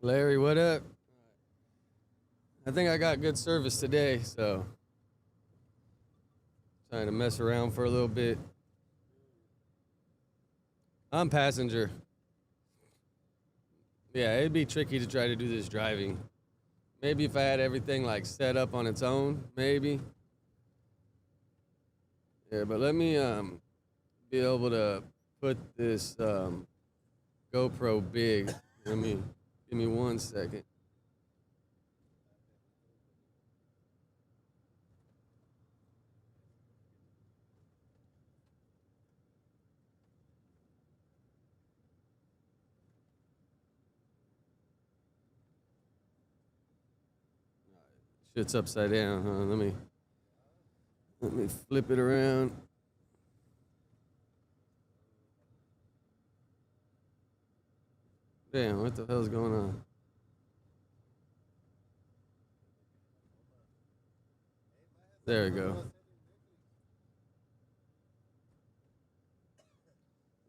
Larry, what up? I think I got good service today, so trying to mess around for a little bit. I'm passenger. Yeah, it'd be tricky to try to do this driving. Maybe if I had everything like set up on its own, maybe. Yeah, but let me be able to put this GoPro big. Give me 1 second. Shit's upside down, huh? Let me flip it around. Damn, what the hell's going on? There we go.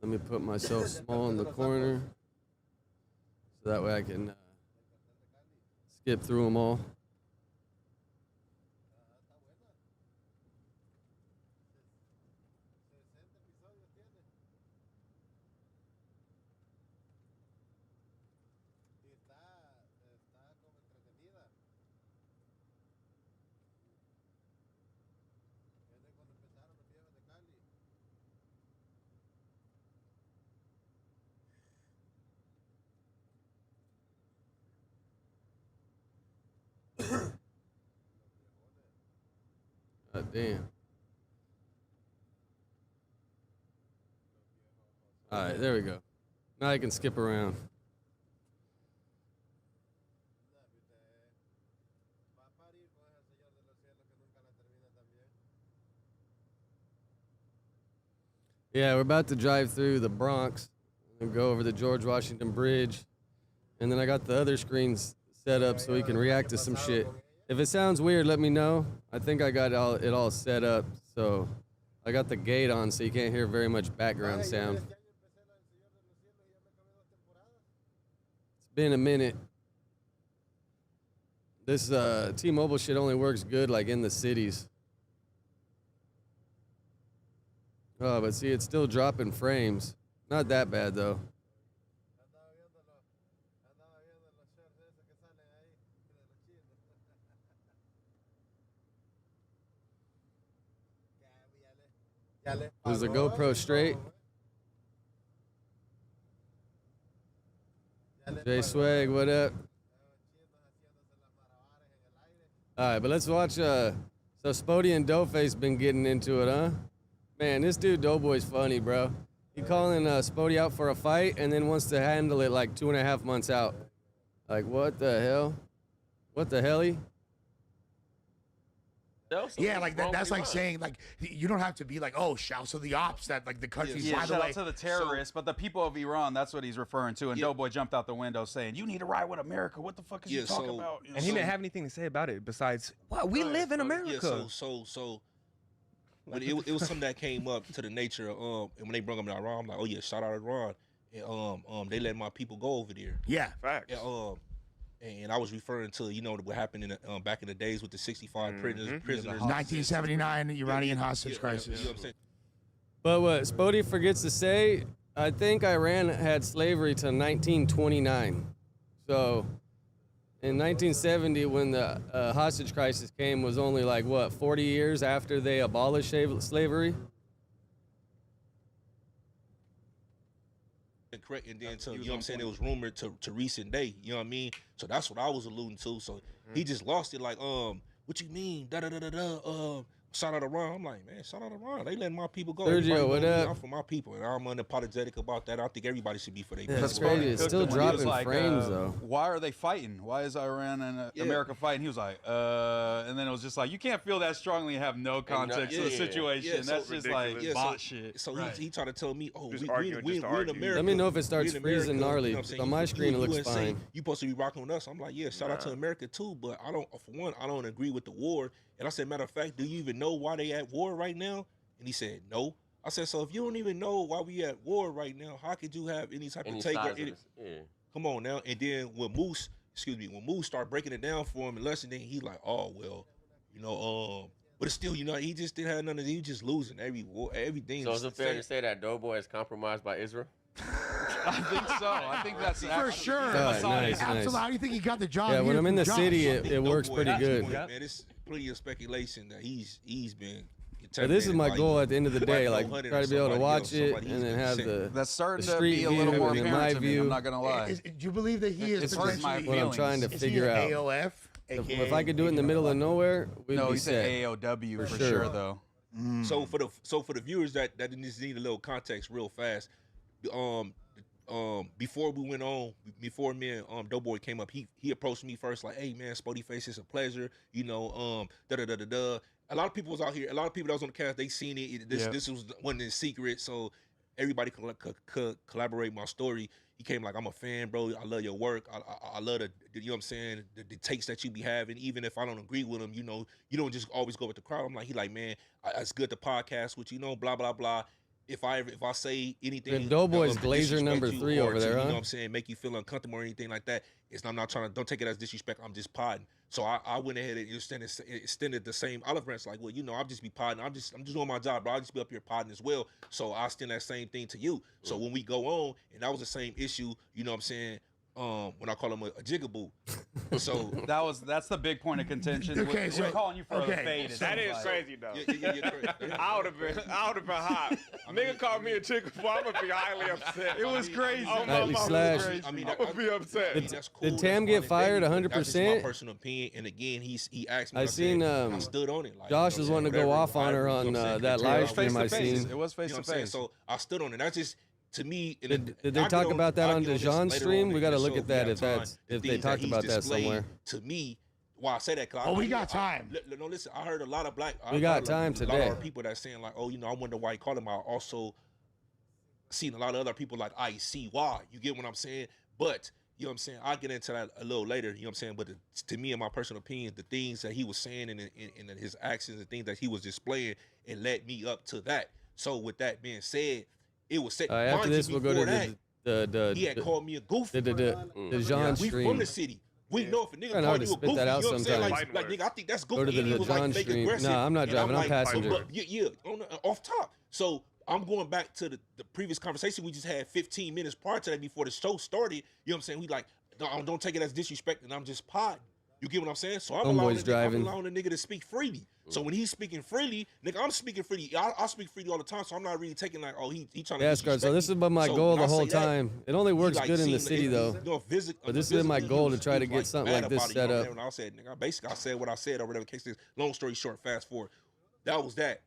Let me put myself small in the corner so that way I can skip through them all. God damn. All right, there we go. Now I can skip around. Yeah, we're about to drive through the Bronx and go over the George Washington Bridge. And then I got the other screens set up so we can react to some shit. If it sounds weird, let me know. I think I got it all set up. So I got the gate on so you can't hear very much background sound. It's been a minute. This T-Mobile shit only works good like in the cities. Oh, but see, it's still dropping frames. Not that bad, though. Is the GoPro straight? J Swag, what up? All right, but let's watch. So Spoety and Doughface been getting into it, huh? Man, this dude DoBoy's funny, bro. He calling Spoety out for a fight and then wants to handle it like 2.5 months out. Like, what the hell? What the hell? Yeah, like that's like saying like you don't have to be like, oh, shouts to the ops that like the country's by the way. Shout out to the terrorists, but the people of Iran, that's what he's referring to. And DoBoy jumped out the window saying, "You need to ride with America. What the fuck is you talking about?" And he didn't have anything to say about it besides, "Well, we live in America." Yeah, so when it was something that came up to the nature of and when they brought him to Iran, I'm like, oh yeah, shout out Iran. And they let my people go over there. Yeah, facts. And I was referring to, you know, what happened in the, back in the days with the 65 prisoners. 1979 Iranian hostage crisis. You know what I'm saying? But what Spoety forgets to say, I think Iran had slavery till 1929. So in 1970, when the hostage crisis came, was only like, what, 40 years after they abolished slavery? Correct, and then to, you know what I'm saying, it was rumored to recent day, you know what I mean? So that's what I was alluding to. So he just lost it like, what you mean? Shout out Iran. I'm like, man, shout out Iran. They letting my people go. Sergio, what up? I'm for my people, and I'm unapologetic about that. I think everybody should be for their people. That's crazy. It's still dropping frames, though. Why are they fighting? Why is Iran and America fighting? He was like, and then it was just like, you can't feel that strongly and have no context to the situation. Yeah, so That's just like bot so, shit. So he tried to tell me, oh, Just we arguing in just to argue. America. Let me know if it starts we in freezing America, gnarly. you know what I'm saying? On my screen, it looks USA, fine. You supposed to be rocking with us. I'm like, yeah, shout out to America too, but I don't. For one, I don't agree with the war. And I said, matter of fact, do you even know why they at war right now? And he said, no. I said, so if you don't even know why we at war right now, how could you have any type of take? Come on now. And then when Moose started breaking it down for him in lesson, then he like, oh well, you know, but it's still, you know, he just didn't have none of it. He just losing everything. So is it fair to say that DoBoy is compromised by Israel? I think so. I think that's For sure. Nice. Absolutely. How do you think he got the job? Yeah, He when did I'm in the job. city, I think it works Doughboy pretty at this good. point, man, it's plenty of speculation that he's been. But this is my by goal at the end of the day, Black like Hunter try or to be able to somebody watch else, it somebody and then he's have been the That's starting the to street be a little view more and then apparent my to me. view. I'm not gonna lie. Do you believe that he is It's hurting my potentially? what I'm trying to Is he figure an out. AOF? If I could do it in the middle of nowhere, we'd No, be he said set. AOW for sure. sure though. So for the viewers that just need a little context real fast, before we went on, before me and Doughboy came up, he approached me first like, hey man, Spoety Face, it's a pleasure, you know, A lot of people was out here, a lot of people that was on the cast, they seen it. This wasn't in secret, so everybody could collaborate my story. He came like, I'm a fan, bro. I love your work. I love the you know what I'm saying, the takes that you be having. Even if I don't agree with them, you know, you don't just always go with the crowd. I'm like, he like, man, it's good to podcast with you, know, blah blah blah. If I say anything, And Doughboy's to Glazer disrespect number you 3 or over to, there, you know huh? what I'm saying, make you feel uncomfortable or anything like that, I'm not trying to, don't take it as disrespect. I'm just podding. So I went ahead and extended the same olive branch. Like, well, you know, I'll just be podding. I'm just doing my job, bro. I'll just be up here podding as well. So I extend that same thing to you. So when we go on, and that was the same issue, you know what I'm saying, when I call him a jigaboo. So That's the big point of contention. Okay, We're calling you for okay. a fade. That is crazy though. yeah, crazy. I would have been hot. Nigga called me a chicken before, I'm gonna be highly upset. It was crazy. Oh, my Nightly mama, slash. crazy. I mean, I'm gonna be upset. I mean, that's cool. Did Tam That's get fine fired and dandy, but That's just 100%? my personal opinion. And again, he asked me. I said, seen, I stood on it. Like, Josh you was know wanting to what I'm go saying, off on her whatever, you on know what I'm saying, that control. live It was stream I face to face. seen. It was face You know to what I'm saying? face. So I stood on it. That's just, to me. Did they talk about that on Dejan's stream? We got to look at that if they talked about that somewhere. To me, why I say that? Cause Oh, we got time. No, listen. I heard a lot of We got time A lot today. of people that saying like, oh, you know, I wonder why he called him. I also seen a lot of other people like, I see why. You get what I'm saying? But you know what I'm saying? I'll get into that a little later. You know what I'm saying? But to me, in my personal opinion, the things that he was saying and his actions and things that he was displaying, it led me up to that. So with that being said, it was set. After this, we'll go to he had called me a goofy. the Dejan We stream. from the city. We know if a nigga Kinda hard call to you a spit goofy, that out you know what I'm saying? sometimes. Like nigga, I think that's goofy. Go to the And he was like Dejan fake stream. aggressive. Nah, I'm not And driving. I'm like, passenger. Off top. So I'm going back to the previous conversation we just had 15 minutes prior to that before the show started. You know what I'm saying? We like, don't take it as disrespect, and I'm just podding. You get what I'm saying? So I'm allowing the nigga to speak freely. So when he's speaking freely, nigga, I'm speaking freely. I speak freely all the time, so I'm not really taking like, oh, he trying to disrespect So this has me. been my So goal when the I whole say that, time. It only works he, like, good in the seen city though. But this But this has been my goal to try to get something like this set up. And I said, nigga, basically I said what I said or whatever the case is. Long story short, fast forward. That was that.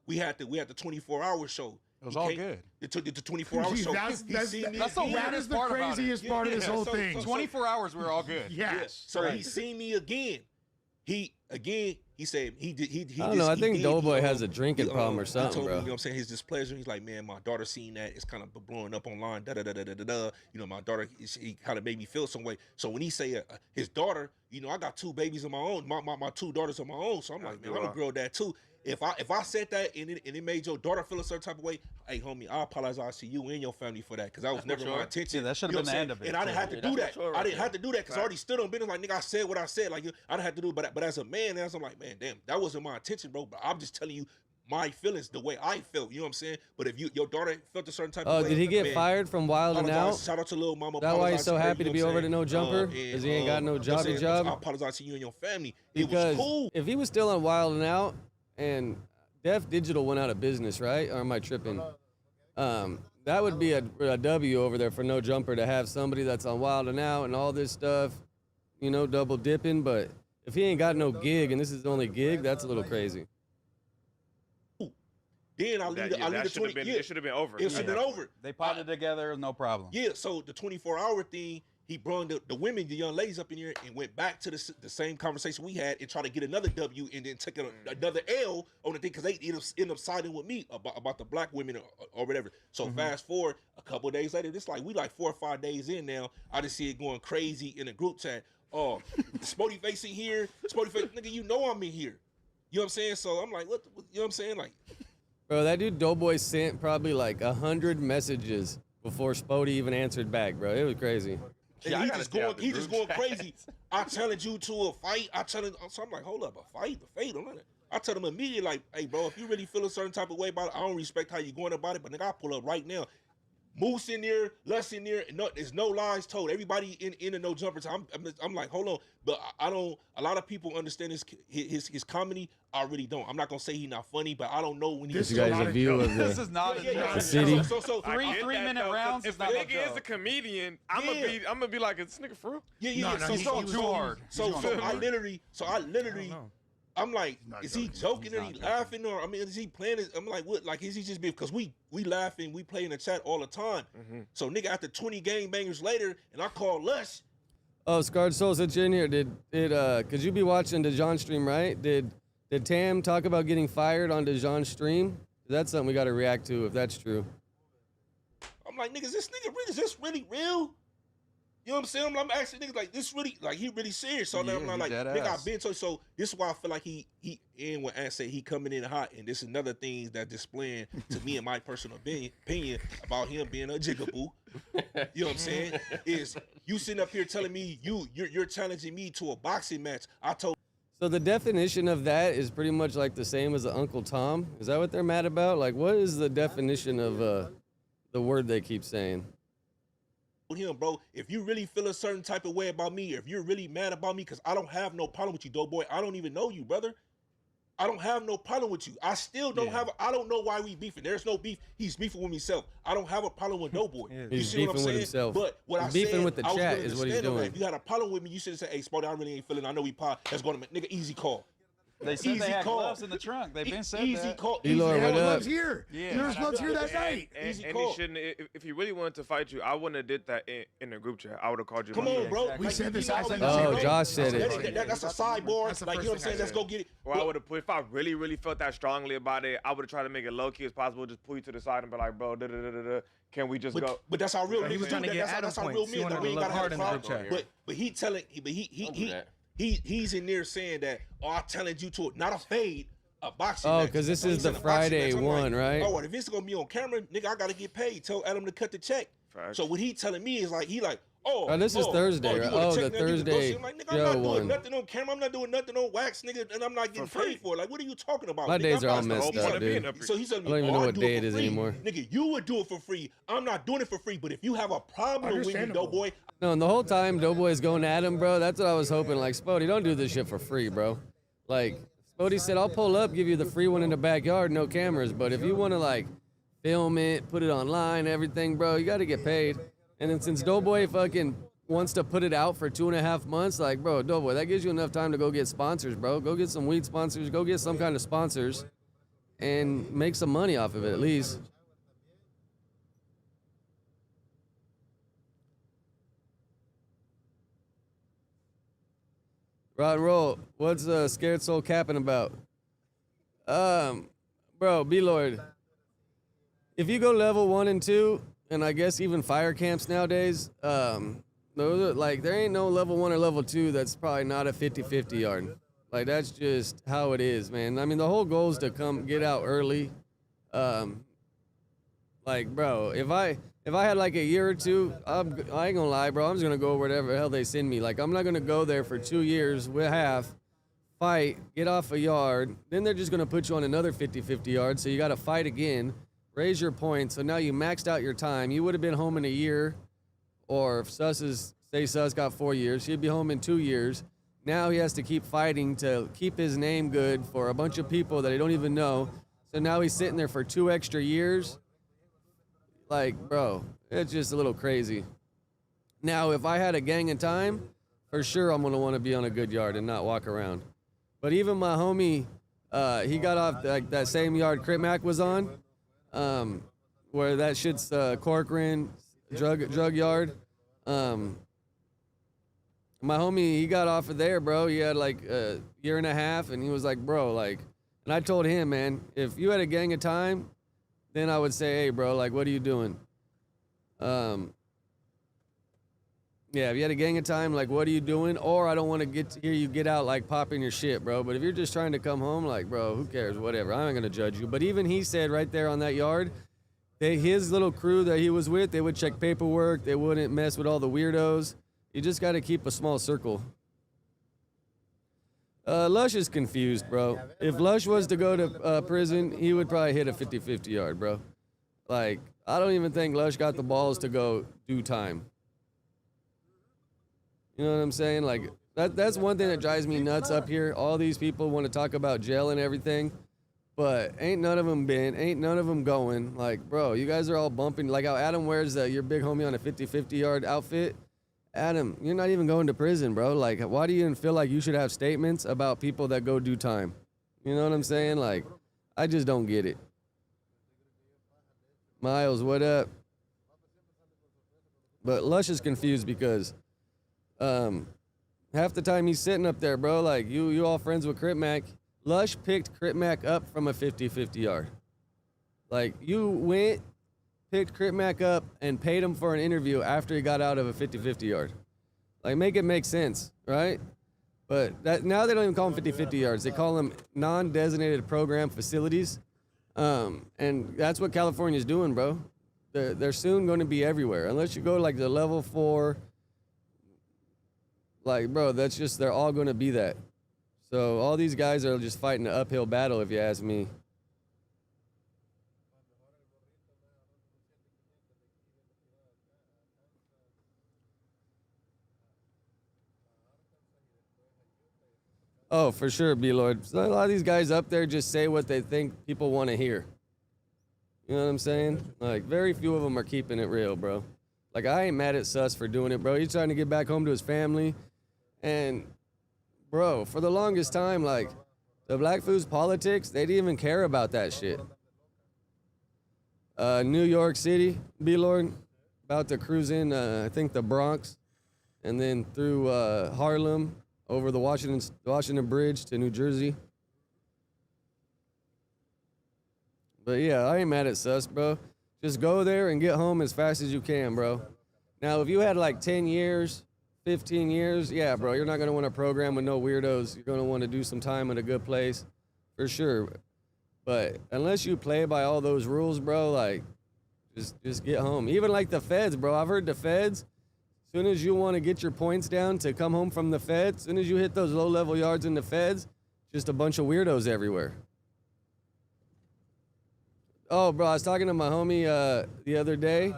We had the 24-hour show. It was all good. It took the 24-hour show. That's the weirdest part about it. craziest part of this whole thing. 24 hours, we were all good. Yes. So he seen me again. He said he did. I don't know. I think Doughboy has a drinking problem or he something, told me, bro. you know what I'm saying, his displeasure. He's like, man, my daughter seen that. It's kind of blowing up online. Da da da da da da. You know, my daughter. He kind of made me feel some way. So when he say his daughter, you know, I got 2 babies of my own. My 2 daughters of my own. So I'm like, man, I'm a girl dad too. If I said that and it made your daughter feel a certain type of way, hey homie, I apologize to you and your family for that because that was never my intention. Yeah, that should You have know been what the I'm end of it. saying? And I didn't have to do that. mature I right didn't there. have to do that because I already stood on business. Like nigga, I said what I said. Like I didn't have to do it. But as a man, I'm like, man, damn, that wasn't my intention, bro. But I'm just telling you my feelings, the way I felt. You know what I'm saying? But if your daughter felt a certain type of way, Did he get man, fired from Wild and Out? Shout out to Lil Mama. That why he's so Apologize happy to her, be you know over what to I'm No saying? Jumper? And, Because he ain't got no you know what I'm jobby saying? job? I apologize to you and your family. Because it was cool. if he was still on Wild and Out and Def Digital went out of business, right? Or am I tripping? That would be a W over there for No Jumper to have somebody that's on Wild and Out and all this stuff, you know, double dipping. But if he ain't got no gig and this is the only gig, that's a little crazy. Then I leave the 20. It should have been over. It should have been over. They potted together, no problem. Yeah, so the 24-hour thing, he brought the women, the young ladies up in here and went back to the same conversation we had and tried to get another W and then took another L on the thing because they end up siding with me about the black women or whatever. So fast forward a couple of days later, this like we like 4 or 5 days in now. I just see it going crazy in the group chat. Oh, Spoety face in here, Spoety face, nigga, you know I'm in here. You know what I'm saying? So I'm like, what you know what I'm saying? Like, Bro, that dude DoBoy sent probably like 100 messages before Spoety even answered back, bro. It was crazy. Yeah, he just going crazy. I challenge you to a fight. So I'm like, hold up, a fight, a fate. I tell him immediately, like, hey, bro, if you really feel a certain type of way about it, I don't respect how you going about it, but nigga, I pull up right now. Moose in there, Lus in there, and there's no lies told. Everybody in the no jumpers. I'm like, hold on, but I don't. A lot of people understand his comedy. I really don't. I'm not gonna say he's not funny, but I don't know when he's. You guys a view of This is not a city. So three-minute rounds is not If a nigga is a joke. comedian, I'm gonna be like, is this nigga for real? Yeah. No, So he's going too hard. So I literally. I'm like, Not is he joking. joking or he laughing or I mean, is he playing? I'm like, what? Like, is he just because we laughing, we play in the chat all the time. So nigga, after 20 game bangers later, and I call Lush. Oh, Scarred Soul, since you're in here, could you be watching DeJohn's stream, right? Did Tam talk about getting fired on DeJohn's stream? That's something we got to react to if that's true. I'm like, nigga, is this really real? You know what I'm saying? I'm asking niggas like this really, like he really serious. So now I'm like, nigga, I've been told. So this is why I feel like he and when Ant said he coming in hot, and this is another thing that displaying to me and my personal opinion about him being a jigaboo. You know what I'm saying? Is you sitting up here telling me you're challenging me to a boxing match? I told. So the definition of that is pretty much like the same as a Uncle Tom. Is that what they're mad about? Like, what is the definition of the word they keep saying? Him, bro, if you really feel a certain type of way about me, if you're really mad about me, because I don't have no problem with you, DoBoy. I don't even know you, brother. I don't have no problem with you. I still don't have. I don't know why we beefing. There's no beef. He's beefing with himself. I don't have a problem with DoBoy. You He's see what I'm beefing with saying? himself. But what He's I beefing said, with the I was chat willing is to what he's stand on that. doing. If you had a problem with me, you should have said, "Hey, Spoety, I really ain't feeling. I know we pot. That's going to nigga easy call." They said Easy they had call. gloves in the trunk. They've been said Easy that. call. Elor, Easy what call. up? Gloves here. Yeah. There's gloves here that night. Easy And call. he shouldn't. If he really wanted to fight you, I wouldn't have did that in the group chat. I would have called you. Come my on, man. bro. Exactly. We said this. you know I said how this. we Oh, roll. Josh said it. That's a sideboard. That's the Like, you know what I'm first saying? thing I Let's go get it. Or I would have put, if I really felt that strongly about it, I would have tried to make it low key as possible. Just pull you to the side and be like, bro, can we just go? But that's how real He was niggas trying do to that. get Adam That's how real points. He men. wanted That to we ain't look gotta have hard a in the group problem. chat. But he telling, but Don't do that. he's in there saying that, oh, I challenge you to not a fade, a boxing Oh, match. because this So is he the said a boxing Friday match. I'm one, like, right? Oh, if it's gonna be on camera, nigga, I gotta get paid. Tell Adam to cut the check. Facts. So what he telling me is like, Oh, this is Thursday, you right? wanna Oh, check the that? You can go Thursday see. I'm like, nigga, Joe I'm not doing one. nothing on camera. I'm not doing nothing on wax, nigga, and I'm not getting paid for it. Like, what are you talking about? My nigga? days I'm are all not- messed he's up, telling me- dude. So he's telling me, I don't even know I what do day it it for is free. anymore. Nigga, you would do it for free. I'm not doing it for free. But if you have a problem with me, Understandable. DoBoy, No, and the whole time DoBoy is going at him, bro. That's what I was hoping. Like, Spoety, don't do this shit for free, bro. Like, Spoety said, I'll pull up, give you the free one in the backyard, no cameras. But if you want to, like, film it, put it online, everything, bro, you got to get paid. And then since DoBoy fucking wants to put it out for 2.5 months, like, bro, DoBoy, that gives you enough time to go get sponsors, bro. Go get some weed sponsors, go get some kind of sponsors, and make some money off of it at least. Rod and roll. What's Scared Soul capping about? Bro, B-Lord. If you go level 1 and 2, and I guess even fire camps nowadays, those are, like, there ain't no level 1 or level 2 that's probably not a 50-50 yard. Like, that's just how it is, man. I mean, the whole goal is to come get out early. Like, bro, if I had like a year or two, I ain't gonna lie, bro. I'm just gonna go wherever the hell they send me. Like, I'm not gonna go there for 2 years with half, fight, get off a yard. Then they're just gonna put you on another 50-50 yard. So you gotta fight again, raise your points. So now you maxed out your time. You would have been home in a year, or if Sus got 4 years, he'd be home in 2 years. Now he has to keep fighting to keep his name good for a bunch of people that he don't even know. So now he's sitting there for 2 extra years. Like, bro, it's just a little crazy. Now, if I had a gang in time, for sure I'm going to want to be on a good yard and not walk around. But even my homie, he got off like that same yard Crit Mac was on, where that shit's Corcoran drug yard. My homie, he got off of there, bro. He had like a year and a half, and he was like, bro, like, and I told him, man, if you had a gang of time, then I would say, hey, bro, like, what are you doing? Yeah, if you had a gang of time, like, what are you doing? Or I don't want to hear you get out, like, popping your shit, bro. But if you're just trying to come home, like, bro, who cares? Whatever. I'm not going to judge you. But even he said right there on that yard, his little crew that he was with, they would check paperwork. They wouldn't mess with all the weirdos. You just got to keep a small circle. Lush is confused, bro. If Lush was to go to prison, he would probably hit a 50-50 yard, bro. Like, I don't even think Lush got the balls to go do time. You know what I'm saying? Like, that's one thing that drives me nuts up here. All these people want to talk about jail and everything, but ain't none of them been, ain't none of them going. Like, bro, you guys are all bumping. Like how Adam wears your big homie on a 50-50 yard outfit. Adam, you're not even going to prison, bro. Like, why do you even feel like you should have statements about people that go do time? You know what I'm saying? Like, I just don't get it. Miles, what up? But Lush is confused because half the time he's sitting up there, bro, like, you all friends with Crip Mac. Lush picked Crip Mac up from a 50-50 yard. Like, you went, picked Crip Mac up, and paid him for an interview after he got out of a 50-50 yard. Like, make it make sense, right? But now they don't even call them 50-50 yards. They call them non-designated program facilities. And that's what California's doing, bro. They're soon going to be everywhere. Unless you go, like, to level 4. Like, bro, that's just, they're all going to be that. So all these guys are just fighting an uphill battle, if you ask me. Oh, for sure, B-Lord. So a lot of these guys up there just say what they think people want to hear. You know what I'm saying? Like, very few of them are keeping it real, bro. Like, I ain't mad at Sus for doing it, bro. He's trying to get back home to his family. And, bro, for the longest time, like, the Black Foods politics, they didn't even care about that shit. New York City, B-Lord, about to cruise in, I think, the Bronx, and then through Harlem, over the Washington Bridge to New Jersey. But, yeah, I ain't mad at Sus, bro. Just go there and get home as fast as you can, bro. Now, if you had, like, 10 years... 15 years, yeah, bro, you're not going to want a program with no weirdos. You're going to want to do some time in a good place, for sure. But unless you play by all those rules, bro, like, just get home. Even like the feds, bro. I've heard the feds, as soon as you want to get your points down to come home from the feds, as soon as you hit those low-level yards in the feds, just a bunch of weirdos everywhere. Oh, bro, I was talking to my homie the other day.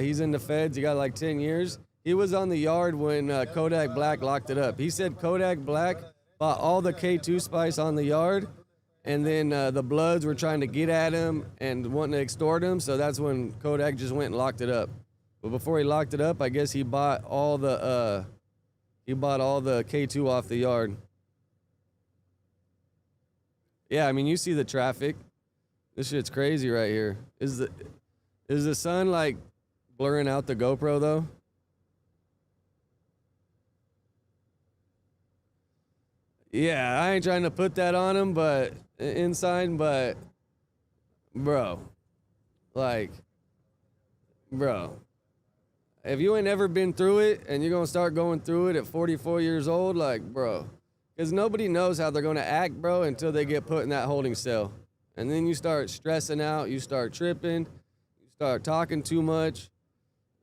He's in the feds. He got like 10 years. He was on the yard when Kodak Black locked it up. He said Kodak Black bought all the K2 spice on the yard, and then the Bloods were trying to get at him and wanting to extort him, so that's when Kodak just went and locked it up. But before he locked it up, I guess he bought all the K2 off the yard. Yeah, I mean, you see the traffic. This shit's crazy right here. Is the sun like blurring out the GoPro though? Yeah, I ain't trying to put that on him, but inside, but bro, like, bro, if you ain't ever been through it and you're gonna start going through it at 44 years old, like, bro, because nobody knows how they're gonna act, bro, until they get put in that holding cell. And then you start stressing out, you start tripping, you start talking too much.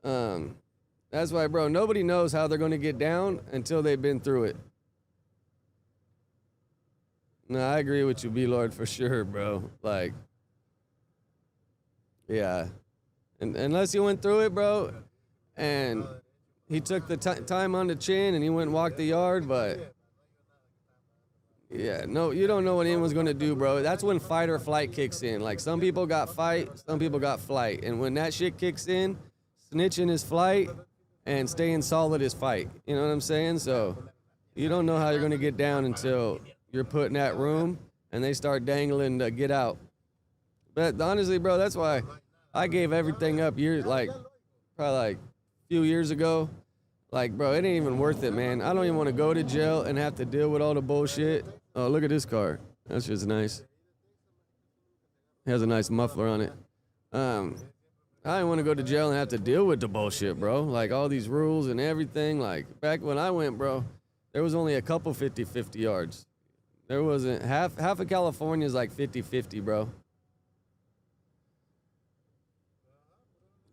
That's why, bro, nobody knows how they're gonna get down until they've been through it. No, I agree with you, B-Lord, for sure, bro. Like, yeah. And unless he went through it, bro, and he took the time on the chin and he went and walked the yard, but, yeah, no, you don't know what anyone's going to do, bro. That's when fight or flight kicks in. Like, some people got fight, some people got flight. And when that shit kicks in, snitching is flight and staying solid is fight. You know what I'm saying? So you don't know how you're going to get down until you're put in that room and they start dangling to get out. But honestly, bro, that's why I gave everything up probably like a few years ago. Like, bro, it ain't even worth it, man. I don't even want to go to jail and have to deal with all the bullshit. Oh, look at this car. That's just nice. It has a nice muffler on it. I didn't want to go to jail and have to deal with the bullshit, bro. Like, all these rules and everything. Like, back when I went, bro, there was only a couple 50-50 yards. There wasn't. Half of California is like 50-50, bro.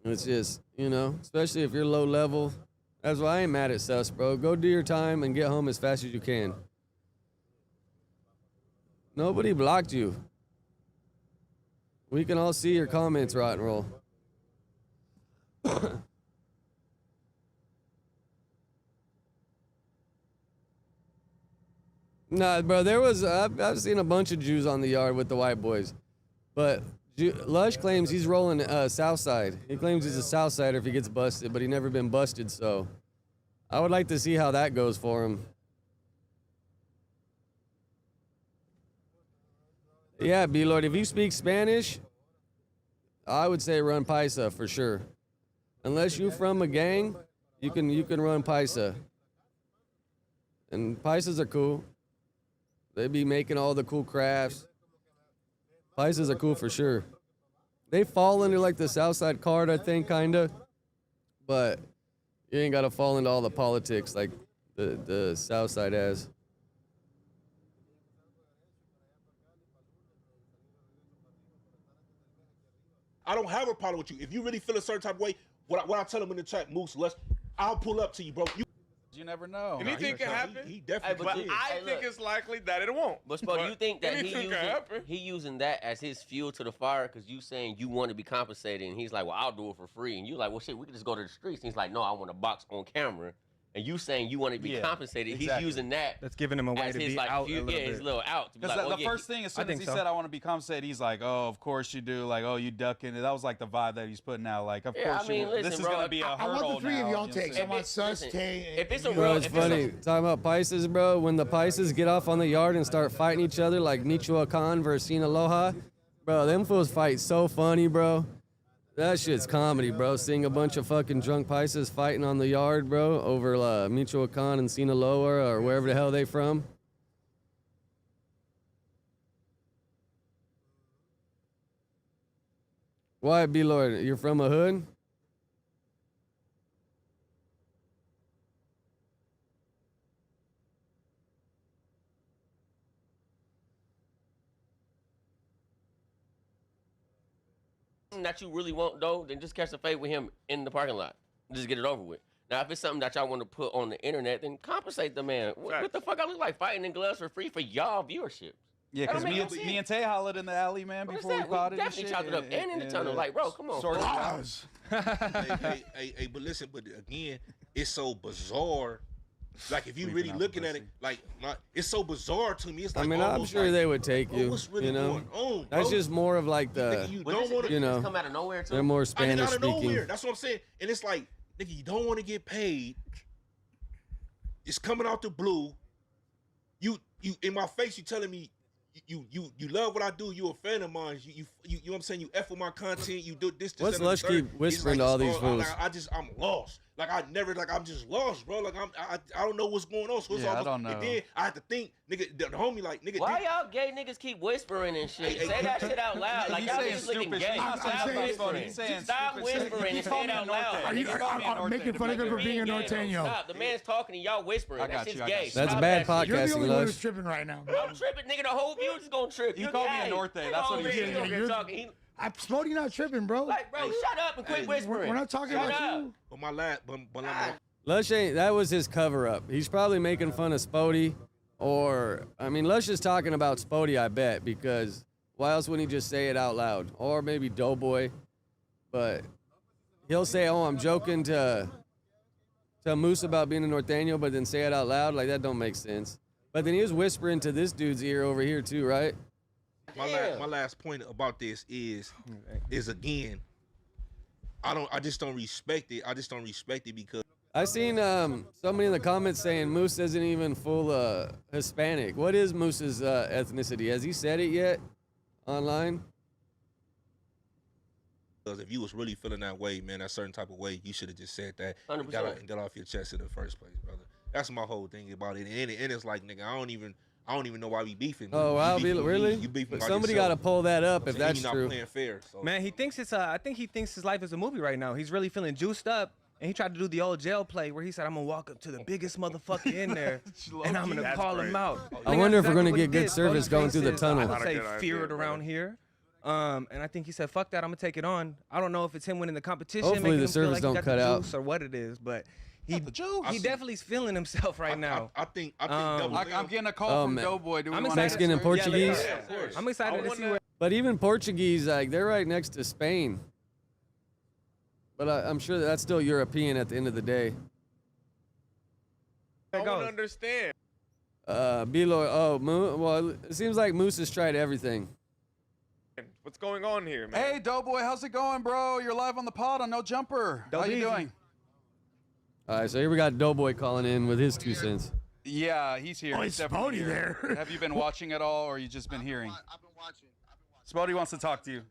It's just, you know, especially if you're low level. That's why I ain't mad at sus, bro. Go do your time and get home as fast as you can. Nobody blocked you. We can all see your comments, Rot and Roll. Nah, bro, there was, I've seen a bunch of Jews on the yard with the white boys. But Lush claims he's rolling South Side. He claims he's a South Sider if he gets busted, but he never been busted, so I would like to see how that goes for him. Yeah, B-Lord, if you speak Spanish, I would say run Paisa for sure. Unless you're from a gang, you can run Paisa. And Paisas are cool. They be making all the cool crafts. Paisas are cool for sure. They fall into like the Southside card, I think, kinda. But you ain't gotta fall into all the politics like the Southside has. I don't have a problem with you. If you really feel a certain type of way, what I tell him in the chat, Moose, I'll pull up to you, bro. You never know. Anything can happen. He definitely But did. I think it's likely that it won't. But Spoety, you think that anything can happen. he using that as his fuel to the fire because you saying you want to be compensated, and he's like, well, I'll do it for free, and you like, well, shit, we can just go to the streets. And he's like, no, I want a box on camera, and you saying you want to be compensated. Exactly. He's using that. That's giving him a way as to his, be like, out fuel, a little bit. his little out. To be Because like, the first thing, as soon as he so. said, I want to be compensated, he's like, oh, of course you do. Like, oh, you ducking it. That was like the vibe that he's putting out. Like, of course I mean, you will. listen, This is bro, going to be a I hurdle want the three now, of y'all you know what I'm takes. I saying? want Sus, listen, Tay, if it's a Bro, real, it's if it's funny. Talking about Paisas, bro. When the Paisas get off on the yard and start fighting each other like Michoacan versus Sinaloa, bro, them fools fight so funny, bro. That shit's comedy, bro. Seeing a bunch of fucking drunk Paisas fighting on the yard, bro, over Michoacan and Sinaloa or wherever the hell they from. Why, B-Lord? You're from a hood? that you really want though, then just catch a fade with him in the parking lot. Just get it over with. Now, if it's something that y'all want to put on the internet, then compensate the man. What the fuck I look like fighting in gloves for free for y'all viewership? Yeah, because me and Tay hollered in the alley, man, before we potted and definitely shit. chopped it up and in the tunnel. Like, bro, come on. Sorry. Hey, but listen, but again, it's so bizarre. Like, if you really looking at it, like, it's so bizarre to me. It's like, I mean, I'm sure they would take you. What's really you know, going on, that's bro? just more of like the, You don't want to, you know, come out of nowhere too. they're more out Spanish of nowhere. speaking. That's what I'm saying. And it's like, nigga, you don't want to get paid. It's coming out the blue. You in my face, you telling me you love what I do. You a fan of mine. You know what I'm saying? You F with my content. You do this. What's that, and the Lush third. keep whispering to all these fools? I'm lost. Like I'm just lost, bro. Like I don't know what's going on. So it's Yeah, all, I don't know. And then I have to think, nigga, the homie, like, nigga. Why y'all gay niggas keep whispering and shit? Say that shit out loud. Like, He's y'all saying niggas looking stupid gay. shit. I'm Stop saying- whispering. He's saying Stop stupid whispering and shit. say it out loud. Are you making fun of him for being a Norteño? Stop. The man's talking and y'all whispering. I That got shit's you, I gay. got you. That's Stop bad that shit. You're the podcasting, only one Lush. who's tripping right now. I'm tripping, nigga. The whole view's gonna trip. He You called me a gay. Norte. Come That's what on, he man. did. You don't get You're- talking. I'm Spoety not tripping, bro. Like, bro, shut up and quit whispering. We're not talking Shut about up. you. But my last, but Lush ain't, that was his cover up. He's probably making fun of Spoety, or, I mean, Lush is talking about Spoety, I bet, because why else wouldn't he just say it out loud? Or maybe DoBoy, but he'll say, oh, I'm joking to Moose about being a Norteño, but then say it out loud. Like, that don't make sense. But then he was whispering to this dude's ear over here too, right? my last point about this is again, I just don't respect it. I just don't respect it because I seen somebody in the comments saying Moose isn't even full Hispanic. What is Moose's ethnicity? Has he said it yet online? Because if you was really feeling that way, man, that certain type of way, you should have just said that and 100%. got off your chest in the first place, brother. That's my whole thing about it. And it's like, nigga, I don't even know why we beefing. Oh, wow, You beefing with me, really? You beefing But by somebody got to yourself. pull that up if And that's he not true. playing fair. So. Man, he thinks it's I think he thinks his life is a movie right now. He's really feeling juiced up. And he tried to do the old jail play where he said, I'm going to walk up to the biggest motherfucker in there and I'm going to That's call him crazy. out. I wonder if we're going gonna to get good service going through the tunnel. I Not would a say good fear idea, it around brother. here. And I think he said, fuck that, I'm going to take it on. I don't know if it's him winning the competition, Hopefully making the him feel service like he don't got cut the out. juice or what it is, but he the juice. he definitely is feeling himself right now. I think Um, I'm getting a call from man. Doughboy. Do we I'm want excited. Mexican and Portuguese? Yeah, of course. I'm excited to see where But even Portuguese, like they're right next to Spain. But I'm sure that's still European at the end of the day. I it don't goes. understand. Bilo, well, it seems like Moose has tried everything. What's going on here, man? Hey, Doughboy, how's it going, bro? You're live on the pod on No Jumper. How you Easy. doing? All right, so here we got Doughboy calling in with his 2 cents. Yeah, he's here. Oh, He's it's definitely Spoety here. there. Have you been watching at all, or you just been hearing? I've been watching. Spoety wants to talk to you.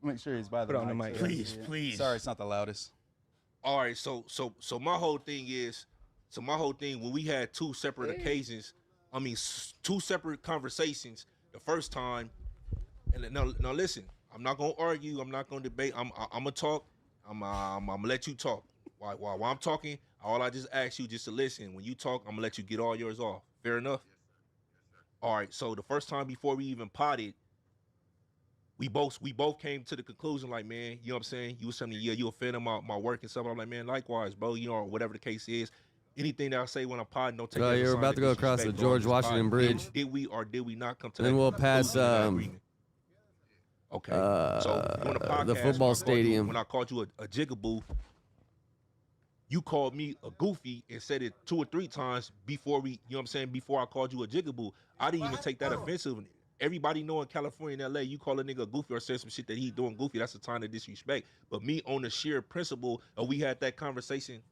Make sure he's by the Put on the mic. so they can Please, see it. please. Sorry, it's not the loudest. All right, so my whole thing is, when we had 2 separate occasions, I mean 2 separate conversations. The first time, and now listen, I'm not gonna argue, I'm not gonna debate. I'm gonna talk. I'm gonna let you talk. While I'm talking, all I just ask you just to listen. When you talk, I'm gonna let you get all yours off. Fair enough. All right. So the first time before we even potted, we both came to the conclusion, like, man, you know what I'm saying? You was telling me, yeah, you a fan of my work and stuff. I'm like, man, likewise, bro. You know, or whatever the case is. Anything that I say when I'm potting, don't take it Oh, as a you're sign about of to go across the disrespect, bro. I'm George just Washington potting. Bridge. Did we or did we not come to Then that we'll pass, conclusion, that agreement? Okay. So on the podcast, the football when I called you- stadium. when I called you a jigaboo, you called me a goofy and said it 2 or 3 times before we, you know what I'm saying, before I called you a jigaboo. I didn't even take that offensive. Everybody know in California and LA, you call a nigga a goofy or say some shit that he doing goofy, that's a time of disrespect. But me on the sheer principle of we had that conversation.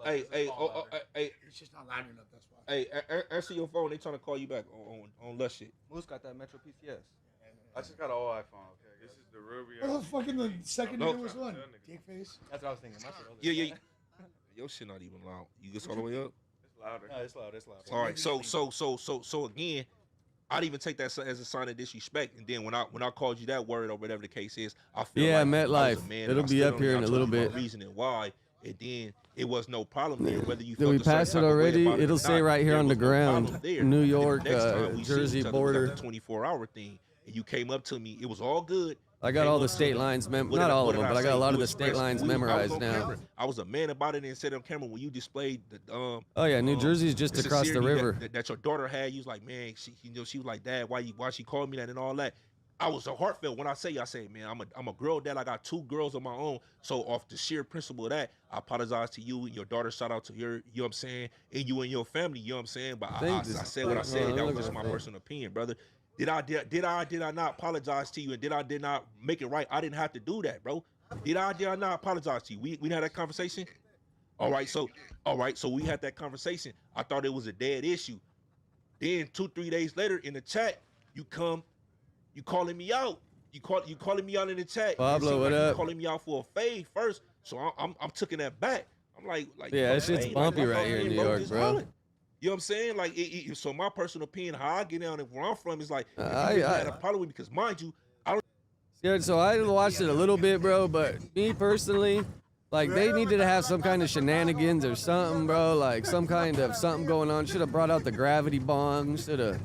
Hey, It's just not loud enough. That's why. hey, answer your phone. They trying to call you back on less shit. Moose got that Metro PCS. I just got an old iPhone. Okay. This is the Rubio. What the fucking the second No. newest one? Dick face. That's what I was thinking. My shit older. Yeah. Your shit not even loud. You get all the way up. It's louder. No, it's loud. It's loud. All right, so again, I didn't even take that as a sign of disrespect. And then when I called you that word or whatever the case is, I feel Yeah, like I was MetLife. a man, It'll and I be stood up on here it. in I a told little you my bit. reasoning why, and then it was no problem there. Whether you Did felt we a certain pass it type of way already? about it or It'll say not, right here there on the was no problem ground, there. New And then the York, next time we seen Jersey each other, border. we got the 24-hour thing, and you came up to me. It was all good. I got all the state lines, What not did all what of them, did but I got a say? lot of You the state expressed- lines I was memorized on now. camera. I was a man about it and said on camera when you displayed the Oh yeah, New Jersey's just the across the sincerity river. that your daughter had. You was like, man, she was like, Dad, why she called me that and all that. I was so heartfelt when I say, man, I'm a girl dad. I got 2 girls of my own. So off the sheer principle of that, I apologize to you and your daughter. Shout out to your, you know what I'm saying, and you and your family. You know what I'm saying. But I said what I said. That was just my personal opinion, brother. Did I not apologize to you, and did I not make it right? I didn't have to do that, bro. Did I not apologize to you? We had that conversation. All right, so we had that conversation. I thought it was a dead issue. Then 2-3 days later in the chat, you calling me out. You calling me out in the chat. Pablo, It seemed what like up? You calling me out for a fade first. So I'm taking that back. I'm like Yeah, that shit's fade, bumpy my right here in man, New York, just bro. hollering. You know what I'm saying? Like, so my personal opinion, how I get down and where I'm from is like, if you I- really had a problem with me, because mind you, I don't. Yeah, so I watched it a little bit, bro, but me personally, like they needed to have some kind of shenanigans or something, bro, like some kind of something going on. Should have brought out the gravity bong, should have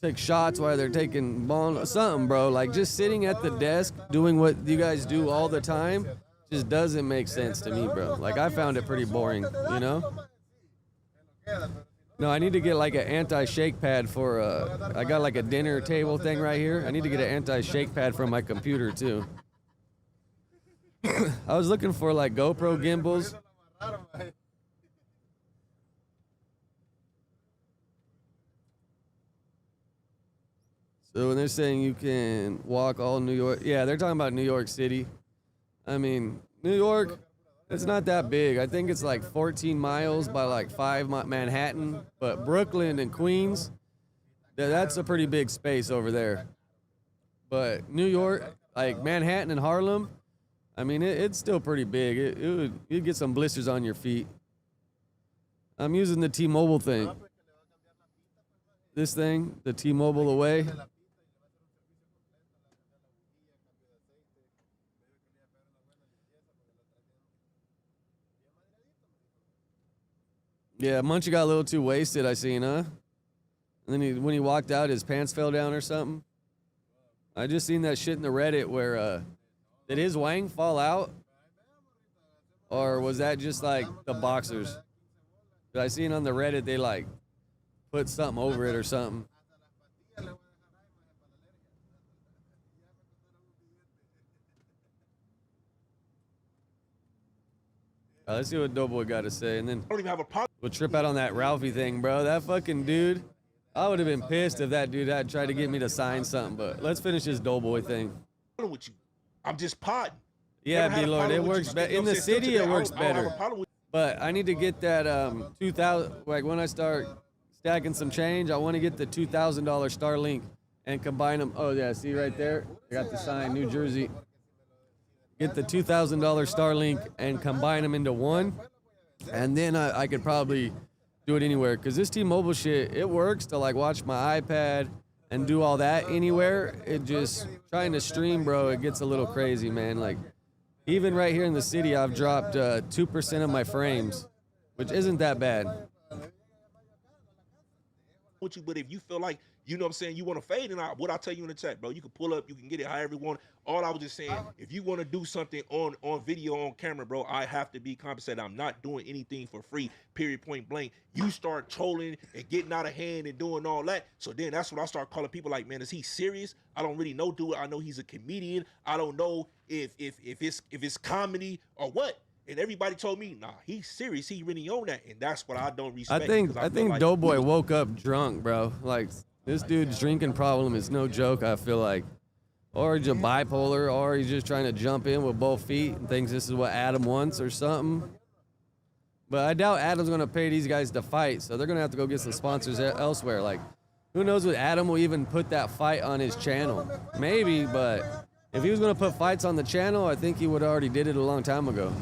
take shots while they're taking ball, something, bro. Like just sitting at the desk doing what you guys do all the time just doesn't make sense to me, bro. Like I found it pretty boring, you know? No, I need to get like an anti-shake pad for I got like a dinner table thing right here. I need to get an anti-shake pad for my computer too. I was looking for like GoPro gimbals. So when they're saying you can walk all New York, yeah, they're talking about New York City. I mean, New York, it's not that big. I think it's like 14 miles by like 5 Manhattan. But Brooklyn and Queens, that's a pretty big space over there. But New York, like Manhattan and Harlem, I mean, it's still pretty big. You'd get some blisters on your feet. I'm using the T-Mobile thing. This thing, the T-Mobile away. Yeah, Munchie got a little too wasted, I seen, huh? And then when he walked out, his pants fell down or something. I just seen that shit in the Reddit where, did his wang fall out? Or was that just like the boxers? I seen on the Reddit, they like put something over it or something. Let's see what DoBoy got to say, and then I don't even have a problem we'll trip out on that Ralfy thing, bro. That fucking dude, I would have been pissed if that dude had tried to get me to sign something, but let's finish this DoBoy thing. with you. I'm just podding. Yeah, Never had a B-Lord, problem it with you. works better. You In know the what I'm saying? city, Still it today, works I don't have better. a problem with But I need to get that 2,000, like when I start stacking some change, I want to get the $2,000 Starlink and combine them. Oh, yeah, see right there? I got the sign, New Jersey. Get the $2,000 Starlink and combine them into one. And then I could probably do it anywhere. Because this T-Mobile shit, it works to like watch my iPad and do all that anywhere. It just, trying to stream, bro, it gets a little crazy, man. Like, even right here in the city, I've dropped 2% of my frames, which isn't that bad. with you, but if you feel like, you know what I'm saying, you want to fade, and what I tell you in the chat, bro, you can pull up, you can get it however you want. All I was just saying, if you want to do something on video, on camera, bro, I have to be compensated. I'm not doing anything for free, period, point blank. You start trolling and getting out of hand and doing all that, so then that's when I start calling people like, man, is he serious? I don't really know, dude. I know he's a comedian. I don't know if it's comedy or what. And everybody told me, nah, he's serious. He really on that, and that's what I don't respect. I think like, DoBoy woke up drunk, bro. Like, this dude's drinking problem is no joke, I feel like. Or he's just bipolar, or he's just trying to jump in with both feet and thinks this is what Adam wants or something. But I doubt Adam's going to pay these guys to fight, so they're going to have to go get some sponsors elsewhere. Like, who knows what Adam will even put that fight on his channel. Maybe, but if he was going to put fights on the channel, I think he would already did it a long time ago.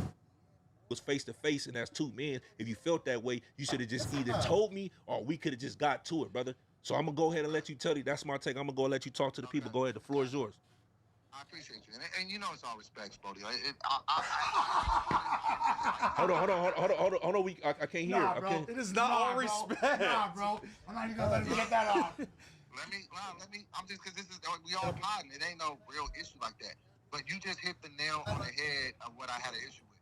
Was face to face, and that's two men. If you felt that way, you should have just either told me or we could have just got to it, brother. So I'm gonna go ahead and let you tell you. That's my take. I'm gonna go and let you talk to the people. Go ahead. The floor is yours. I appreciate you, and you know it's all respect, Spoety. Hold on. I can't hear. Nah, I bro. can't. It is not all respect. Nah, bro. I'm not even gonna let you get that off. Let me. I'm just because this is we all plotting. It ain't no real issue like that. But you just hit the nail on the head of what I had an issue with.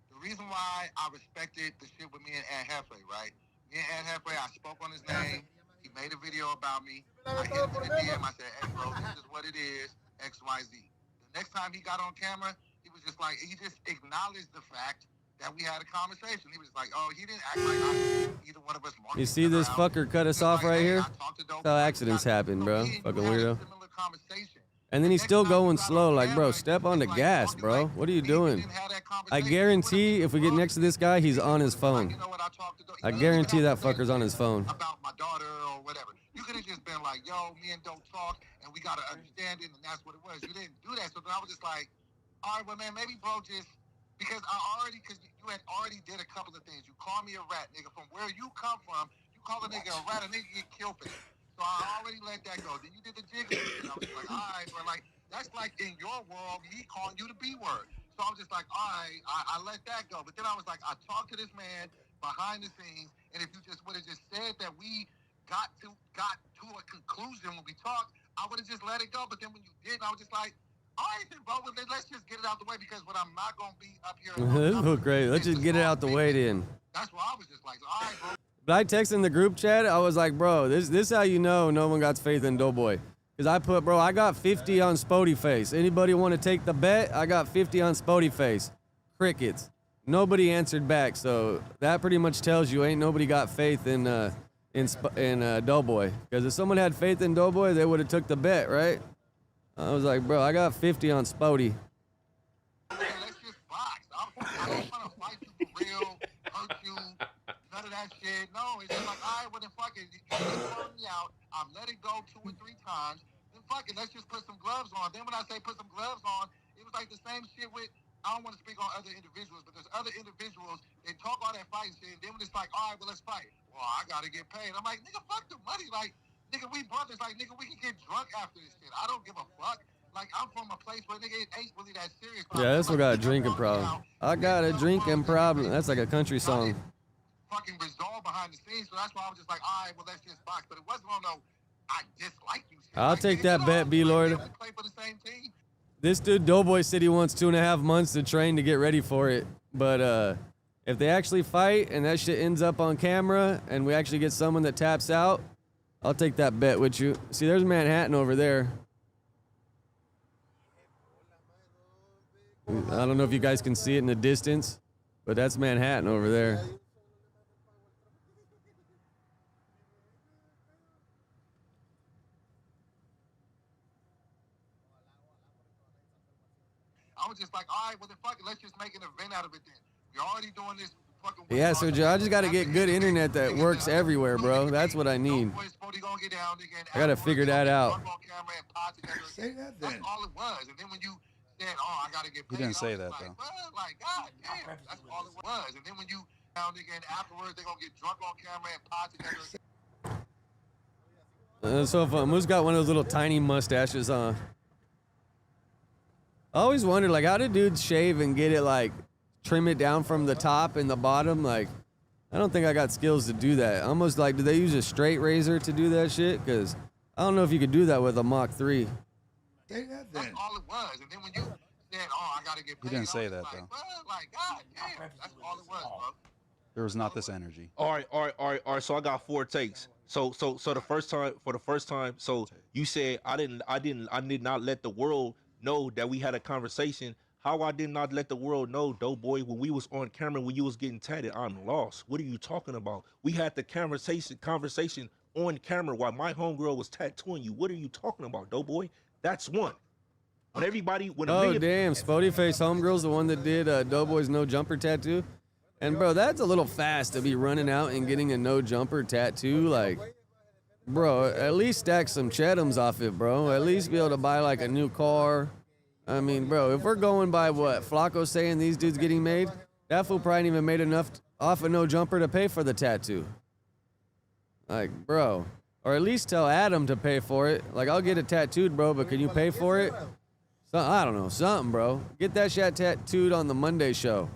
The reason why I respected the shit with me and Ed Hefe, right? Me and Ed Hefe, I spoke on his name. He made a video about me. I hit him in the DM. I said, hey, bro, this is what it is, X, Y, Z. The next time he got on camera, he was just like, he just acknowledged the fact that we had a conversation. He was like, oh, he didn't act like either one of us. You see this fucker cut us off right here? That's how accidents happen, bro. Fucking weirdo. And then he's still going slow. Like, bro, step on the gas, bro. What are you doing? I guarantee if we get next to this guy, he's on his phone. I guarantee that fucker's on his phone. About my daughter or whatever. You could have just been like, yo, me and don't talk, and we got to understand it, and that's what it was. You didn't do that. So then I was just like, all right, well, man, maybe bro just, because you had already did a couple of things. You called me a rat, nigga. From where you come from, you call a nigga a rat, a nigga get killed for that. So I already let that go. Then you did the jiggle. And I was like, all right, but like, that's like in your world, me calling you the B word. So I was just like, all right, I let that go. But then I was like, I talked to this man behind the scenes, and if you just would have just said that we got to a conclusion when we talked, I would have just let it go. But then when you did, I was just like, all right, then, bro, well, let's just get it out the way, because what I'm not going to be up here. This look great. Let's just get it out the way then. That's why I was just like, all right, bro. But I texted in the group chat. I was like, bro, this how you know no one got faith in DoBoy. Because I put, bro, I got 50 on Spoety face. Anybody want to take the bet? I got 50 on Spoety face. Crickets. Nobody answered back. So that pretty much tells you ain't nobody got faith in DoBoy. Because if someone had faith in DoBoy, they would have took the bet, right? I was like, bro, I got 50 on Spoety. Let's just box. I don't want to fight you for real, hurt you. None of that shit. No, it's just like, all right, well, then fuck it. You just called me out. I've let it go 2 or 3 times. Then fuck it, let's just put some gloves on. Then when I say put some gloves on, it was like the same shit with, I don't want to speak on other individuals, but there's other individuals, they talk all that fighting shit, and then when it's like, all right, well, let's fight. Well, I got to get paid. I'm like, nigga, fuck the money. Like, nigga, we brothers. Like, nigga, we can get drunk after this shit. I don't give a fuck. Like, I'm from a place where, nigga, it ain't really that serious. Yeah, this one got a drinking problem. I got a drinking problem. That's like a country song. Fucking resolve behind the scenes, so that's why I was just like, all right, well, let's just box. But it wasn't on no, I dislike you. I'll Like, take nigga, that you bet, know, B-Lord. we play for the same team. This dude DoBoy said he wants 2.5 months to train to get ready for it. But if they actually fight and that shit ends up on camera and we actually get someone that taps out, I'll take that bet with you. See, there's Manhattan over there. I don't know if you guys can see it in the distance, but that's Manhattan over there. I was just like, all right, well, then fuck it. Let's just make an event out of it then. We're already doing this fucking... Yeah, so Joe, I just got to get good internet that works everywhere, bro. That's what I need. I got to figure that out. Say that then. That's all it was. And then when you said, oh, I got to get paid, He didn't say I was that, like, though. well, like, God damn, that's all it was. And then when you found again afterwards, they're going to get drunk on camera and pot together. That's so fun. Moose got one of those little tiny mustaches on. I always wondered, like, how do dudes shave and get it, like, trim it down from the top and the bottom? Like, I don't think I got skills to do that. Almost like, do they use a straight razor to do that shit? Because I don't know if you could do that with a Mach 3. Say that then. That's all it was. And then when you said, oh, I got to get paid, He didn't I say was that, like, though. well, like, God damn, that's all it was, bro. There was not this energy. All right. So I got 4 takes. So the first time, so you said I did not let the world know that we had a conversation. How I did not let the world know, DoBoy, when we was on camera, when you was getting tatted, I'm lost. What are you talking about? We had the conversation on camera while my homegirl was tattooing you. What are you talking about, DoBoy? That's one. When everybody, when a Oh, million, damn. Spoety Face Homegirl's the one that did DoBoy's no jumper tattoo. And, bro, that's a little fast to be running out and getting a no jumper tattoo. Like, bro, at least stack some Chetums off it, bro. At least be able to buy, like, a new car. I mean, bro, if we're going by what Flacco's saying these dudes getting made, that fool probably ain't even made enough off a no jumper to pay for the tattoo. Like, bro. Or at least tell Adam to pay for it. Like, I'll get it tattooed, bro, but can you pay for it? So, I don't know, something, bro. Get that shit tattooed on the Monday show.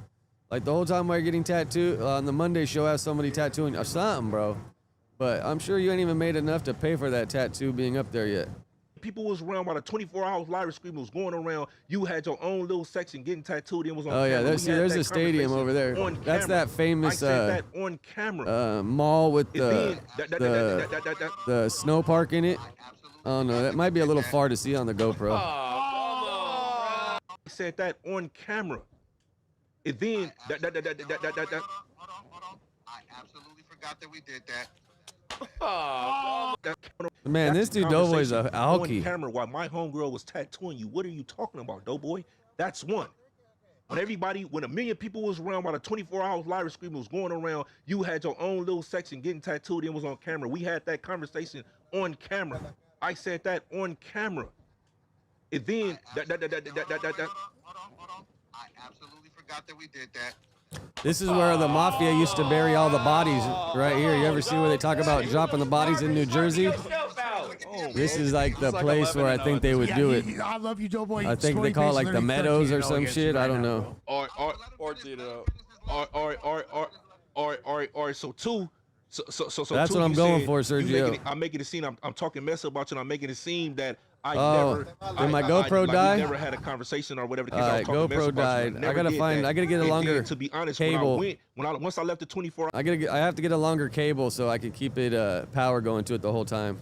Like, the whole time while you're getting tattooed, on the Monday show, have somebody tattooing or something, bro. But I'm sure you ain't even made enough to pay for that tattoo being up there yet. people was around while the 24 hours live stream was going around. You had your own little section getting tattooed and was on camera. Yeah, there's a stadium over there. That's that famous that on camera. Mall with the snow park in it. Oh no, that might be a little far to see on the GoPro. I said that on camera. And then Hold on. I absolutely forgot that we did that. Man, this dude DoBoy's a Okie. On camera while my homegirl was tattooing you. What are you talking about, DoBoy? That's one. When a million people was around while the 24 hours live stream was going around, you had your own little section getting tattooed and was on camera. We had that conversation on camera. I said that on camera. And then Hold on. I absolutely forgot that we did that. This is where the mafia used to bury all the bodies, right here. You ever see where they talk about dropping the bodies in New Jersey? This is like the place where I think they would do it. I love you, DoBoy. I think they call it like the Meadows or some shit. I don't know. All right. So two. So That's two, what I'm you going said for, Sergio. I'm making it seem I'm talking mess about you. And I'm making it seem that I did my GoPro die? We never had a conversation or whatever. All right, GoPro died. I gotta get a longer to be honest, cable. Once I left the 24 I have to get a longer cable so I can keep it power going to it the whole time.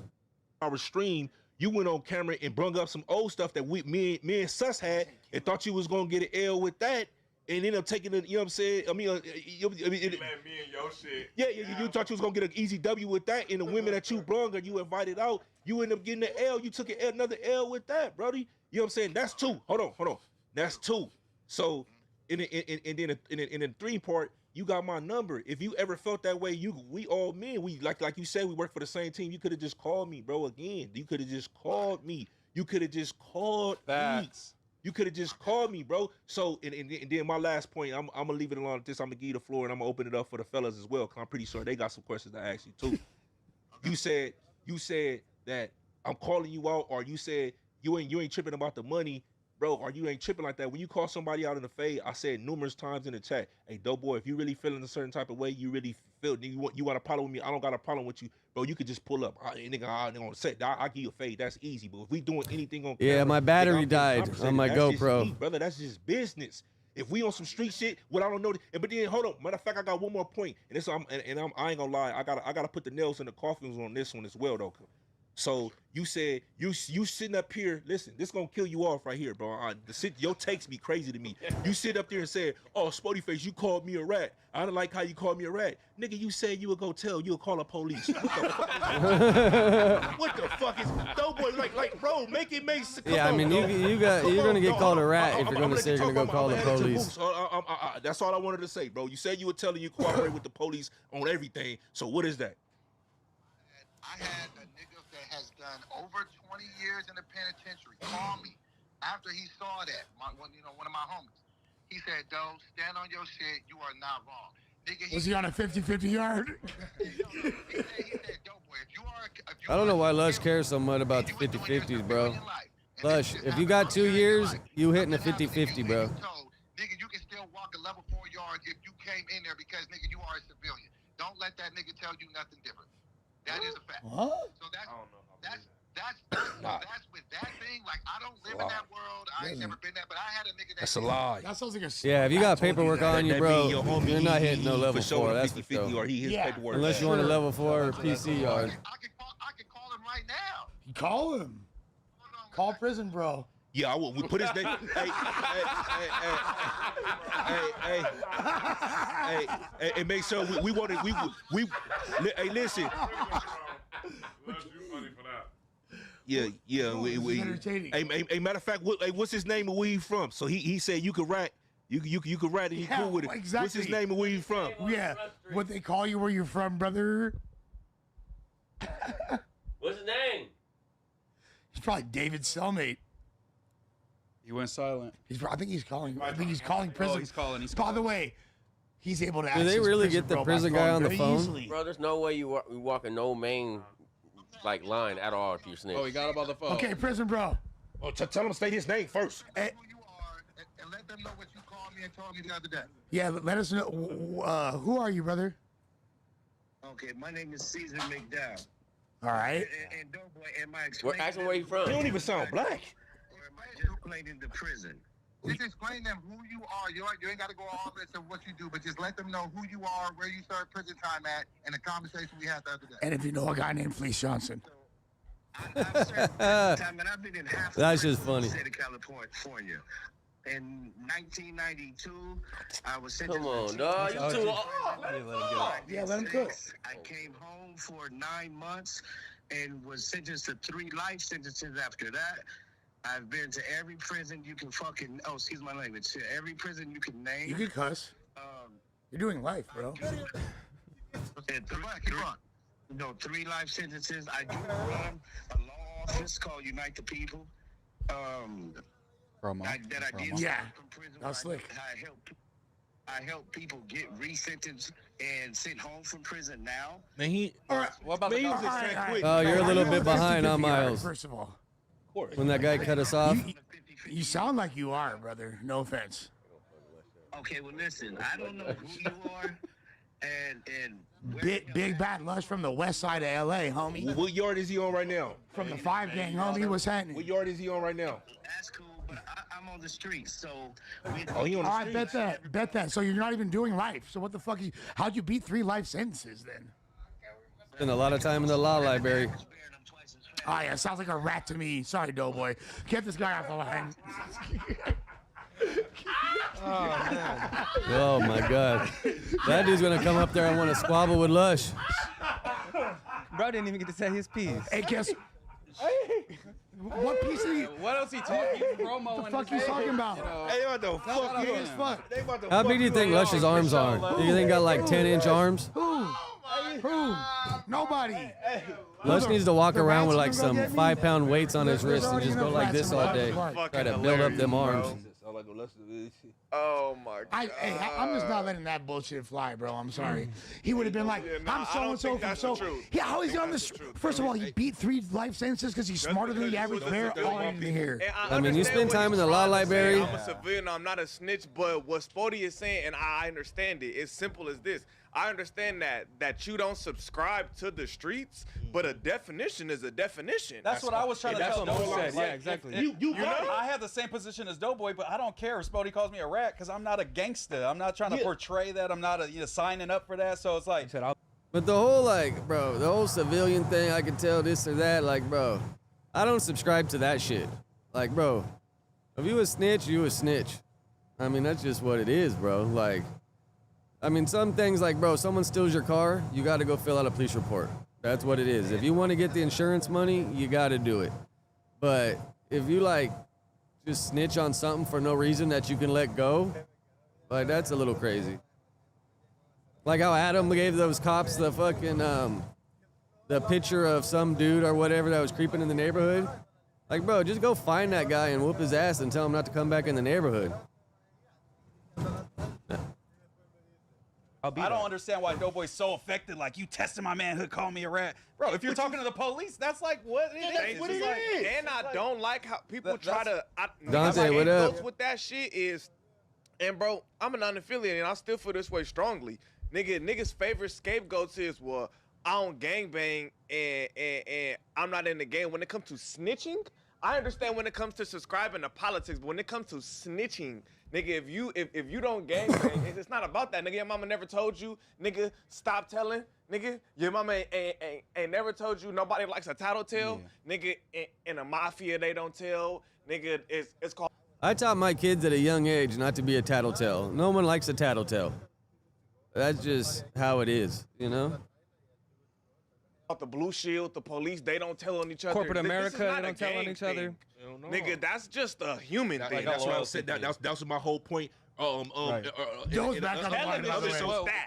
hour stream, you went on camera and brung up some old stuff that me and Sus had and thought you was gonna get an L with that. And ended up taking it, you know what I'm saying? Man, me and your shit. Yeah, you thought you was gonna get an easy W with that, and the women that you brung or you invited out, you ended up getting an L. You took another L with that, brody. You know what I'm saying? That's two. Hold on. That's two. So, in the 3 part, you got my number. If you ever felt that way, we all men. We like you said, we work for the same team. You could have just called me, bro. Again, you could have just called me. You could have just called me. You could have just called me, bro. So, and then my last point, I'm gonna leave it alone at this. I'm gonna give you the floor, and I'm gonna open it up for the fellas as well, because I'm pretty sure they got some questions to ask you too. You said that I'm calling you out, or you said you ain't tripping about the money, bro, or you ain't tripping like that. When you call somebody out in the fade, I said numerous times in the chat, hey, DoBoy, if you really feeling a certain type of way, you really feel you want a problem with me, I don't got a problem with you, bro. You could just pull up. I give you a fade. That's easy. But if we doing anything on camera, my battery died on my GoPro. Me, brother, that's just business. If we on some street shit, what I don't know, but then hold on. Matter of fact, I got one more point, and this I ain't gonna lie, I gotta put the nails in the coffins on this one as well, though. So you said you sitting up here. Listen, this gonna kill you off right here, bro. Your takes be crazy to me. You sit up there and said, "Oh, Spoety face, you called me a rat. I don't like how you called me a rat, nigga." You said you would go tell, you would call the police. What the fuck is DoBoy? Like, bro, make it make sense. Yeah, I mean, you're gonna get called a rat if you're gonna say you're gonna go call the police. That's all I wanted to say, bro. You said you were telling you cooperate with the police on everything. So what is that? I had a nigga that has done over 20 years in the penitentiary call me after he saw that. One of my homies. He said, "Do, stand on your shit. You are not wrong." Nigga, Was he on a 50-50 yard? he said, "DoBoy, if you are." I don't know why Lush cares so much about the 50-50s, bro. Lush, if you got 2 years, you hitting a 50-50, bro. Nigga, you can still walk a level 4 yard if you came in there because, nigga, you are a civilian. Don't let that nigga tell you nothing different. That is a fact. What? So that's with that thing. Like, I don't live in that world. I ain't never been there, but I had a nigga that. That's a lie. That sounds like a. Yeah, if you got paperwork on you, bro, homie, you're not hitting no level 4. That's for 50 sure. or he his paperwork. Unless you want a level 4 PC yard. I can call him right now. You call him. Call prison, bro. Yeah, I will. We put his name. Hey, make sure we want it. Hey, listen. Yeah. Hey, matter of fact, what's his name and where he from? So he said you could rat. You could rat and he cool with it. Exactly. What's his name and where you from? Yeah. What they call you where you're from, brother? What's his name? He's probably David's cellmate. He went silent. I think he's calling. I think he's calling prison. Oh, he's calling. By the way, he's able to. Do they really get the prison guy on the phone? Easily. Bro, there's no way you walking no main line at all if you snitch. Oh, he got him on the phone. Okay, prison bro. Oh, tell him to say his name first. Who you are, and let them know what you called me and told me the other day. Yeah, let us know. Who are you, brother? Okay, my name is Caesar McDowell. All right. And DoBoy, am I explaining? Ask him where you from. You don't even sound black. Or am I just explaining the prison? Just explain them who you are. You ain't got to go all this of what you do, but just let them know who you are, where you served prison time at, and the conversation we had the other day. And if you know a guy named Fleece Johnson. I've served prison time, and I've been in half That's of just funny. the state of California. In 1992, I was sentenced. Come on, dog. You too old. Yeah, let him cook. I came home for 9 months and was sentenced to 3 life sentences after that. I've been to every prison you can fucking, excuse my language, to every prison you can name. You can cuss. You're doing life, bro. And 3 life sentences. I do run a law office called Unite the People. Yeah, that's slick. I help people get resentenced and sent home from prison now. Man, All right. What about the man, conversation? Oh, you're a little bit behind on 50-50 yard, Miles. First of all, When that guy cut us off. you sound like you are, brother. No offense. Okay, well listen, I don't know who you are, and Big Bad Lush from the west side of LA, homie. what yard is he on right now? From the 5 gang, homie. What's happening? What yard is he on right now? that's cool. But I'm on the streets, so. Oh, he on the All right, streets. bet that. So you're not even doing life. So what the fuck? How'd you beat 3 life sentences then? Spend a lot of time in the law library. Oh yeah, sounds like a rat to me. Sorry, DoBoy. Get this guy off the line. Oh my God. That dude's gonna come up there and want to squabble with Lush. Bro didn't even get to say his piece. Hey, guess. What piece of you? What else he talking? Promo. What the fuck you talking about? Hey, what the fuck? Gay as fuck. They about to How fuck big do you think up. Lush's arms are? Do you think got like 10-inch arms? Who? Nobody. Lush needs to walk The around with rats like gonna some go get me? 5-pound weights on his There's wrist and already just go enough like rats this in all my day. park. Try to build up them arms. Oh my god. I'm just not letting that bullshit fly, bro. I'm sorry. He would have been like, Yeah, nah, I'm I so don't and so think from that's so. the truth. Yeah, how is he on That's this? the truth. First of all, he beat 3 life sentences because he's smarter than the average bear. All I need to hear. And I mean, you understand spend what time he's in the law trying to say. library. I'm a civilian. I'm not a snitch. But what Spoety is saying, and I understand it. It's simple as this. I understand that you don't subscribe to the streets, but a definition is a definition. That's what I was trying to that's tell what Mo Doughboy. said. Yeah, exactly. You got it. I have the same position as Doughboy, but I don't care if Spoety calls me a rat because I'm not a gangster. I'm not trying to portray that. I'm not signing up for that. So it's like, But the whole like, bro, the whole civilian thing, I can tell this or that, like, bro, I don't subscribe to that shit. Like, bro, if you a snitch, you a snitch. I mean, that's just what it is, bro. Like, I mean, some things like, bro, someone steals your car, you got to go fill out a police report. That's what it is. If you want to get the insurance money, you got to do it. But if you like just snitch on something for no reason that you can let go, like that's a little crazy. Like how Adam gave those cops the fucking the picture of some dude or whatever that was creeping in the neighborhood. Like, bro, just go find that guy and whoop his ass and tell him not to come back in the neighborhood. I don't understand why Doughboy's so affected. Like, you testing my manhood, call me a rat. Bro, if you're talking to the police, that's like what it is. It's just like, and I don't like how people try to. Dante, what up? Goes with that shit is, and bro, I'm a non-affiliate and I still feel this way strongly. Niggas' favorite scapegoats is, well, I don't gangbang and I'm not in the game. When it comes to snitching, I understand when it comes to subscribing to politics, but when it comes to snitching, nigga, if you don't gangbang, it's not about that, nigga. Your mama never told you, nigga, stop telling, nigga. Your mama ain't never told you nobody likes a tattletale, nigga. In a mafia, they don't tell, nigga. It's called. I taught my kids at a young age not to be a tattletale. No one likes a tattletale. That's just how it is, you know? The Blue Shield, the police, they don't tell on each other. Corporate This is America, not they a don't tell on gang each other. thing. Nigga, that's just a human thing. That's what I said. That's my whole point. Doe's back on the line, by the way.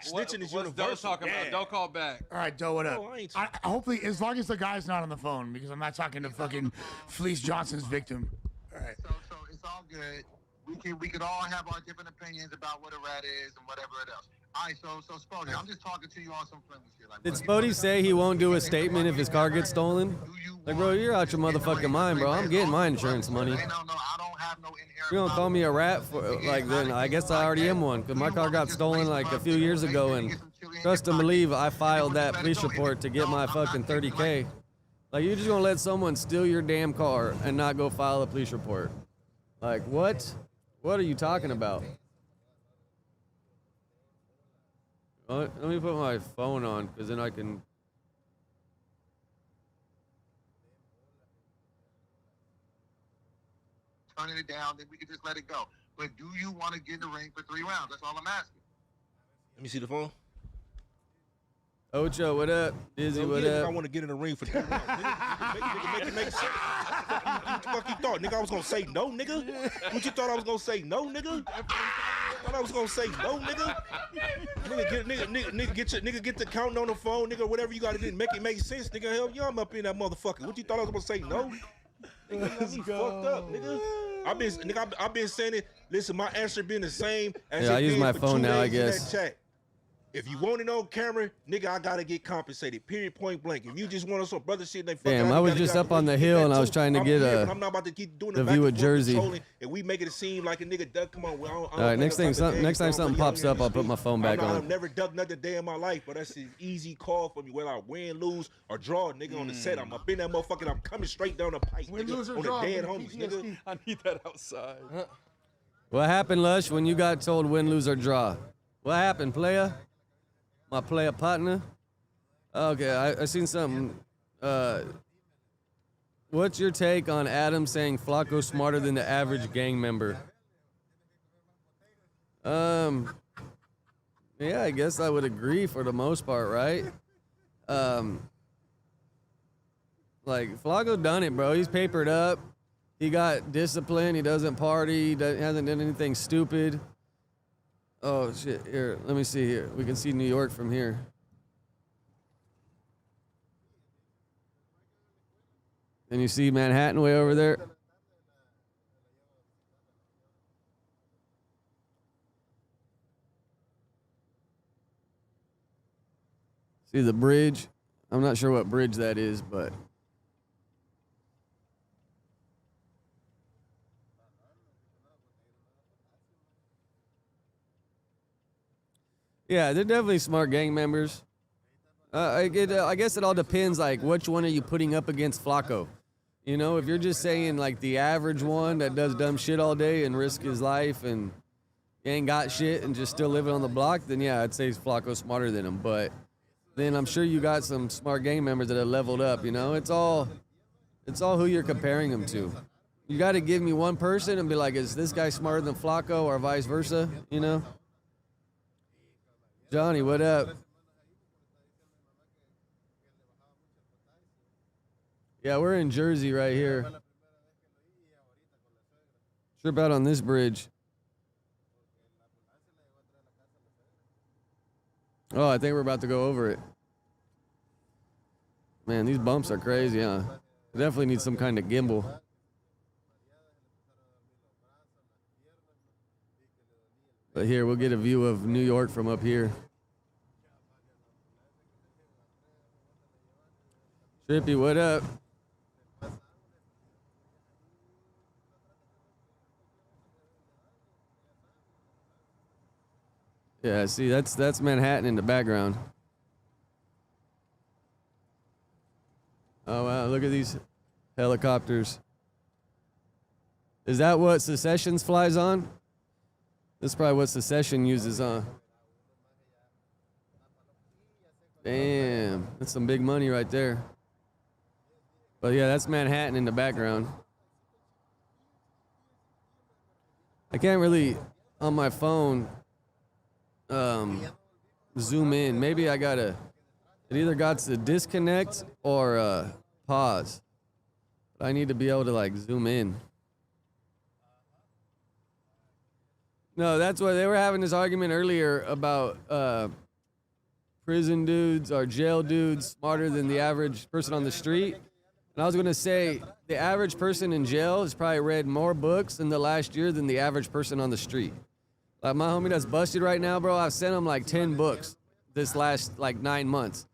Snitching is What's Doe universal. talking about? Doe call back. All right, Doe, what up? No, I ain't- Hopefully, as long as the guy's not on the phone, because I'm not talking to fucking Fleece Johnson's victim. All right. So it's all good. We could all have our different opinions about what a rat is and whatever it else. All right, so Spoety, I'm just talking to you on some friendly shit. Like, Did bro, Spoety say he won't do a statement if his car gets stolen? Like, bro, you're out your motherfucking mind, bro. I'm getting my insurance money. No, I don't have no inherent. You gonna call me a rat for, like, then I guess I already am one, because my car got stolen like a few years ago, and trust and believe I filed that police report to get my fucking 30K. Like, you're just gonna let someone steal your damn car and not go file a police report? Like, what? What are you talking about? Let me put my phone on, because then I can... Turning it down, then we can just let it go. But do you want to get in the ring for 3 rounds? That's all I'm asking. Let me see the phone. Ocho, what up? Dizzy, what I up? want to get in the ring for 3 rounds. Nigga, make it make sense. What the fuck you thought? Nigga, I was gonna say no, nigga? What you thought I was gonna say no, nigga? Thought I was gonna say no, nigga? Nigga, get the counting on the phone, nigga, whatever you gotta do, make it make sense, nigga. Hell yeah, I'm up in that motherfucker. What you thought I was gonna say no? Nigga, got me fucked up, nigga. I've been saying it. Listen, my answer been the same as Yeah, I it use been my for phone 2 now, I days in that guess. chat. If you want it on camera, nigga, I gotta get compensated. Period, point blank. If you just want some brother shit, they fuck Damn, around, I you was gotta just get up on the get hill that and I was too. trying to I'm get here, but I'm not about to keep doing the it back view and of forth Jersey. controlling, and we make it seem like a nigga duck. Come on, All right, next time something pops up, I'll put my phone back I've on. never ducked another day in my life, but that's an easy call for me. Whether I win, lose, or draw, nigga, on the set, I'm up in that motherfucker. And I'm coming straight down the pipe, Win, nigga, lose, or on draw, the dead nigga, homies, nigga. PTSD. I need that outside. What happened, Lush, when you got told win, lose, or draw? What happened, playa? My player partner? Okay, I seen something. What's your take on Adam saying Flacco's smarter than the average gang member? Yeah, I guess I would agree for the most part, right? Like, Flacco done it, bro. He's papered up. He got discipline. He doesn't party. Hasn't done anything stupid. Oh, shit. Here, let me see here. We can see New York from here. Can you see Manhattan way over there? See the bridge? I'm not sure what bridge that is, but... Yeah, they're definitely smart gang members. I guess it all depends, like, which one are you putting up against Flacco? You know, if you're just saying, like, the average one that does dumb shit all day and risk his life and ain't got shit and just still living on the block, then, yeah, I'd say Flacco's smarter than him. But then I'm sure you got some smart gang members that have leveled up, you know? It's all who you're comparing them to. You got to give me one person and be like, is this guy smarter than Flacco or vice versa, you know? Johnny, what up? Yeah, we're in Jersey right here. Trip out on this bridge. Oh, I think we're about to go over it. Man, these bumps are crazy, huh? Definitely need some kind of gimbal. But here, we'll get a view of New York from up here. Trippy, what up? Yeah, see, that's Manhattan in the background. Oh, wow, look at these helicopters. Is that what Secessions flies on? This is probably what Secession uses, huh? Damn, that's some big money right there. But yeah, that's Manhattan in the background. I can't really, on my phone, zoom in. Maybe I gotta, it either got to disconnect or pause. I need to be able to like zoom in. No, that's why they were having this argument earlier about prison dudes or jail dudes smarter than the average person on the street. And I was gonna say the average person in jail has probably read more books in the last year than the average person on the street. Like my homie that's busted right now, bro, I've sent him like 10 books this last like 9 months.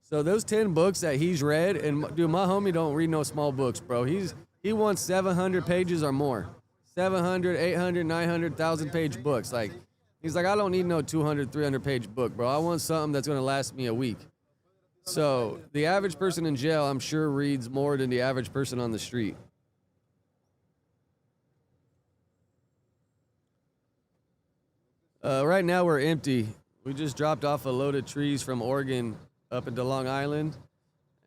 So those 10 books that he's read, and dude, my homie don't read no small books, bro. He wants 700 pages or more. 700, 800, 900, 1,000 page books. Like, he's like, I don't need no 200, 300 page book, bro. I want something that's gonna last me a week. So the average person in jail, I'm sure, reads more than the average person on the street. Right now we're empty. We just dropped off a load of trees from Oregon up into Long Island,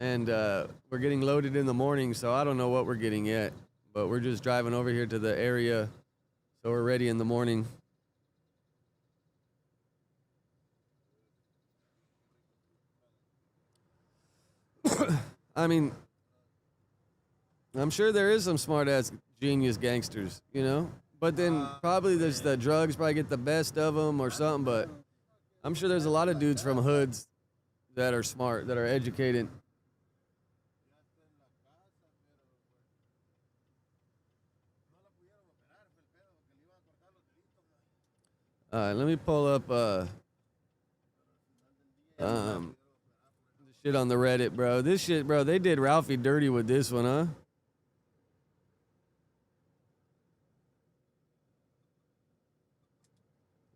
and we're getting loaded in the morning, so I don't know what we're getting yet, but we're just driving over here to the area, so we're ready in the morning. I mean, I'm sure there is some smart-ass genius gangsters, you know? But then probably there's the drugs probably get the best of them or something, but I'm sure there's a lot of dudes from hoods that are smart, that are educated. All right, let me pull up shit on the Reddit, bro. This shit, bro, they did Ralfy dirty with this one, huh?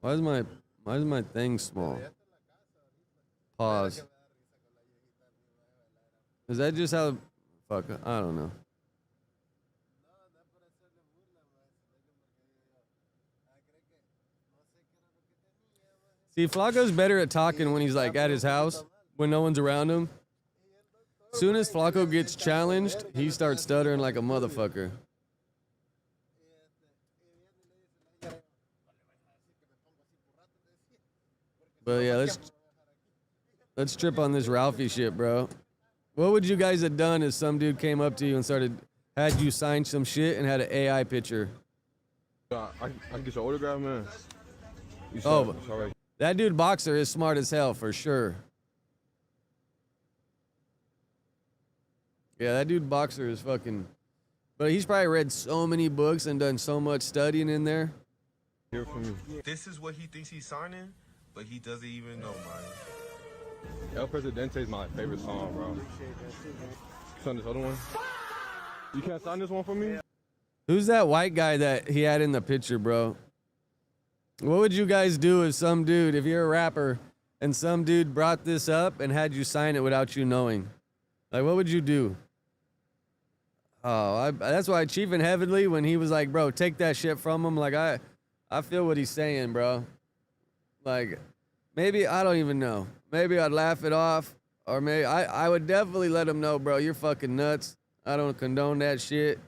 Why is my thing small? Pause. Is that just how? Fuck, I don't know. See, Flacco's better at talking when he's like at his house, when no one's around him. Soon as Flacco gets challenged, he starts stuttering like a motherfucker. But yeah, let's trip on this Ralfy shit, bro. What would you guys have done if some dude came up to you and had you sign some shit and had an AI picture? I can get your autograph, man. Oh, that dude Boxer is smart as hell for sure. Yeah, that dude Boxer is fucking. But he's probably read so many books and done so much studying in there. Hear from you. This is what he thinks he's signing, but he doesn't even know, man. El Presidente is my favorite song, bro. Sign this other one. You can't sign this one for me? Who's that white guy that he had in the picture, bro? What would you guys do if if you're a rapper, and some dude brought this up and had you sign it without you knowing? Like, what would you do? Oh, that's why Chief and Heavenly, when he was like, bro, take that shit from him, like, I feel what he's saying, bro. Like, maybe, I don't even know. Maybe I'd laugh it off, or maybe, I would definitely let him know, bro, you're fucking nuts. I don't condone that shit,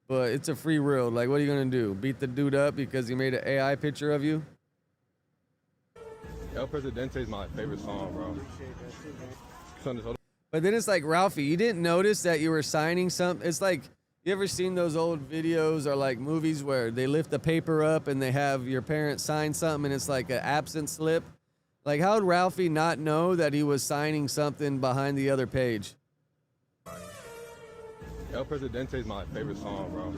but it's a free world. Like, what are you gonna do? Beat the dude up because he made an AI picture of you? El Presidente is my favorite song, bro. Sign this other. But then it's like, Ralfy, you didn't notice that you were signing something? It's like, you ever seen those old videos or like movies where they lift the paper up and they have your parents sign something and it's like an absence slip? Like, how would Ralfy not know that he was signing something behind the other page? El Presidente is my favorite song, bro.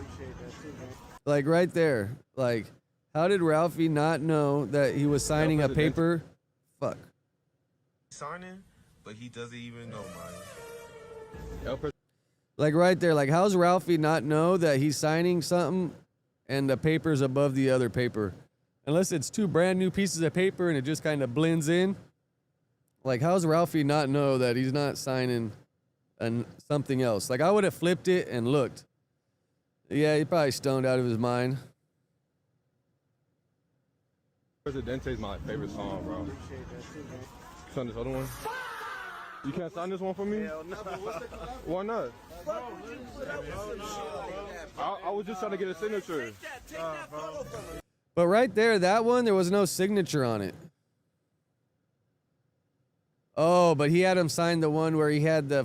Like, right there. Like, how did Ralfy not know that he was signing a paper? Fuck. Signing, but he doesn't even know, man. Like, right there. Like, how's Ralfy not know that he's signing something and the paper's above the other paper? Unless it's two brand new pieces of paper and it just kind of blends in. Like, how's Ralfy not know that he's not signing something else? Like, I would have flipped it and looked. Yeah, he probably stoned out of his mind. Presidente is my favorite song, bro. Sign this other one. You can't sign this one for me? Why not? I was just trying to get a signature. But right there, that one, there was no signature on it. Oh, but he had him sign the one where he had the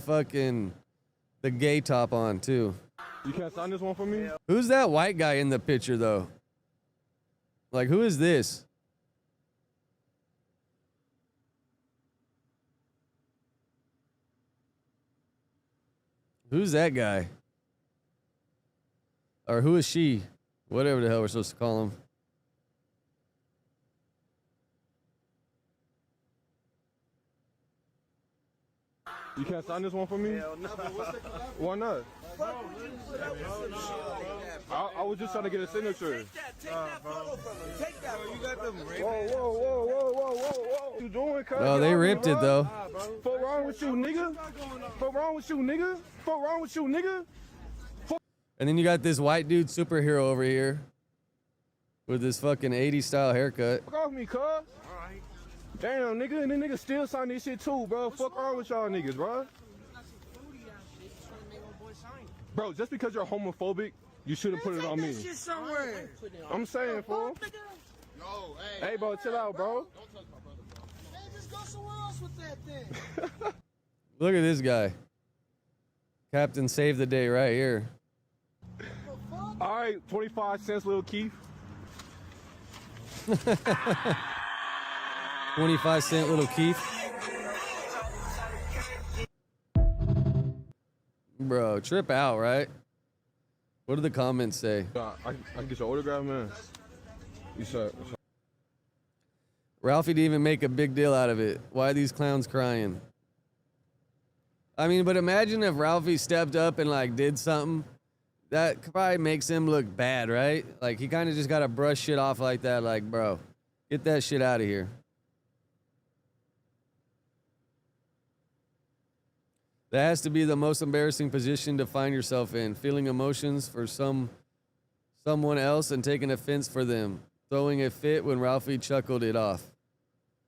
gay top on, too. You can't sign this one for me? Who's that white guy in the picture, though? Like, who is this? Who's that guy? Or who is she? Whatever the hell we're supposed to call him. You can't sign this one for me? Why not? I was just trying to get a signature. Whoa. You doing, cuz? Oh, they ripped it, though. Fuck wrong with you, nigga? Fuck wrong with you, nigga? Fuck wrong with you, nigga? And then you got this white dude superhero over here with this fucking 80s style haircut. Fuck off me, cuz. Damn, nigga, and then niggas still sign this shit too, bro. Fuck wrong with y'all niggas, bro? Bro, just because you're homophobic, you shouldn't put it on me. I'm saying, fool. Hey, bro, chill out, bro. Just go somewhere else with that thing. Look at this guy. Captain Save the Day right here. All right, 25 cents, Lil Keith. 25-cent Little Keith. Bro, trip out, right? What do the comments say? I can get your autograph, man. You said. Ralfy didn't even make a big deal out of it. Why are these clowns crying? I mean, but imagine if Ralfy stepped up and like did something. That probably makes him look bad, right? Like, he kind of just got to brush shit off like that. Like, bro, get that shit out of here. That has to be the most embarrassing position to find yourself in. Feeling emotions for someone else and taking offense for them. Throwing a fit when Ralfy chuckled it off.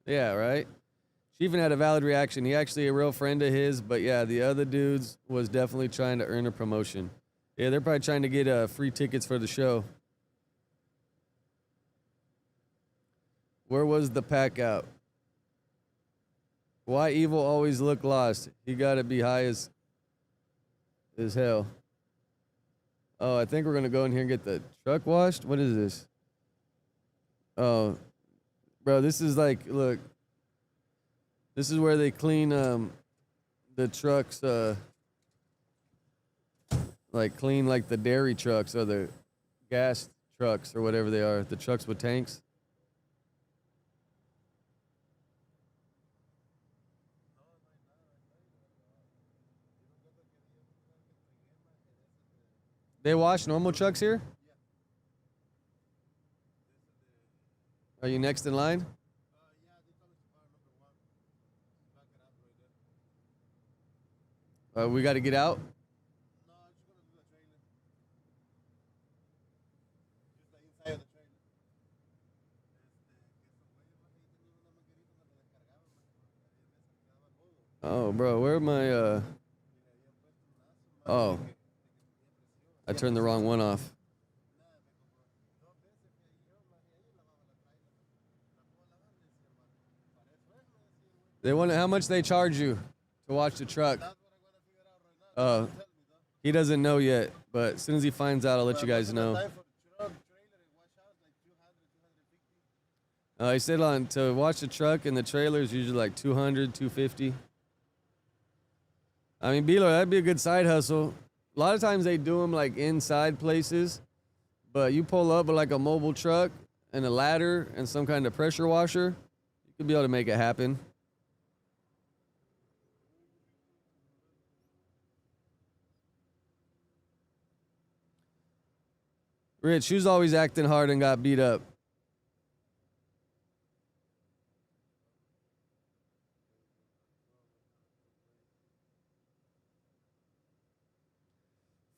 Yeah, right? She even had a valid reaction. He actually a real friend of his, but yeah, the other dudes was definitely trying to earn a promotion. Yeah, they're probably trying to get free tickets for the show. Where was the pack out? Why evil always look lost? He gotta be high as hell. Oh, I think we're gonna go in here and get the truck washed. What is this? Oh, bro, this is like, look. This is where they clean the trucks, like clean like the dairy trucks or the gas trucks or whatever they are, the trucks with tanks. They wash normal trucks here? Are you next in line? We got to get out? Oh, bro, where am I? Oh. I turned the wrong one off. They want how much they charge you to watch the truck. He doesn't know yet, but as soon as he finds out, I'll let you guys know. He said to watch the truck and the trailer is usually like 200, 250. I mean, Bilo, that'd be a good side hustle. A lot of times they do them like inside places, but you pull up with like a mobile truck and a ladder and some kind of pressure washer, you could be able to make it happen. Rich, who's always acting hard and got beat up?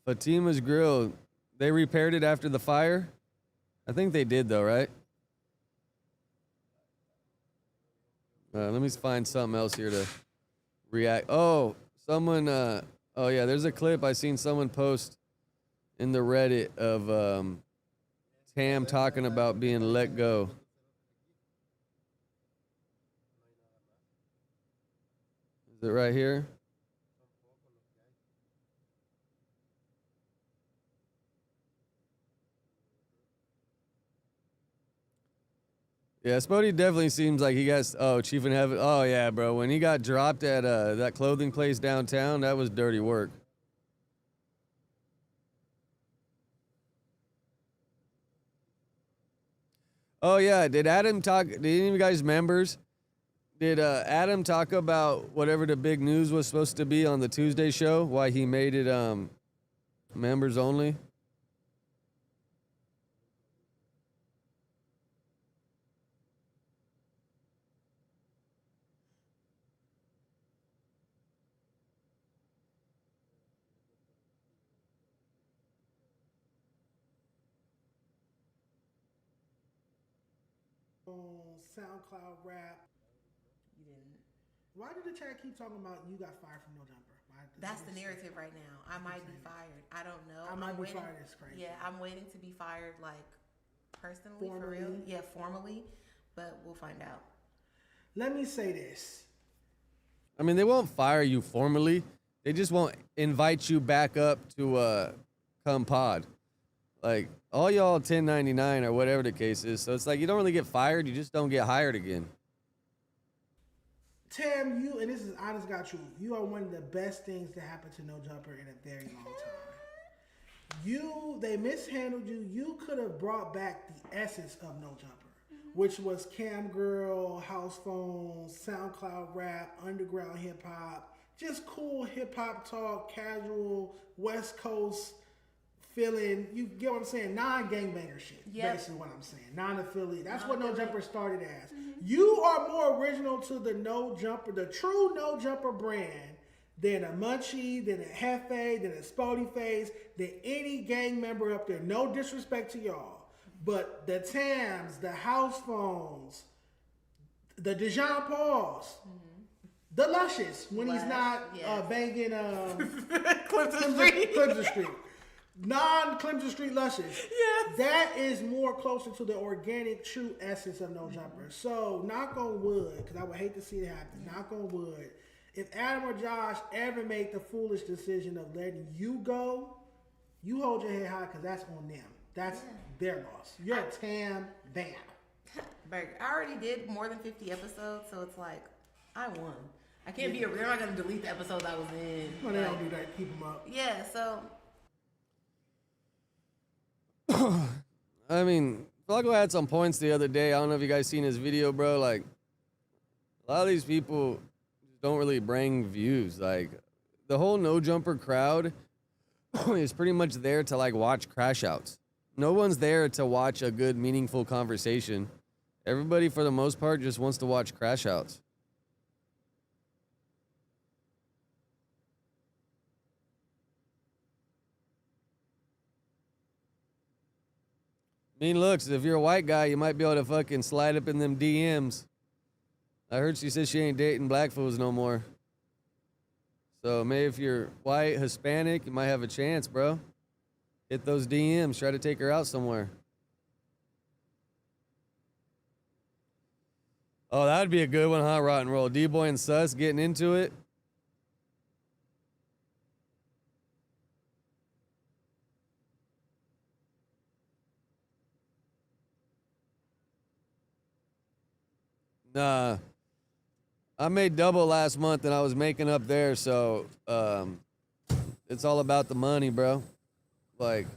Fatima's Grill, they repaired it after the fire? I think they did though, right? Let me find something else here to react. Oh, someone, oh yeah, there's a clip I seen someone post in the Reddit of Tam talking about being let go. Is it right here? Yeah, Spoety definitely seems like he got, Chief in Heaven. Oh, yeah, bro. When he got dropped at that clothing place downtown, that was dirty work. Oh, yeah. Did any of you guys members, did Adam talk about whatever the big news was supposed to be on the Tuesday show? Why he made it members only? SoundCloud rap. You didn't. Why did the chat keep talking about you got fired from No Jumper? That's the narrative right now. I might be fired. I don't know. I might be fired. It's crazy. Yeah, I'm waiting to be fired, like personally, Formally. for real. Yeah, formally, but we'll find out. Let me say this. I mean, they won't fire you formally. They just won't invite you back up to come pod. Like, all y'all 1099 or whatever the case is. So it's like you don't really get fired. You just don't get hired again. Tam, you, and this is honest God truth, you are one of the best things to happen to No Jumper in a very long time. They mishandled you. You could have brought back the essence of No Jumper, which was cam girl, house phones, SoundCloud rap, underground hip hop, just cool hip hop talk, casual West Coast feeling. You get what I'm saying? Non-gangbanger shit. Yep. Basically what I'm saying. Non-affiliate. That's what No Jumper started as. You are more original to the No Jumper, the true No Jumper brand, than a Munchie, than a Hefe, than a Spoety Face, than any gang member up there. No disrespect to y'all. But the Tams, the House Phones, the Dejan Pauls, the Luscious, when he's not banging Clemson Street. non-Clemson Street Luscious. Yes. That is more closer to the organic, true essence of No Jumper. So, knock on wood, because I would hate to see it happen. Knock on wood. If Adam or Josh ever make the foolish decision of letting you go, you hold your head high because that's on them. That's their loss. You're a Tam Bam. Burger. I already did more than 50 episodes, so it's like, I won. I can't be they're not going to delete the episodes I was in. Well, they don't do that. Keep them up. Yeah, so. I mean, Flacco had some points the other day. I don't know if you guys seen his video, bro. Like, a lot of these people don't really bring views. Like, the whole No Jumper crowd is pretty much there to, like, watch crash outs. No one's there to watch a good, meaningful conversation. Everybody, for the most part, just wants to watch crash outs. I mean, looks, if you're a white guy, you might be able to fucking slide up in them DMs. I heard she said she ain't dating black fools no more. So maybe if you're white, Hispanic, you might have a chance, bro. Hit those DMs. Try to take her out somewhere. Oh, that would be a good one, huh? Rotten Roll. D-Boy and Sus getting into it. Nah. I made double last month and I was making up there, so it's all about the money, bro. Like,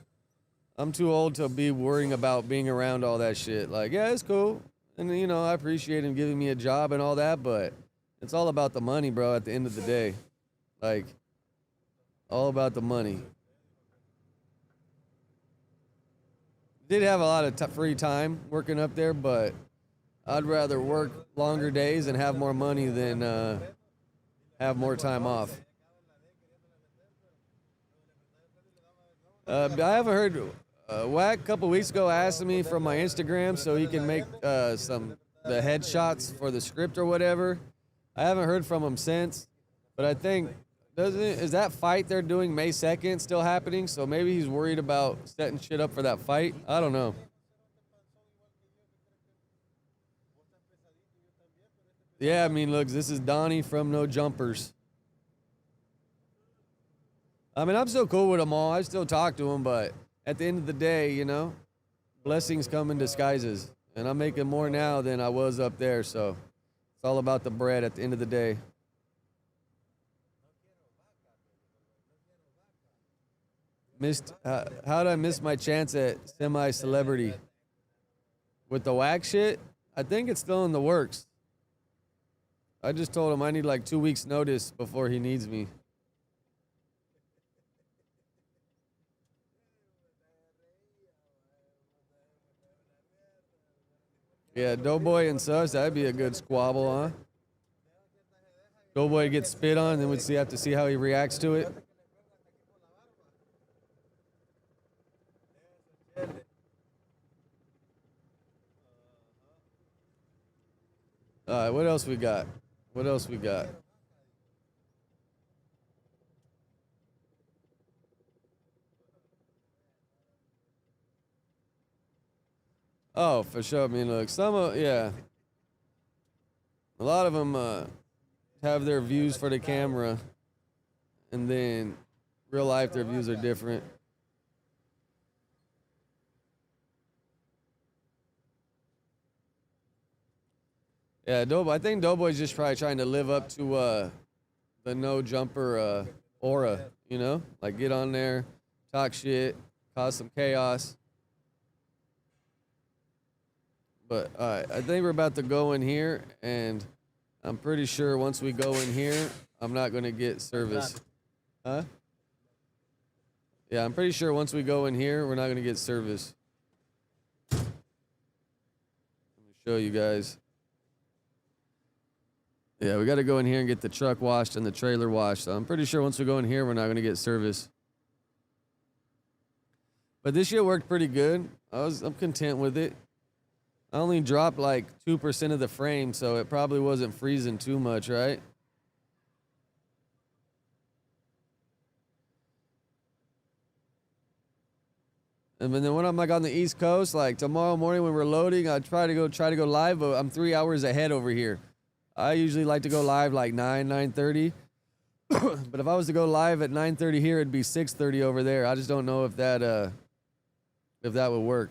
I'm too old to be worrying about being around all that shit. Like, yeah, it's cool. And, you know, I appreciate him giving me a job and all that, but it's all about the money, bro, at the end of the day. Like, all about the money. Did have a lot of free time working up there, but I'd rather work longer days and have more money than have more time off. I haven't heard. Wack a couple weeks ago asked me from my Instagram so he can make the headshots for the script or whatever. I haven't heard from him since, but I think is that fight they're doing May 2nd still happening? So maybe he's worried about setting shit up for that fight. I don't know. Yeah, I mean, look, this is Donnie from No Jumpers. I mean, I'm still cool with them all. I still talk to them, but at the end of the day, you know, blessings come in disguises. And I'm making more now than I was up there, so it's all about the bread at the end of the day. How did I miss my chance at semi-celebrity? With the Wack shit, I think it's still in the works. I just told him I need like 2 weeks notice before he needs me. Yeah, DoBoy and Sus, that'd be a good squabble, huh? DoBoy gets spit on, then we'd have to see how he reacts to it. All right, what else we got? What else we got? Oh, for sure. I mean, look, yeah. A lot of them have their views for the camera, and then real life, their views are different. Yeah, I think DoBoy's just probably trying to live up to the No Jumper aura, you know? Like, get on there, talk shit, cause some chaos. But all right, I think we're about to go in here, and I'm pretty sure once we go in here, I'm not going to get service. Huh? Yeah, I'm pretty sure once we go in here, we're not going to get service. Let me show you guys. Yeah, we got to go in here and get the truck washed and the trailer washed. So I'm pretty sure once we go in here, we're not going to get service. But this shit worked pretty good. I'm content with it. I only dropped like 2% of the frame, so it probably wasn't freezing too much, right? And then when I'm like on the East Coast, like tomorrow morning when we're loading, I try to go live, but I'm 3 hours ahead over here. I usually like to go live like 9:30. But if I was to go live at 9:30 here, it'd be 6:30 over there. I just don't know if that would work.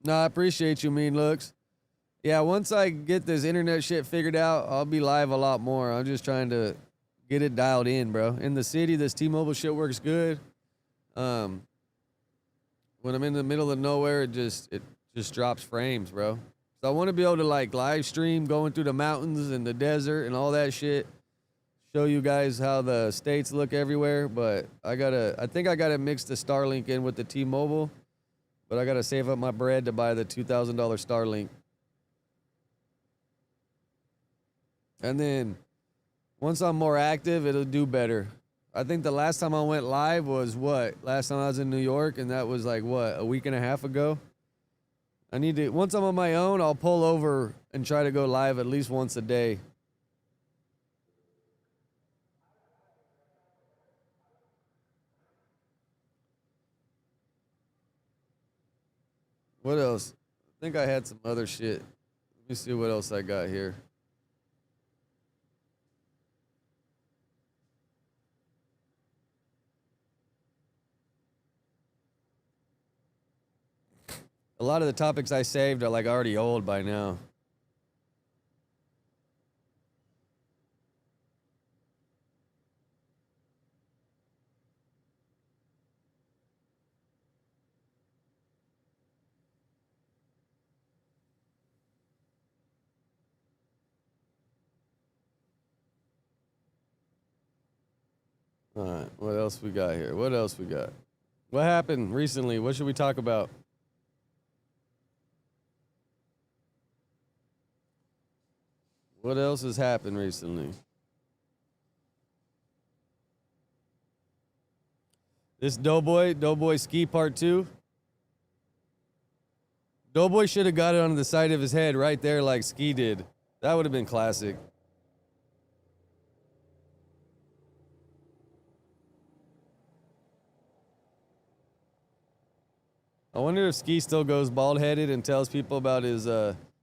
No, I appreciate you, Mean Looks. Yeah, once I get this internet shit figured out, I'll be live a lot more. I'm just trying to get it dialed in, bro. In the city, this T-Mobile shit works good. When I'm in the middle of nowhere, it just drops frames, bro. So I want to be able to like live stream going through the mountains and the desert and all that shit. Show you guys how the states look everywhere, but I think I gotta mix the Starlink in with the T-Mobile. But I gotta save up my bread to buy the $2,000 Starlink. And then once I'm more active, it'll do better. I think the last time I went live was last time I was in New York, and that was like a week and a half ago. Once I'm on my own, I'll pull over and try to go live at least once a day. What else? I think I had some other shit. Let me see what else I got here. A lot of the topics I saved are like already old by now. All right, what else we got here? What else we got? What happened recently? What should we talk about? What else has happened recently? This DoBoy ski part 2. DoBoy should have got it on the side of his head right there like Ski did. That would have been classic. I wonder if Ski still goes bald-headed and tells people about his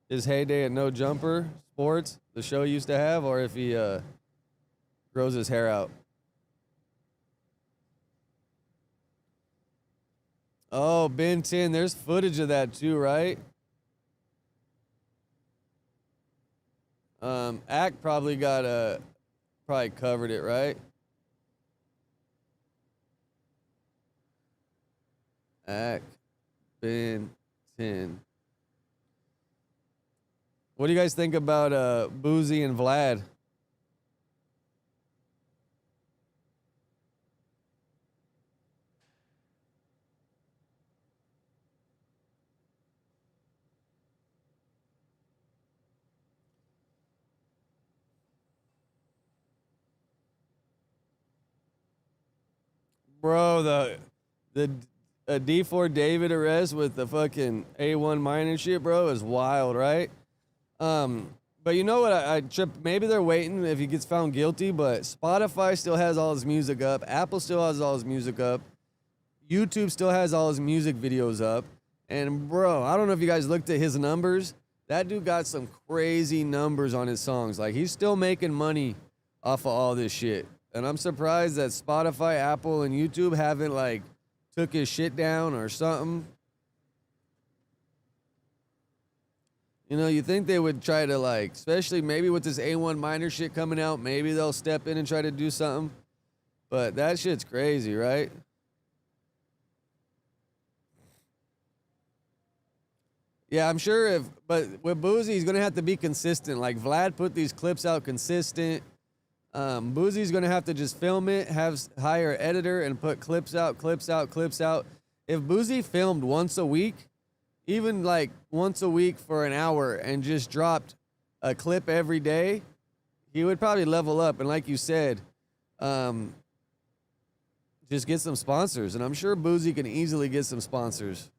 heyday at No Jumper Sports, the show he used to have, or if he grows his hair out. Oh, Ben 10, there's footage of that too, right? Act probably covered it, right? Act. Ben 10. What do you guys think about Boozy and Vlad? Bro, the D4 David arrest with the fucking A1 miner shit, bro, is wild, right? But you know what? I tripped. Maybe they're waiting if he gets found guilty, but Spotify still has all his music up. Apple still has all his music up. YouTube still has all his music videos up. And bro, I don't know if you guys looked at his numbers. That dude got some crazy numbers on his songs. Like, he's still making money off of all this shit. And I'm surprised that Spotify, Apple, and YouTube haven't, like, took his shit down or something. You know, you think they would try to, like, especially maybe with this A1 miner shit coming out, maybe they'll step in and try to do something. But that shit's crazy, right? Yeah, I'm sure but with Boozy, he's going to have to be consistent. Like, Vlad put these clips out consistent. Boozy's going to have to just film it, hire an editor, and put clips out. If Boozy filmed once a week, even like once a week for an hour, and just dropped a clip every day, he would probably level up. And like you said, just get some sponsors. And I'm sure Boozy can easily get some sponsors.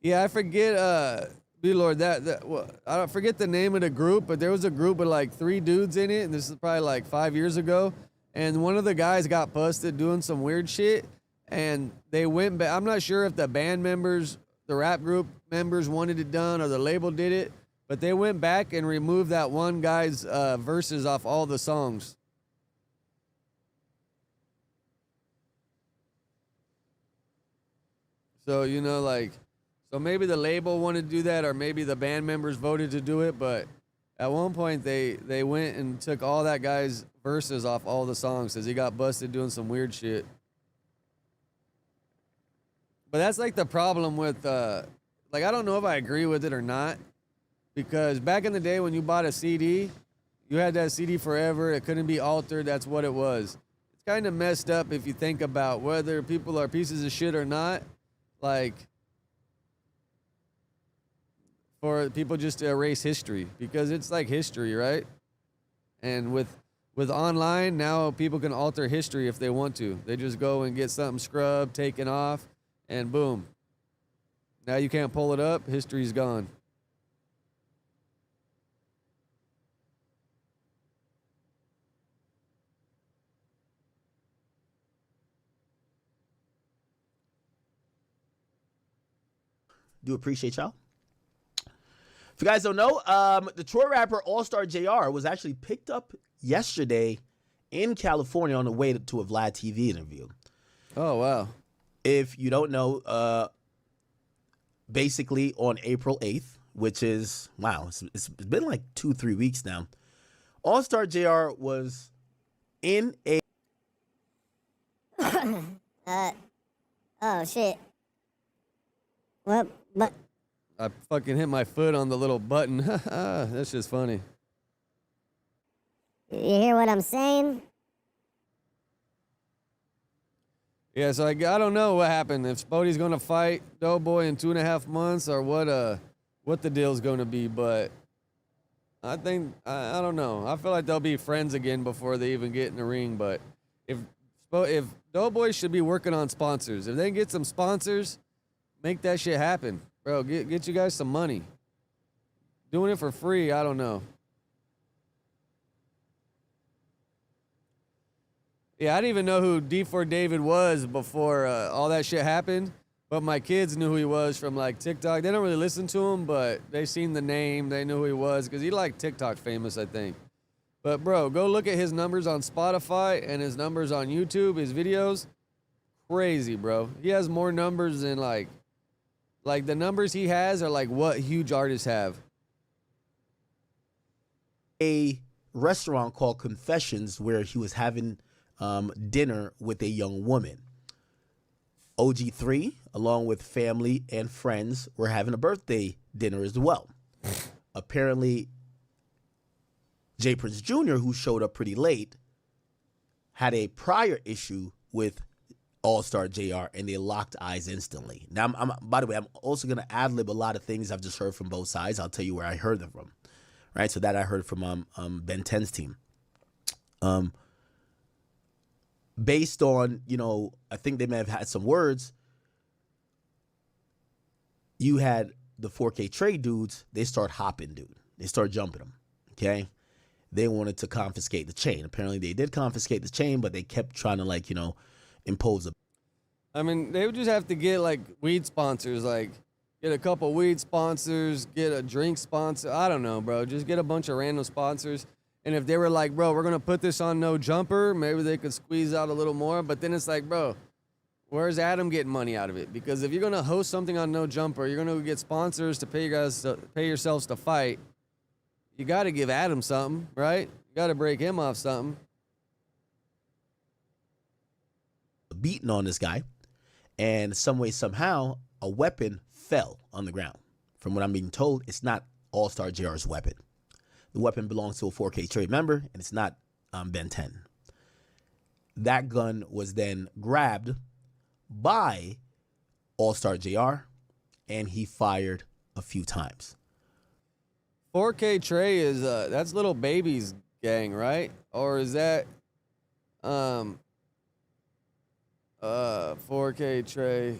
Yeah, I forget. B-Lord, well, I don't forget the name of the group, but there was a group with like 3 dudes in it, and this is probably like 5 years ago. And one of the guys got busted doing some weird shit, and they went back. I'm not sure if the band members, the rap group members wanted it done or the label did it, but they went back and removed that one guy's verses off all the songs. So, you know, like, so maybe the label wanted to do that, or maybe the band members voted to do it, but at one point they went and took all that guy's verses off all the songs because he got busted doing some weird shit. But that's like the problem with, like, I don't know if I agree with it or not, because back in the day when you bought a CD, you had that CD forever. It couldn't be altered. That's what it was. It's kind of messed up if you think about whether people are pieces of shit or not. Like, for people just to erase history, because it's like history, right? And with online, now people can alter history if they want to. They just go and get something scrubbed, taken off, and boom. Now you can't pull it up. History's gone. Do appreciate y'all. If you guys don't know, Detroit rapper All-Star JR was actually picked up yesterday in California on the way to a Vlad TV interview. Oh, wow. If you don't know, basically on April 8th, which is, wow, it's been like 2-3 weeks now, All-Star JR was in a... oh, shit. What? But I fucking hit my foot on the little button. That's just funny. You hear what I'm saying? Yeah, so I don't know what happened. If Spoety's gonna fight DoBoy in 2.5 months, or what the deal's gonna be, but I think I don't know. I feel like they'll be friends again before they even get in the ring. But if DoBoy should be working on sponsors, if they can get some sponsors, make that shit happen, bro. Get you guys some money. Doing it for free, I don't know. Yeah, I didn't even know who D4 David was before all that shit happened. But my kids knew who he was from like TikTok. They don't really listen to him, but they seen the name. They knew who he was because he like TikTok famous, I think. But bro, go look at his numbers on Spotify and his numbers on YouTube, his videos. Crazy, bro. He has more numbers than like the numbers he has are like what huge artists have. A restaurant called Confessions where he was having dinner with a young woman. OG3, along with family and friends, were having a birthday dinner as well. Apparently, J. Prince Jr., who showed up pretty late, had a prior issue with All-Star JR, and they locked eyes instantly. Now, by the way, I'm also going to ad-lib a lot of things I've just heard from both sides. I'll tell you where I heard them from. Right? So that I heard from Ben 10's team. Based on, you know, I think they may have had some words. You had the 4K trade dudes, they start hopping, dude. They start jumping them, okay? They wanted to confiscate the chain. Apparently they did confiscate the chain, but they kept trying to, like, you know, impose a... I mean, they would just have to get, like, weed sponsors, like, get a couple weed sponsors, get a drink sponsor. I don't know, bro. Just get a bunch of random sponsors. And if they were like, bro, we're going to put this on No Jumper, maybe they could squeeze out a little more. But then it's like, bro, where's Adam getting money out of it? Because if you're going to host something on No Jumper, you're going to get sponsors to pay yourselves to fight. You got to give Adam something, right? You got to break him off something. Beating on this guy. And some way, somehow, a weapon fell on the ground. From what I'm being told, it's not All-Star JR's weapon. The weapon belongs to a 4K trade member, and it's not Ben 10. That gun was then grabbed by All-Star JR, and he fired a few times. 4K Trey is, that's Little Baby's gang, right? Or is that 4K Trey?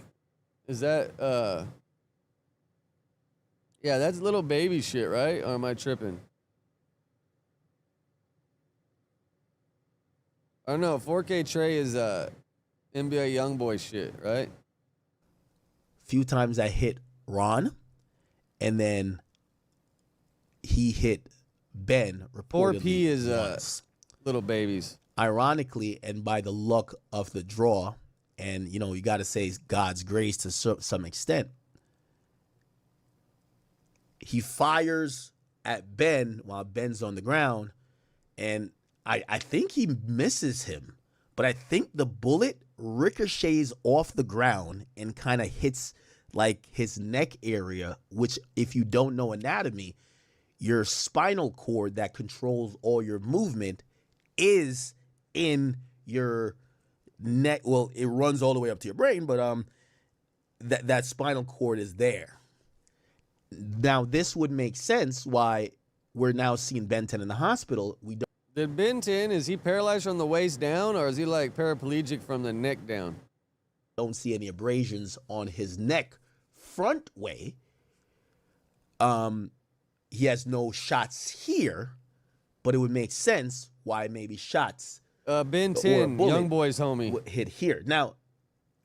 Is that, Yeah, that's little baby shit, right? Or am I tripping? I don't know. 4K Trey is NBA YoungBoy shit, right? Few times I hit Ron, and then he hit Ben. 4P is once. little babies. Ironically, and by the luck of the draw, and you got to say God's grace to some extent, he fires at Ben while Ben's on the ground, and I think he misses him, but I think the bullet ricochets off the ground and kind of hits like his neck area, which if you don't know anatomy, your spinal cord that controls all your movement is in your neck. Well, it runs all the way up to your brain, but that spinal cord is there. Now, this would make sense why we're now seeing Ben 10 in the hospital. Did Ben 10, is he paralyzed from the waist down, or is he like paraplegic from the neck down? Don't see any abrasions on his neck front way. He has no shots here, but it would make sense why maybe shots. Ben 10, YoungBoy's homie, hit here. Now,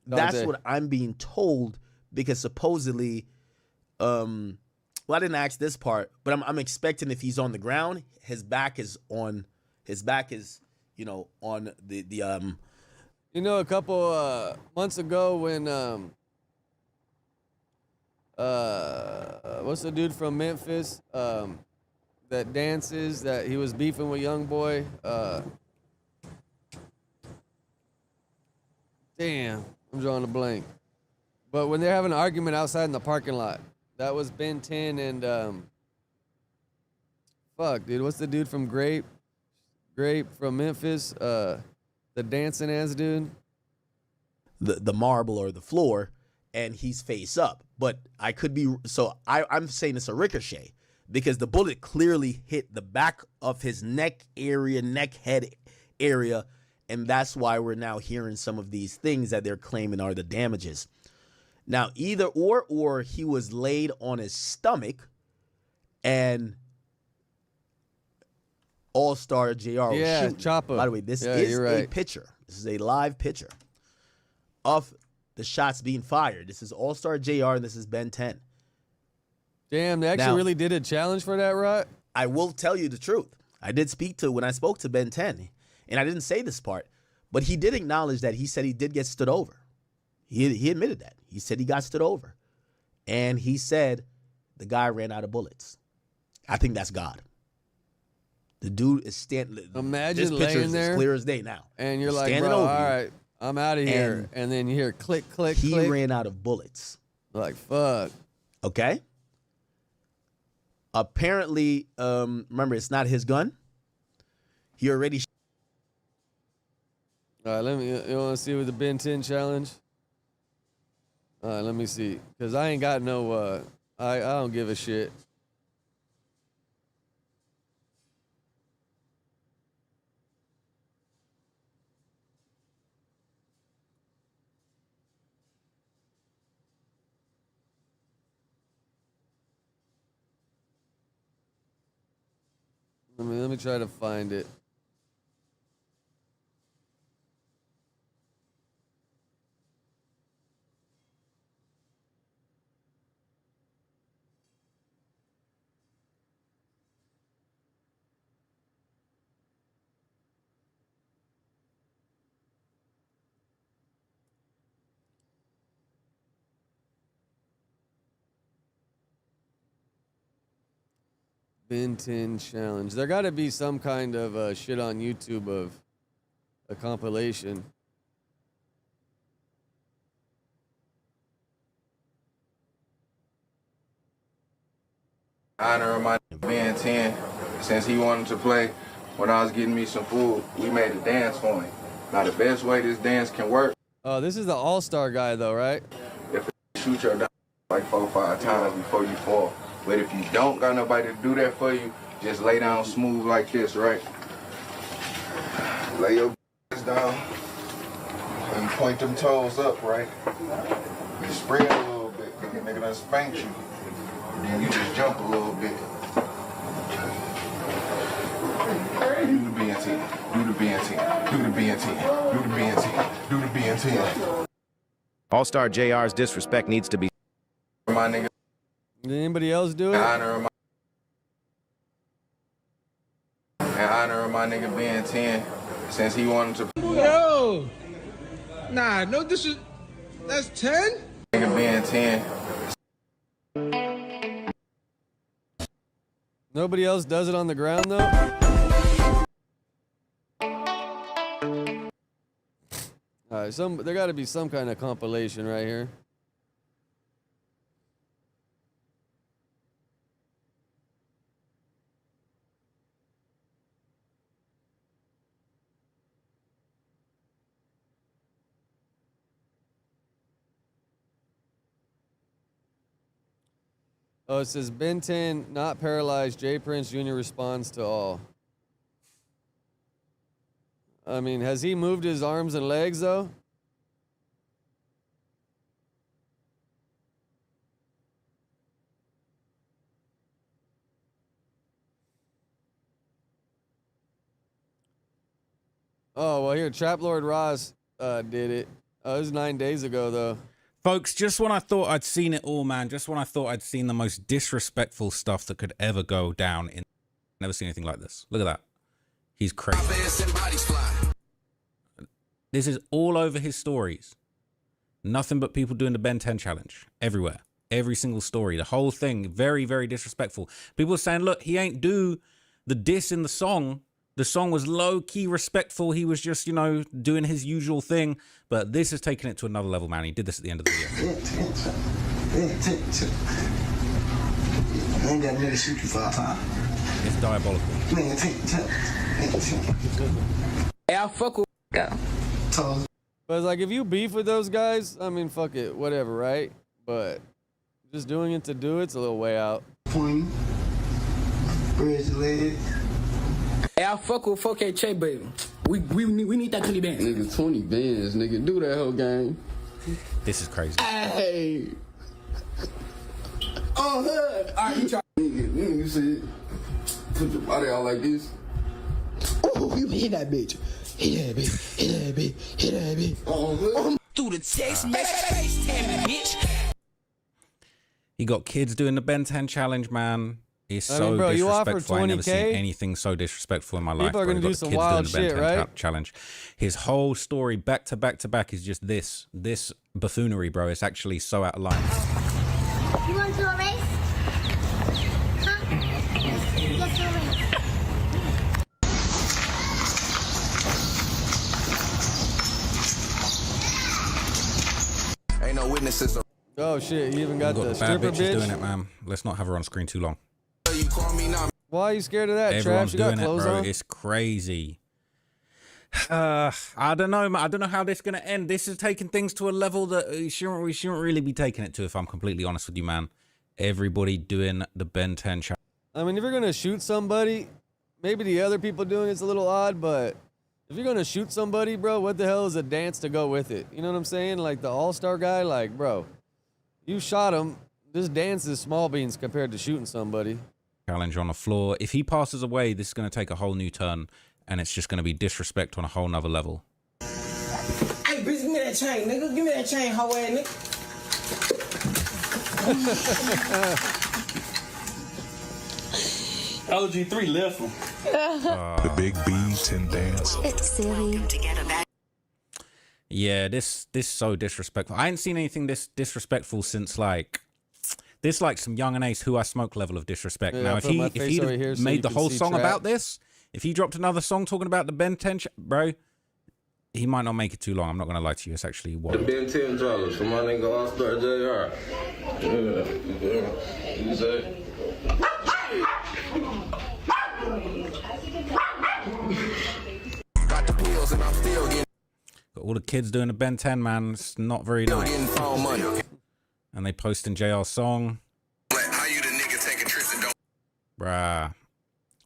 Dante. that's what I'm being told, because supposedly, well, I didn't ask this part, but I'm expecting if he's on the ground, his back is on the a couple months ago when what's the dude from Memphis that dances, that he was beefing with YoungBoy? Damn, I'm drawing a blank. But when they're having an argument outside in the parking lot, that was Ben 10 and fuck, dude, what's the dude from Grape from Memphis? The dancing ass dude. The marble or the floor, and he's face up. But I could be, so I'm saying it's a ricochet, because the bullet clearly hit the back of his neck head area, and that's why we're now hearing some of these things that they're claiming are the damages. Now, either or he was laid on his stomach, and All-Star JR was shooting. Chopper. By the way, this is a picture. This is a live picture of the shots being fired. This is All-Star JR, and this is Ben 10. Damn, they actually really did a challenge for that, right? I will tell you the truth. I did when I spoke to Ben 10, and I didn't say this part, but he did acknowledge that he said he did get stood over. He admitted that. He said he got stood over. And he said the guy ran out of bullets. I think that's God. The dude is standing. Imagine this picture laying is there, as clear as day now. And you're He's like, standing bro, over all you, right, I'm out of here. And then you hear click, click, he click. ran out of bullets. Like, fuck. Okay. Apparently, remember, it's not his gun. He already. All right, you want to see with the Ben 10 challenge? All right, let me see. Because I ain't got no, I don't give a shit. Let me try to find it. Ben 10 challenge. There got to be some kind of shit on YouTube of a compilation. Honor of my Ben 10, since he wanted to play when I was getting me some food, we made a dance for him. Now the best way this dance can work. Oh, this is the all-star guy though, right? If you shoot your down like 4 or 5 times before you fall. But if you don't got nobody to do that for you, just lay down smooth like this, right? Lay your down and point them toes up, right? You spread a little bit, because the nigga done spanked you. Then you just jump a little bit. Do the BNT. Do the BNT. Do the BNT. Do the BNT. Do the BNT. All-Star JR's disrespect needs to be. My nigga. Did anybody else do it? In honor of my nigga being 10, since he wanted to. Yo! Nah, no, that's 10? Nigga being 10. Nobody else does it on the ground though? Alright, there gotta be some kind of compilation right here. Oh, it says Ben 10, not paralyzed. Jay Prince Jr. responds to all. I mean, has he moved his arms and legs though? Oh, well here, Trap Lord Ross did it. Oh, it was 9 days ago though. Folks, just when I thought I'd seen it all, man, just when I thought I'd seen the most disrespectful stuff that could ever go down in... Never seen anything like this. Look at that. He's crazy. This is all over his stories. Nothing but people doing the Ben 10 challenge. Everywhere. Every single story. The whole thing. Very, very disrespectful. People are saying, look, he ain't do the diss in the song. The song was low-key respectful. He was just, you know, doing his usual thing. But this has taken it to another level, man. He did this at the end of the video. I ain't got a nigga shoot you 5 times. It's diabolical. Hey, I fuck with go. But it's like, if you beef with those guys, I mean, fuck it, whatever, right? But just doing it to do it's a little way out. Bridge leg. Hey, I fuck with 4K Che, baby. We need that 20 bands. Nigga, 20 bands, nigga. Do that whole game. This is crazy. Hey. Oh, hood. All right, you try. Nigga, see, put your body out like this. Oh, you hit that bitch. Hit that bitch. Hit that bitch. Hit that bitch. Oh, through the text message, bitch. He got kids doing the Ben 10 challenge, man. It's so bro, you offered disrespectful. I never seen 20K? anything so disrespectful in my life. People are bro. gonna He got do the some kids wild doing the Ben shit, 10 right? challenge. His whole story back to back to back is just this buffoonery, bro. It's actually so out of line. You want to do a race? Huh? Let's do a race. Ain't no witnesses. Oh shit, you even got the Bad stripper bitches bitch? doing it, man. Let's not have her on screen too long. Why are you scared of that, Everyone's Trav? You got doing it, clothes bro. on? It's crazy. I don't know, man. I don't know how this is gonna end. This is taking things to a level that we shouldn't really be taking it to, if I'm completely honest with you, man. Everybody doing the Ben 10 challenge. I mean, if you're gonna shoot somebody, maybe the other people doing it's a little odd, but if you're gonna shoot somebody, bro, what the hell is a dance to go with it? You know what I'm saying? Like the all-star guy, like, bro, you shot him. This dance is small beans compared to shooting somebody. Challenge on the floor. If he passes away, this is gonna take a whole new turn, and it's just gonna be disrespect on a whole nother level. Hey, bitch, give me that chain, nigga. Give me that chain, hoe ass nigga. OG3 left him. The Big B10 dance. It's silly. Yeah, this so disrespectful. I ain't seen anything this disrespectful since like some Young and Ace Who I Smoke level of disrespect. Yeah, now if he'd so made you the can whole see song Trap. about this, if he dropped another song talking about the Ben 10, bro, he might not make it too long. I'm not gonna lie to you. It's actually The what. Ben 10 dollars for my nigga All-Star JR. Yeah. You say? Got the pills and I'm still getting. Got all the kids doing the Ben 10, man. It's not very nice. Phone money. And they posting JR's song. How you the nigga taking trips and don't. Bruh.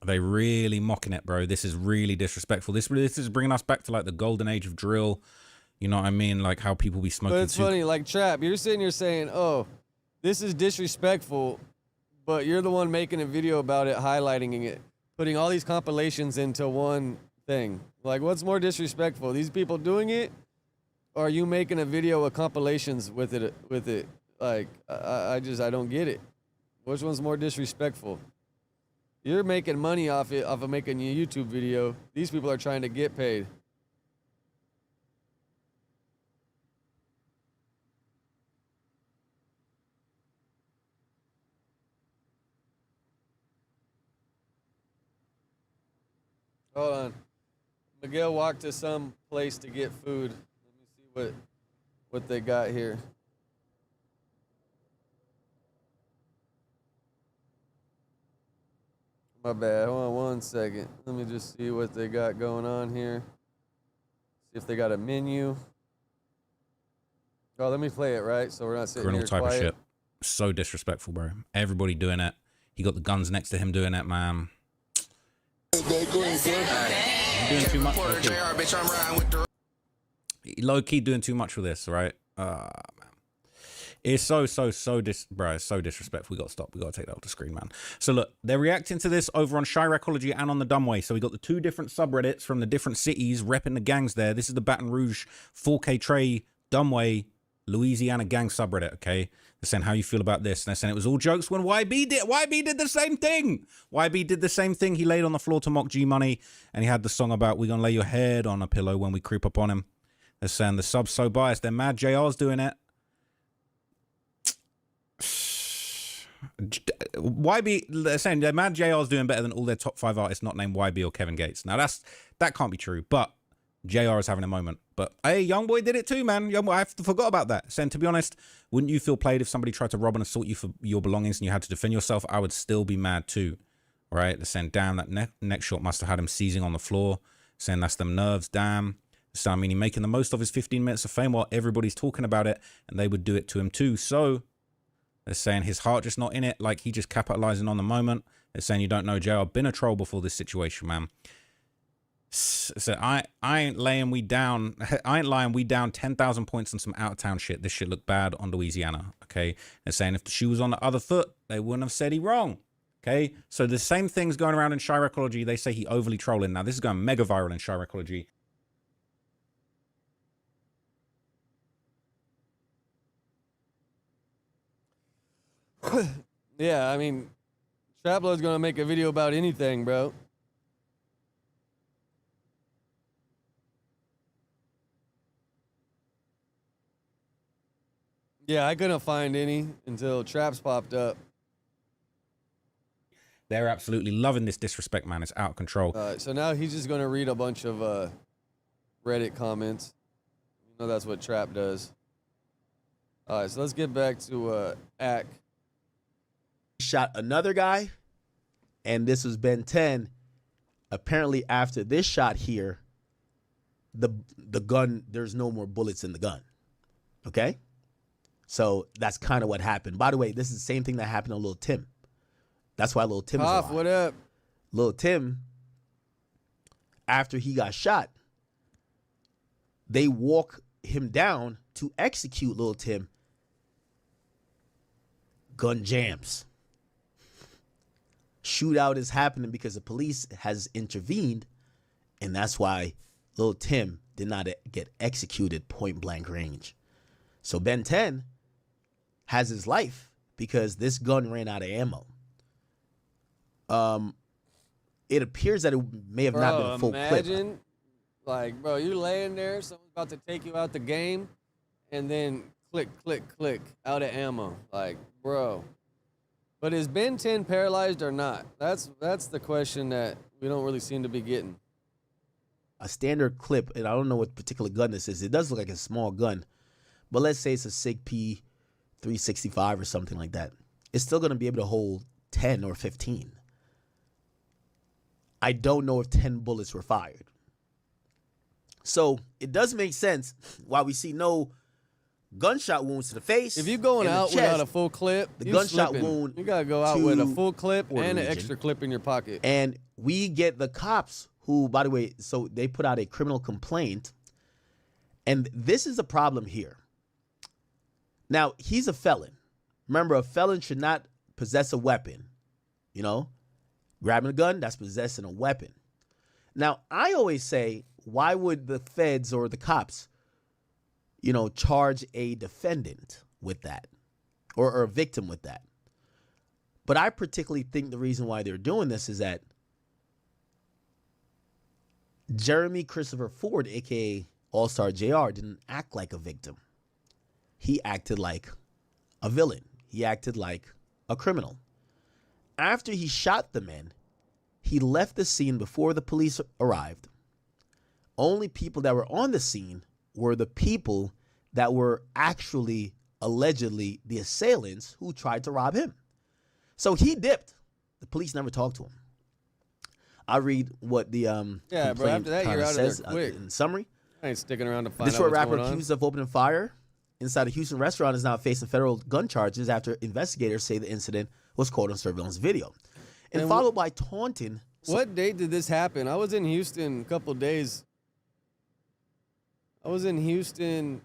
They really mocking it, bro. This is really disrespectful. This is bringing us back to like the golden age of drill. You know what I mean? Like how people be smoking. But it's funny, like Trap, you're sitting here saying, "Oh, this is disrespectful," but you're the one making a video about it, highlighting it, putting all these compilations into one thing. Like, what's more disrespectful? These people doing it, or are you making a video of compilations with it? Like, I don't get it. Which one's more disrespectful? You're making money off of making a YouTube video. These people are trying to get paid. Hold on. Miguel walked to some place to get food. Let me see what they got here. My bad. Hold on 1 second. Let me just see what they got going on here. See if they got a menu. Oh, let me play it, right? So we're not sitting Criminal here type quiet. of shit. So disrespectful, bro. Everybody doing it. He got the guns next to him doing it, man. Doing too much. Low key doing too much with this, right? Man. It's so disrespectful. We got to stop. We got to take that off the screen, man. So look, they're reacting to this over on Chiracology and on the Dumbway. So we got the two different subreddits from the different cities repping the gangs there. This is the Baton Rouge 4K Trey Dumbway Louisiana gang subreddit. Okay, they're saying how you feel about this. And they're saying it was all jokes when YB did the same thing. YB did the same thing. He laid on the floor to mock G Money, and he had the song about "We gonna lay your head on a pillow when we creep up on him." They're saying the sub's so biased. They're mad. JR's doing it. YB, they're saying they're mad. JR's doing better than all their top 5 artists not named YB or Kevin Gates. Now that can't be true, but JR is having a moment. But hey, Youngboy did it too, man. Youngboy, I forgot about that. Saying, to be honest, wouldn't you feel played if somebody tried to rob and assault you for your belongings and you had to defend yourself? I would still be mad too. All right, they're saying, damn, that neck shot must have had him seizing on the floor. Saying that's them nerves, damn. So I mean, he's making the most of his 15 minutes of fame while everybody's talking about it, and they would do it to him too. So they're saying his heart just not in it, like he just capitalizing on the moment. They're saying you don't know JR been a troll before this situation, man. So I ain't laying we down. I ain't lying. We down 10,000 points on some out of town shit. This shit looked bad on Louisiana. Okay, they're saying if the shoe was on the other foot, they wouldn't have said he wrong. Okay, so the same thing's going around in Chiracology. They say he overly trolling. Now this is going mega viral in Chiracology. Yeah, I mean, Traplo's gonna make a video about anything, bro. Yeah, I couldn't find any until Traps popped up. They're absolutely loving this disrespect, man. It's out of control. So now he's just gonna read a bunch of Reddit comments. You know that's what Trap does. All right, so let's get back to Ack. Shot another guy, and this was Ben 10. Apparently, after this shot here, the gun, there's no more bullets in the gun. Okay? So that's kind of what happened. By the way, this is the same thing that happened to Lil Tim. That's why Lil Tim is alive. What up? Lil Tim, after he got shot, they walk him down to execute Lil Tim. Gun jams. Shootout is happening because the police has intervened, and that's why Lil Tim did not get executed point blank range. So Ben 10 has his life because this gun ran out of ammo. It appears that it may have not been a full clip. Imagine, like, bro, you laying there, someone's about to take you out the game, and then click, click, click, out of ammo. Like, bro. But is Ben 10 paralyzed or not? That's the question that we don't really seem to be getting. A standard clip, and I don't know what particular gun this is. It does look like a small gun, but let's say it's a SIG P365 or something like that. It's still going to be able to hold 10 or 15. I don't know if 10 bullets were fired. So it does make sense why we see no gunshot wounds to the face. If you're going out without a full clip, the gunshot wound, you gotta go out with a full clip and an extra clip in your pocket. And we get the cops who, by the way, so they put out a criminal complaint, and this is a problem here. Now, he's a felon. Remember, a felon should not possess a weapon. You know, grabbing a gun, that's possessing a weapon. Now, I always say, why would the feds or the cops, you know, charge a defendant with that or a victim with that? But I particularly think the reason why they're doing this is that Jeremy Christopher Ford, a.k.a. All-Star JR, didn't act like a victim. He acted like a villain. He acted like a criminal. After he shot the men, he left the scene before the police arrived. Only people that were on the scene were the people that were actually, allegedly, the assailants who tried to rob him. So he dipped. The police never talked to him. I read what the yeah, bro. After that, you're out says, of there quick. In summary, I ain't sticking around to find this out short what's rapper going on. accused of opening fire inside a Houston restaurant is now facing federal gun charges after investigators say the incident was caught on surveillance video, and followed by taunting. What date did this happen? I was in Houston a couple days. I was in Houston.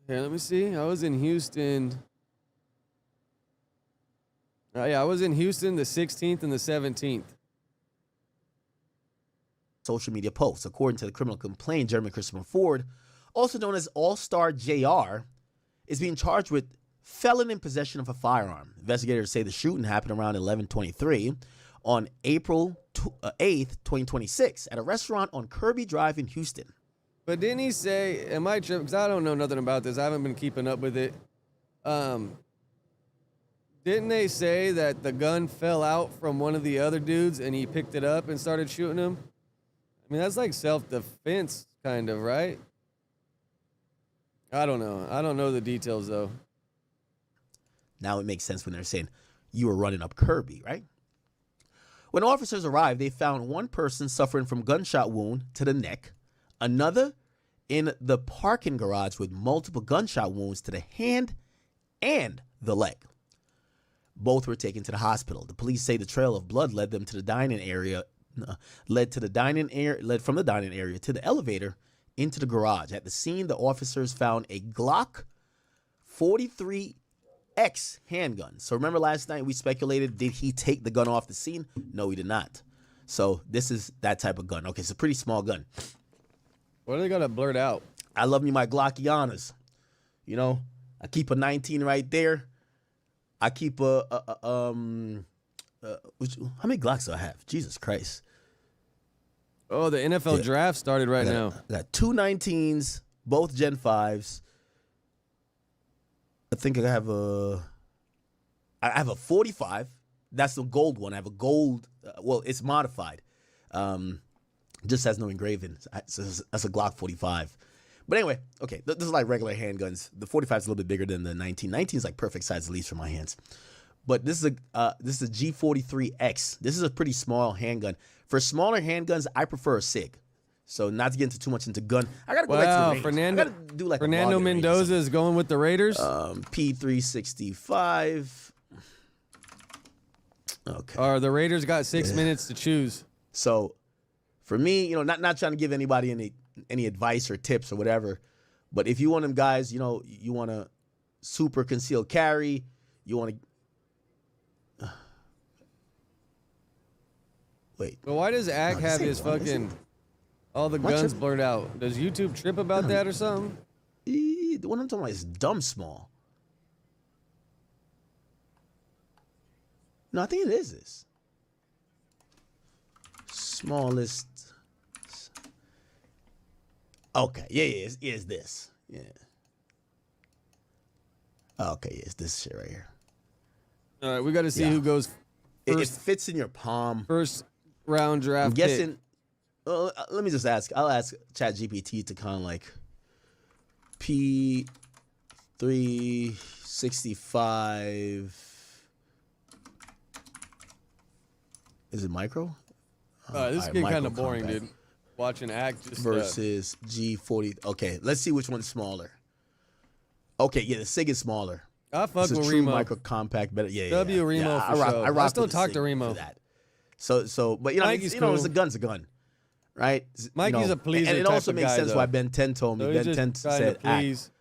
Here, let me see. I was in Houston. Yeah, I was in Houston the 16th and the 17th. Social media posts. According to the criminal complaint, Jeremy Christopher Ford, also known as All-Star JR, is being charged with felon in possession of a firearm. Investigators say the shooting happened around 11:23 on April 8th, 2026 at a restaurant on Kirby Drive in Houston. But didn't he say, am I tripping? Because I don't know nothing about this. I haven't been keeping up with it. Didn't they say that the gun fell out from one of the other dudes and he picked it up and started shooting him? I mean, that's like self-defense kind of, right? I don't know. I don't know the details, though. Now it makes sense when they're saying you were running up Kirby, right? When officers arrived, they found one person suffering from gunshot wound to the neck, another in the parking garage with multiple gunshot wounds to the hand and the leg. Both were taken to the hospital. The police say the trail of blood led from the dining area to the elevator into the garage. At the scene, the officers found a Glock 43X handgun. So remember last night we speculated, did he take the gun off the scene? No, he did not. So this is that type of gun. Okay, it's a pretty small gun. What are they gonna blurt out? I love me my Glockianas. You know, I keep a 19 right there. I keep how many Glocks do I have? Jesus Christ. Oh, the NFL draft started right now. I got two 19s, both Gen 5s. I think I have a 45. That's the gold one. I have a gold, well, it's modified. Just has no engraving. So that's a Glock 45. But anyway, okay, this is like regular handguns. The 45 is a little bit bigger than the 19. 19 is like perfect size, at least for my hands. But this is a G43X. This is a pretty small handgun. For smaller handguns, I prefer a SIG. So not to get into too much into gun, I gotta go back to the range. Fernando, I gotta do like Fernando Mendoza is going with the Raiders. P365. Okay. The Raiders got 6 minutes to choose. So, for me, you know, not trying to give anybody any advice or tips or whatever, but if you want them guys, you know, you want to super concealed carry, you want to. Wait. But why does Ack have his fucking all the guns blurred out? Does YouTube trip about that or something? The one I'm talking about is dumb small. No, I think it is this. Smallest. Okay, yeah, it's this. Yeah. Okay, yeah, it's this shit right here. All right, we got to see who goes first. It fits in your palm. First round draft. I'm guessing. Let me just ask. I'll ask ChatGPT to kind of like P365. Is it micro? This is getting kind of boring, dude. Watching Ack just versus G40. Okay, let's see which one's smaller. Okay, yeah, the SIG is smaller. I fuck with true Remo. Micro compact, better. Yeah, W Remo for sure. I still talk to Remo. So, but you know, Mikey's you know, cool. a gun's a gun, right? Mikey's a pleaser and it type also of makes guy, sense though. why Ben 10 told me. So Ben he's 10 just trying said, to please,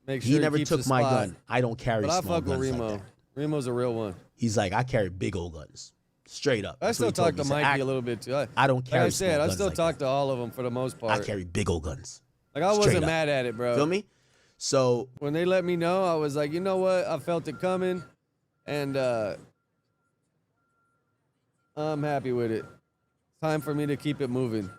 make sure he never keeps took his my spot. gun. I don't carry But I small fuck with guns like Remo. that. Remo's a real one. He's like, I carry big old guns. Straight up. I That's what still he told talk me. to He said, Mikey a little bit too. I don't carry Like I said, small I guns still like talk to all of them for the most part. I carry big old guns. Like I Straight wasn't up. mad at it, bro. Feel me? So when they let me know, I was like, you know what? I felt it coming, and I'm happy with it. Time for me to keep it moving.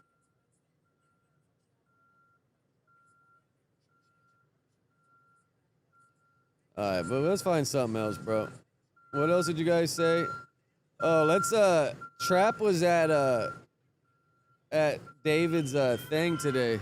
All right, but let's find something else, bro. What else did you guys say? Oh, let's Trap was at David's thing today.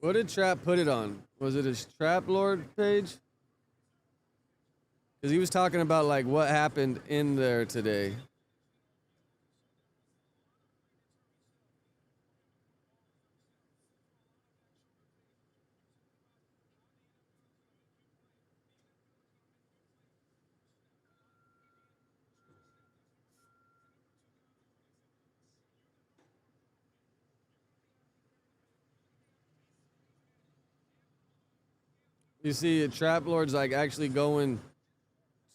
What did Trap put it on? Was it his Trap Lord page? Because he was talking about like what happened in there today. You see, Trap Lord's like actually going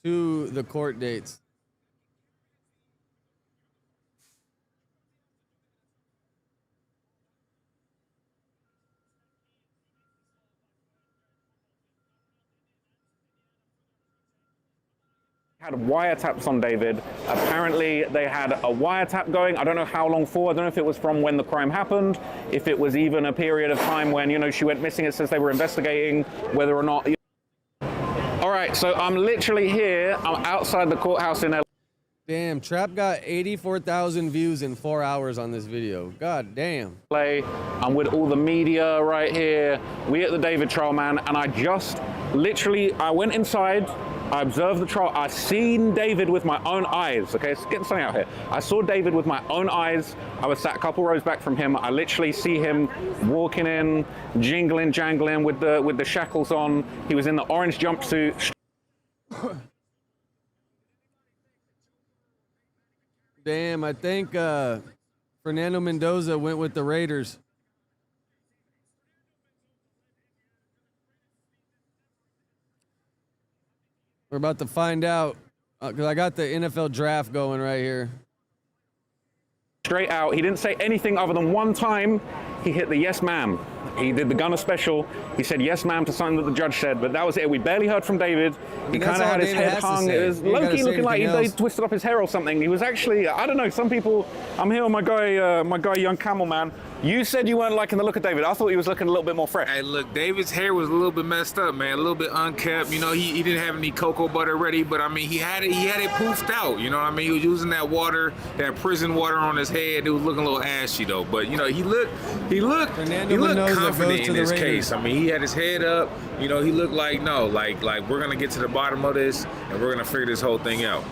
to the court dates. Had wiretaps on David. Apparently they had a wiretap going. I don't know how long for. I don't know if it was from when the crime happened, if it was even a period of time when, you know, she went missing. It says they were investigating whether or not. All right, so I'm literally here. I'm outside the courthouse in LA. Damn, Trap got 84,000 views in 4 hours on this video. God damn. I'm with all the media right here. We at the David trial, man, and I just literally, I went inside. I observed the trial. I seen David with my own eyes. Okay, it's getting sunny out here. I saw David with my own eyes. I was sat a couple rows back from him. I literally see him walking in, jingling, jangling with the shackles on. He was in the orange jumpsuit. Damn, I think Fernando Mendoza went with the Raiders. We're about to find out because I got the NFL draft going right here. Straight out. He didn't say anything other than one time he hit the yes ma'am. He did the Gunner special. He said yes ma'am to something that the judge said, but that was it. We barely heard from David. He kind of had his head hung. It was low-key looking like they twisted up his hair or something. He was actually, I don't know, some people, I'm here with my guy Young Camel Man. You said you weren't liking the look of David. I thought he was looking a little bit more fresh. Hey, look, David's hair was a little bit messed up, man. A little bit unkept. You know, he didn't have any cocoa butter ready, but I mean, he had it poofed out. You know what I mean? He was using that water, that prison water on his head. It was looking a little ashy though. But you know, he looked confident in his case. I mean, he had his head up. You know, he looked like we're gonna get to the bottom of this and we're gonna figure this whole thing out.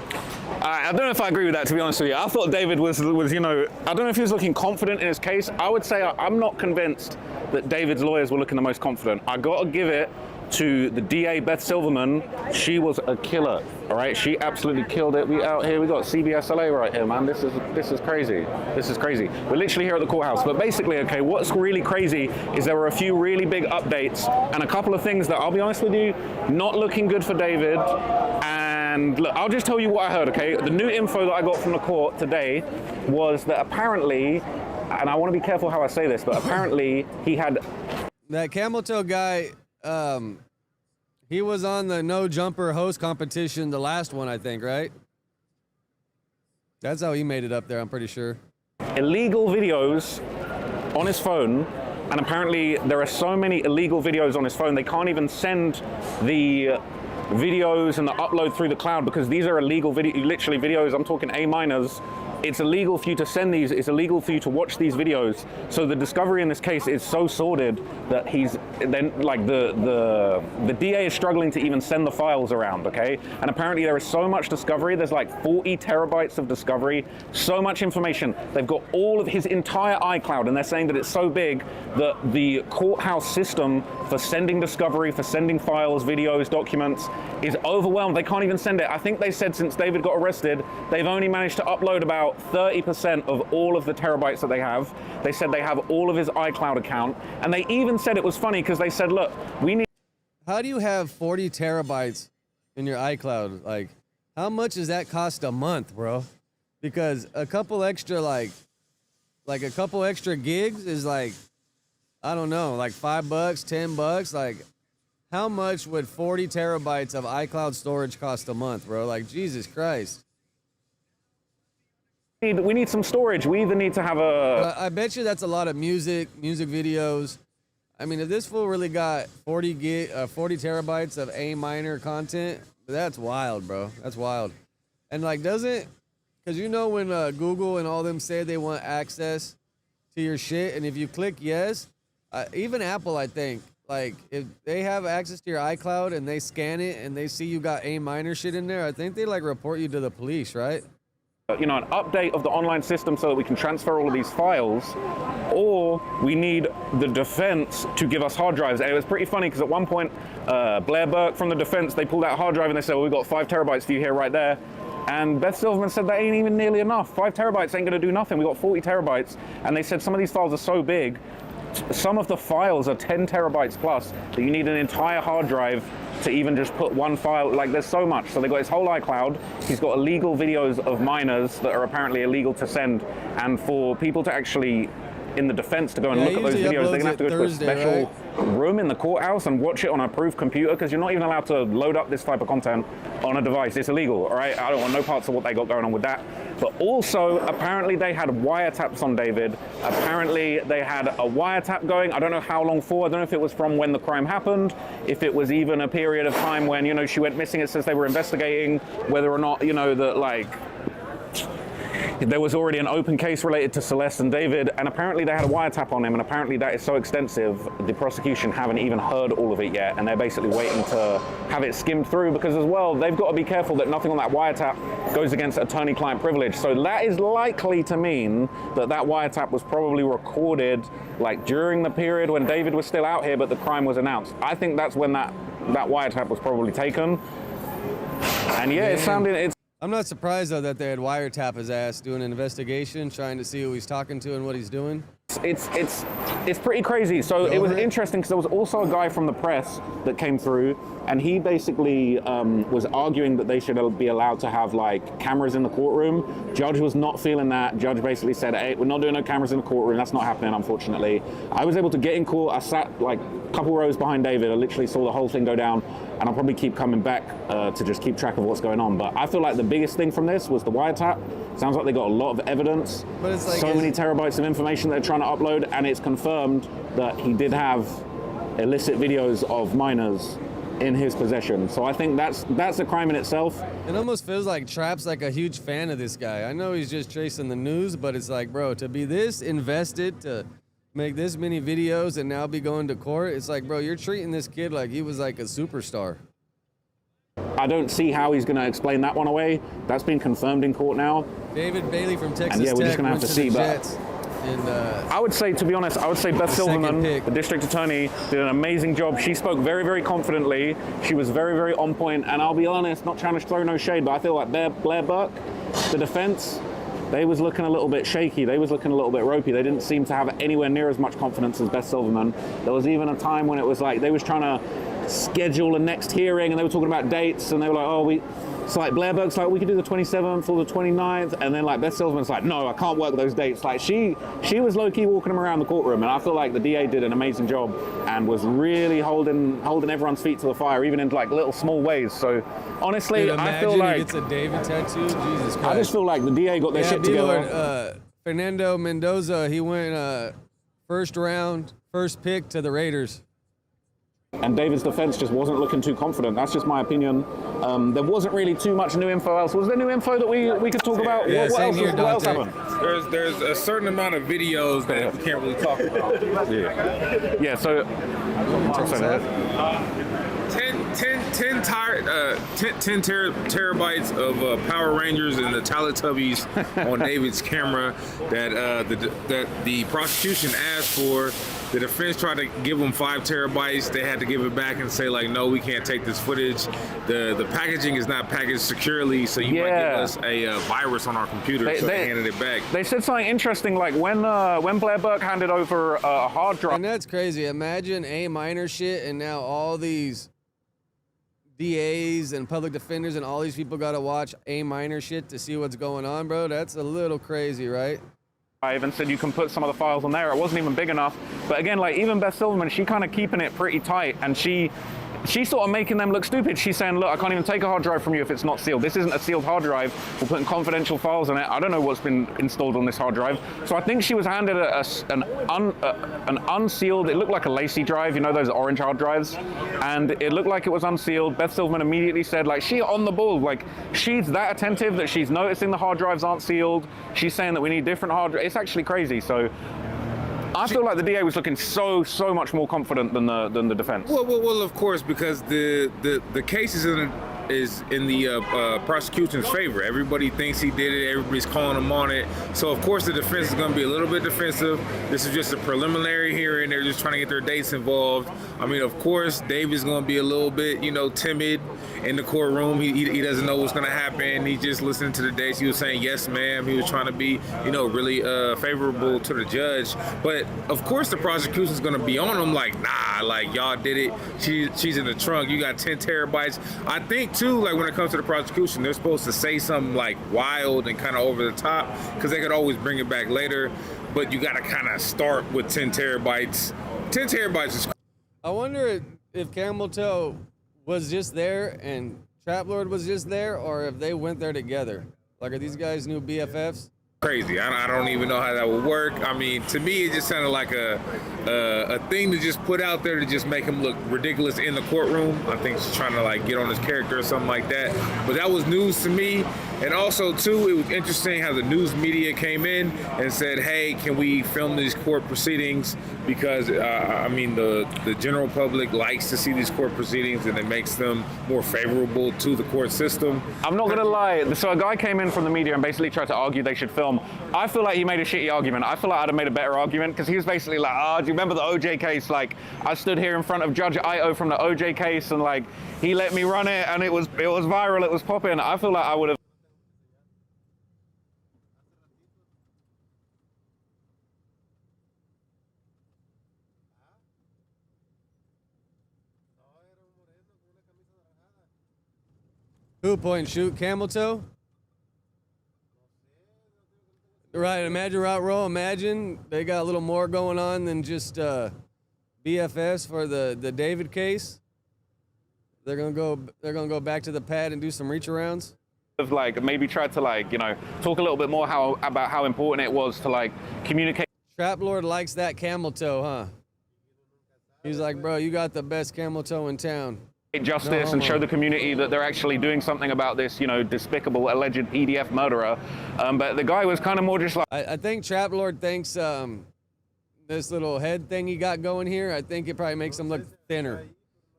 I don't know if I agree with that, to be honest with you. I thought David was, you know, I don't know if he was looking confident in his case. I would say I'm not convinced that David's lawyers were looking the most confident. I got to give it to the DA, Beth Silverman. She was a killer, all right? She absolutely killed it. We out here, we got CBSLA right here, man. This is crazy. This is crazy. We're literally here at the courthouse. But basically, okay, what's really crazy is there were a few really big updates and a couple of things that, I'll be honest with you, not looking good for David. And look, I'll just tell you what I heard, okay? The new info that I got from the court today was that apparently, and I want to be careful how I say this, but apparently he had... That camel toe guy, he was on the no jumper host competition, the last one, I think, right? That's how he made it up there, I'm pretty sure. Illegal videos on his phone, and apparently there are so many illegal videos on his phone, they can't even send the videos and the upload through the cloud because these are illegal literally videos. I'm talking A-minors it's illegal for you to send these, it's illegal for you to watch these videos. So the discovery in this case is so sordid that he's then like the DA is struggling to even send the files around, okay? And apparently there is so much discovery, there's like 40 terabytes of discovery, so much information. They've got all of his entire iCloud, and they're saying that it's so big that the courthouse system for sending discovery, for sending files, videos, documents is overwhelmed. They can't even send it. I think they said since David got arrested, they've only managed to upload about 30% of all of the terabytes that they have. They said they have all of his iCloud account, and they even said it was funny because they said, look, we need... How do you have 40 terabytes in your iCloud? Like, how much does that cost a month, bro? Because a couple extra, like a couple extra gigs is like, I don't know, like $5, $10. Like, how much would 40 terabytes of iCloud storage cost a month, bro? Like, Jesus Christ. We need some storage. We either need to have a... I bet you that's a lot of music videos. I mean, if this fool really got 40 terabytes of A minor content, that's wild, bro. That's wild. And like, doesn't, because you know when Google and all them say they want access to your shit, and if you click yes, even Apple, I think, like if they have access to your iCloud and they scan it and they see you got A minor shit in there, I think they like report you to the police, right? You know, an update of the online system so that we can transfer all of these files, or we need the defense to give us hard drives. And it was pretty funny because at one point, Blair Burke from the defense, they pulled out a hard drive and they said, well, we've got 5 terabytes for you here right there. And Beth Silverman said that ain't even nearly enough. 5 terabytes ain't gonna do nothing. We got 40 terabytes. And they said some of these files are so big, some of the files are 10 terabytes plus that you need an entire hard drive to even just put one file. Like, there's so much. So they got his whole iCloud. He's got illegal videos of minors that are apparently illegal to send. And for people to actually, in the defense, to go and look at those videos, they're gonna have to go to a special room in the courthouse and watch it on an approved computer, because you're not even allowed to load up this type of content on a device. It's illegal, all right? I don't want no parts of what they got going on with that. But also, apparently they had wiretaps on David. Apparently they had a wiretap going. I don't know how long for. I don't know if it was from when the crime happened, if it was even a period of time when, you know, she went missing. It says they were investigating whether or not, you know, that like, there was already an open case related to Celeste and David, and apparently they had a wiretap on him, and apparently that is so extensive, the prosecution haven't even heard all of it yet, and they're basically waiting to have it skimmed through, because as well, they've got to be careful that nothing on that wiretap goes against attorney-client privilege. So that is likely to mean that that wiretap was probably recorded like during the period when David was still out here, but the crime was announced. I think that's when that wiretap was probably taken. And yeah, it's I'm not surprised though that they had wiretap his ass doing an investigation, trying to see who he's talking to and what he's doing. It's pretty crazy. So it was interesting because there was also a guy from the press that came through, and he basically was arguing that they should be allowed to have like cameras in the courtroom. Judge was not feeling that. Judge basically said, hey, we're not doing no cameras in the courtroom. That's not happening, unfortunately. I was able to get in court. I sat like a couple rows behind David. I literally saw the whole thing go down, and I'll probably keep coming back to just keep track of what's going on. But I feel like the biggest thing from this was the wiretap. Sounds like they got a lot of evidence. But it's like so many terabytes of information they're trying to upload, and it's confirmed that he did have illicit videos of minors in his possession. So I think that's a crime in itself. It almost feels like Trap's like a huge fan of this guy. I know he's just chasing the news, but it's like, bro, to be this invested, to make this many videos and now be going to court, it's like, bro, you're treating this kid like he was like a superstar. I don't see how he's going to explain that one away. That's been confirmed in court now. David Bailey from Texas and yeah, we're Tech just going to have to see. But and, I would say, to be honest, I would say Beth Silverman, the district attorney, did an amazing job. She spoke very, very confidently. She was very, very on point. And I'll be honest, not trying to throw no shade, but I feel like Blair Burke, the defense, they was looking a little bit shaky. They was looking a little bit ropey. They didn't seem to have anywhere near as much confidence as Beth Silverman. There was even a time when it was like they was trying to schedule a next hearing, and they were talking about dates, and they were like, it's like Blair Burke's like, we could do the 27th or the 29th, and then like Beth Silverman's like, no, I can't work those dates. Like she was low-key walking them around the courtroom, and I feel like the DA did an amazing job and was really holding everyone's feet to the fire, even in like little small ways. So honestly, dude, I feel like he gets a David tattoo. Jesus Christ. I just feel like the DA got their shit together. Fernando Mendoza, he went first round, first pick to the Raiders. And David's defense just wasn't looking too confident. That's just my opinion. There wasn't really too much new info else. Was there new info that we could talk about? Yeah, what else happened? There's a certain amount of videos that we can't really talk about. Yeah, so... 10 terabytes of Power Rangers and the Teletubbies on David's camera that the prosecution asked for. The defense tried to give them 5 terabytes. They had to give it back and say like, no, we can't take this footage. The packaging is not packaged securely, so you might give us a virus on our computer. So they handed it back. They said something interesting, like when Blair Burke handed over a hard drive. And that's crazy. Imagine A minor shit, and now all these DAs and public defenders and all these people got to watch A minor shit to see what's going on, bro. That's a little crazy, right? I even said you can put some of the files on there. It wasn't even big enough. But again, like even Beth Silverman, she kind of keeping it pretty tight, and she's sort of making them look stupid. She's saying, look, I can't even take a hard drive from you if it's not sealed. This isn't a sealed hard drive. We're putting confidential files on it. I don't know what's been installed on this hard drive. So I think she was handed an unsealed, it looked like a lacy drive, you know, those orange hard drives. And it looked like it was unsealed. Beth Silverman immediately said, like, she on the ball. Like, she's that attentive that she's noticing the hard drives aren't sealed. She's saying that we need different hard drives. It's actually crazy. So I feel like the DA was looking so much more confident than the defense. Well, of course, because the case is in the prosecution's favor. Everybody thinks he did it. Everybody's calling him on it. So of course the defense is going to be a little bit defensive. This is just a preliminary hearing. They're just trying to get their dates involved. I mean, of course, David's going to be a little bit, timid in the courtroom. He doesn't know what's going to happen. He's just listening to the dates. He was saying, yes, ma'am. He was trying to be, really favorable to the judge. But of course the prosecution's going to be on him like, nah, like y'all did it. She's in the trunk. You got 10 terabytes. I think too, like when it comes to the prosecution, they're supposed to say something like wild and kind of over the top because they could always bring it back later. But you got to kind of start with 10 terabytes. 10 terabytes is. I wonder if Camel Toe was just there and Trap Lord was just there, or if they went there together. Like, are these guys new BFFs? Crazy. I don't even know how that would work. I mean, to me, it just sounded like a thing to just put out there to just make him look ridiculous in the courtroom. I think she's trying to like get on his character or something like that. But that was news to me. And also, too, it was interesting how the news media came in and said, hey, can we film these court proceedings? Because, the general public likes to see these court proceedings and it makes them more favorable to the court system. I'm not going to lie. So a guy came in from the media and basically tried to argue they should film. I feel like he made a shitty argument. I feel like I'd have made a better argument because he was basically like, do you remember the OJ case? Like, I stood here in front of Judge Ito from the OJ case and like, he let me run it and it was viral, it was popping. I feel like I would have. Who point and shoot? Camel Toe? Right, imagine Route Roll. Imagine they got a little more going on than just BFS for the David case. They're gonna go back to the pad and do some reach arounds. Like maybe try to talk a little bit more about how important it was to communicate. Trap Lord likes that Camel Toe, huh? He's like, bro, you got the best Camel Toe in town. Justice and show the community that they're actually doing something about this, despicable alleged PDF murderer. But the guy was kind of more just like. I think Trap Lord thinks this little head thing he got going here, I think it probably makes him look thinner.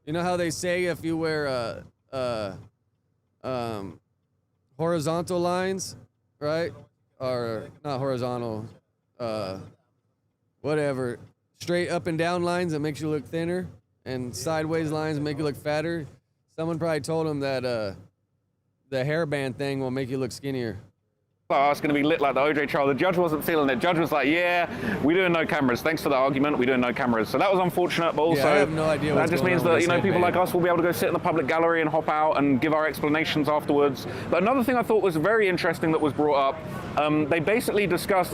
You know how they say if you wear horizontal lines, right? Or not horizontal, whatever. Straight up and down lines that makes you look thinner. And sideways lines make you look fatter. Someone probably told him that the hairband thing will make you look skinnier. Oh, it's going to be lit like the OJ trial. The judge wasn't feeling it. Judge was like, yeah, we're doing no cameras. Thanks for the argument. We're doing no cameras. So that was unfortunate, but also I have no idea that just means that, people like us will be able to go sit in the public gallery and hop out and give our explanations afterwards. But another thing I thought was very interesting that was brought up, they basically discussed,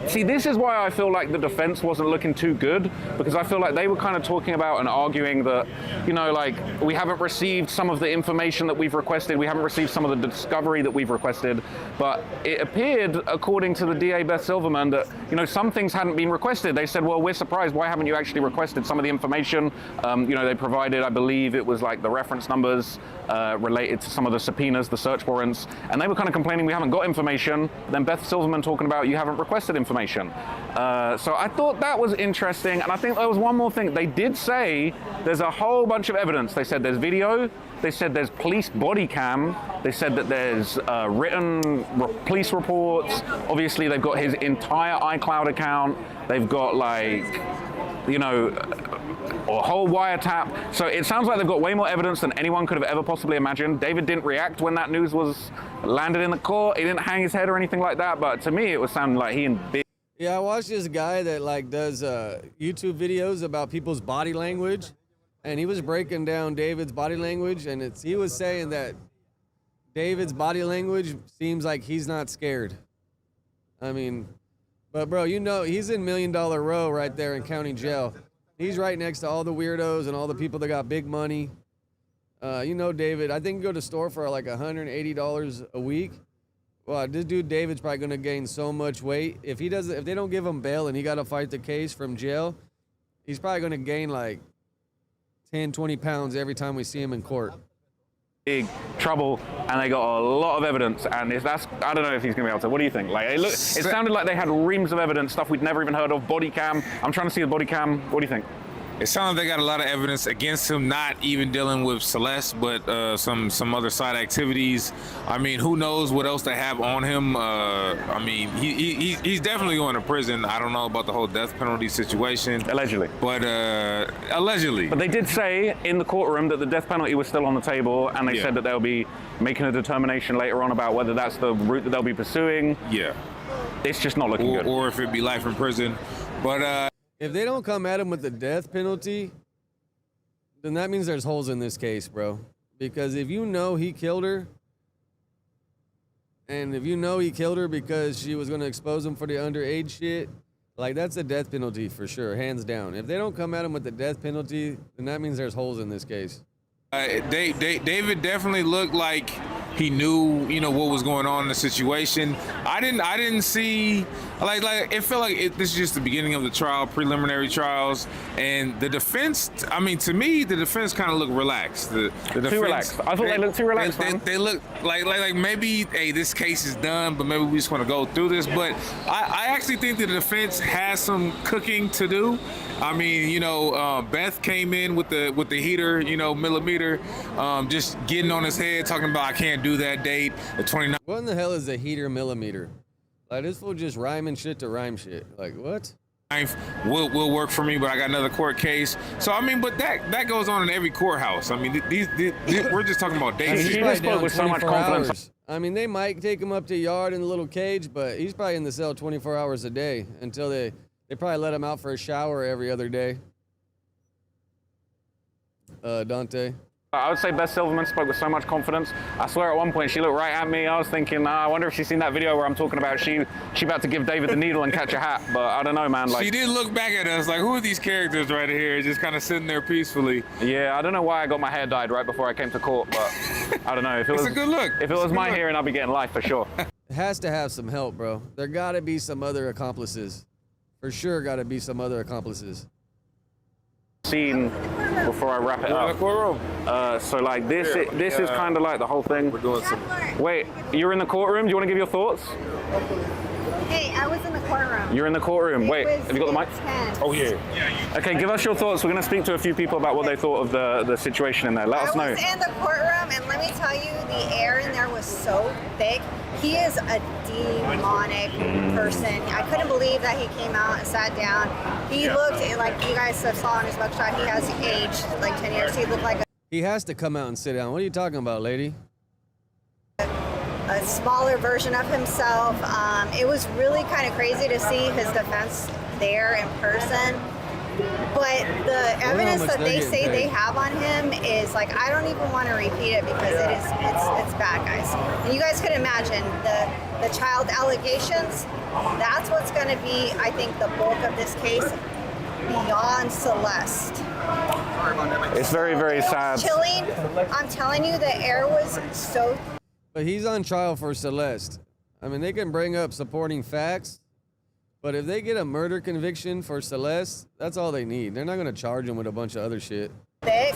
see, this is why I feel like the defense wasn't looking too good, because I feel like they were kind of talking about and arguing that, we haven't received some of the information that we've requested. We haven't received some of the discovery that we've requested. But it appeared, according to the DA Beth Silverman, that some things hadn't been requested. They said, well, we're surprised. Why haven't you actually requested some of the information? They provided, I believe it was like the reference numbers related to some of the subpoenas, the search warrants, and they were kind of complaining we haven't got information. Then Beth Silverman talking about you haven't requested information. So I thought that was interesting, and I think there was one more thing. They did say there's a whole bunch of evidence. They said there's video. They said there's police body cam. They said that there's written police reports. Obviously, they've got his entire iCloud account. They've got a whole wiretap. So it sounds like they've got way more evidence than anyone could have ever possibly imagined. David didn't react when that news was landed in the court. He didn't hang his head or anything like that. But to me, it was sounding like he and Big. Yeah, I watched this guy that does YouTube videos about people's body language. And he was breaking down David's body language, and he was saying that David's body language seems like he's not scared. I mean, but bro, he's in $1 Million Row right there in county jail. He's right next to all the weirdos and all the people that got big money. David, I think you go to the store for like $180 a week. Well, this dude David's probably gonna gain so much weight. If they don't give him bail and he got to fight the case from jail, he's probably gonna gain like 10, 20 pounds every time we see him in court. Big trouble, and they got a lot of evidence, and I don't know if he's gonna be able to. What do you think? It sounded like they had reams of evidence, stuff we'd never even heard of. Body cam. I'm trying to see the body cam. What do you think? It sounds like they got a lot of evidence against him, not even dealing with Celeste, but some other side activities. I mean, who knows what else they have on him? I mean, he's definitely going to prison. I don't know about the whole death penalty situation. Allegedly. But allegedly. But they did say in the courtroom that the death penalty was still on the table, and they said that they'll be making a determination later on about whether that's the route that they'll be pursuing. Yeah. It's just not looking good. Or if it'd be life in prison. But if they don't come at him with the death penalty, then that means there's holes in this case, bro. Because if he killed her, and if he killed her because she was going to expose him for the underage shit, that's a death penalty for sure, hands down. If they don't come at him with the death penalty, then that means there's holes in this case. David definitely looked like he knew, what was going on in the situation. I didn't see, it felt like this is just the beginning of the trial, preliminary trials, and the defense. I mean, to me, the defense kind of looked relaxed. The defense, too relaxed. I thought they looked too relaxed. They look like maybe, hey, this case is done, but maybe we just want to go through this. But I actually think the defense has some cooking to do. I mean, Beth came in with the heater, millimeter, just getting on his head, talking about I can't do that date, the 29th. What in the hell is a heater millimeter? This fool just rhyming shit to rhyme shit. What? Will work for me, but I got another court case. So I mean, but that goes on in every courthouse. I mean, these we're just talking about dates. He just spoke with so much confidence. I mean, they might take him up to the yard in the little cage, but he's probably in the cell 24 hours a day until they probably let him out for a shower every other day. Dante. I would say Beth Silverman spoke with so much confidence. I swear at one point she looked right at me. I was thinking, I wonder if she's seen that video where I'm talking about she about to give David the needle and catch a hat. But I don't know, man. She did look back at us like, who are these characters right here? Just kind of sitting there peacefully. Yeah, I don't know why I got my hair dyed right before I came to court, but I don't know. If it was a good look. If it was my hearing, I'd be getting life for sure. It has to have some help, bro. There got to be some other accomplices. For sure, got to be some other accomplices. Scene before I wrap it up. So this is kind of like the whole thing. We're doing some. Wait, you're in the courtroom. Do you want to give your thoughts? Hey, I was in the courtroom. You're in the courtroom. Wait, have you got the mic? Oh yeah. Okay, give us your thoughts. We're going to speak to a few people about what they thought of the situation in there. Let us know. I was in the courtroom, and let me tell you, the air in there was so thick. He is a demonic person. I couldn't believe that he came out and sat down. He looked like you guys saw on his mugshot. He has aged like 10 years. He looked like He has to come out and sit down. What are you talking about, lady? a smaller version of himself. It was really kind of crazy to see his defense there in person. But the evidence that they say they have on him is like, I don't even want to repeat it because it's bad, guys. And you guys could imagine the child allegations. That's what's going to be, I think, the bulk of this case beyond Celeste. It's very, very sad. Chilling. I'm telling you, the air was so. But he's on trial for Celeste. I mean, they can bring up supporting facts, but if they get a murder conviction for Celeste, that's all they need. They're not gonna charge him with a bunch of other shit. Thick,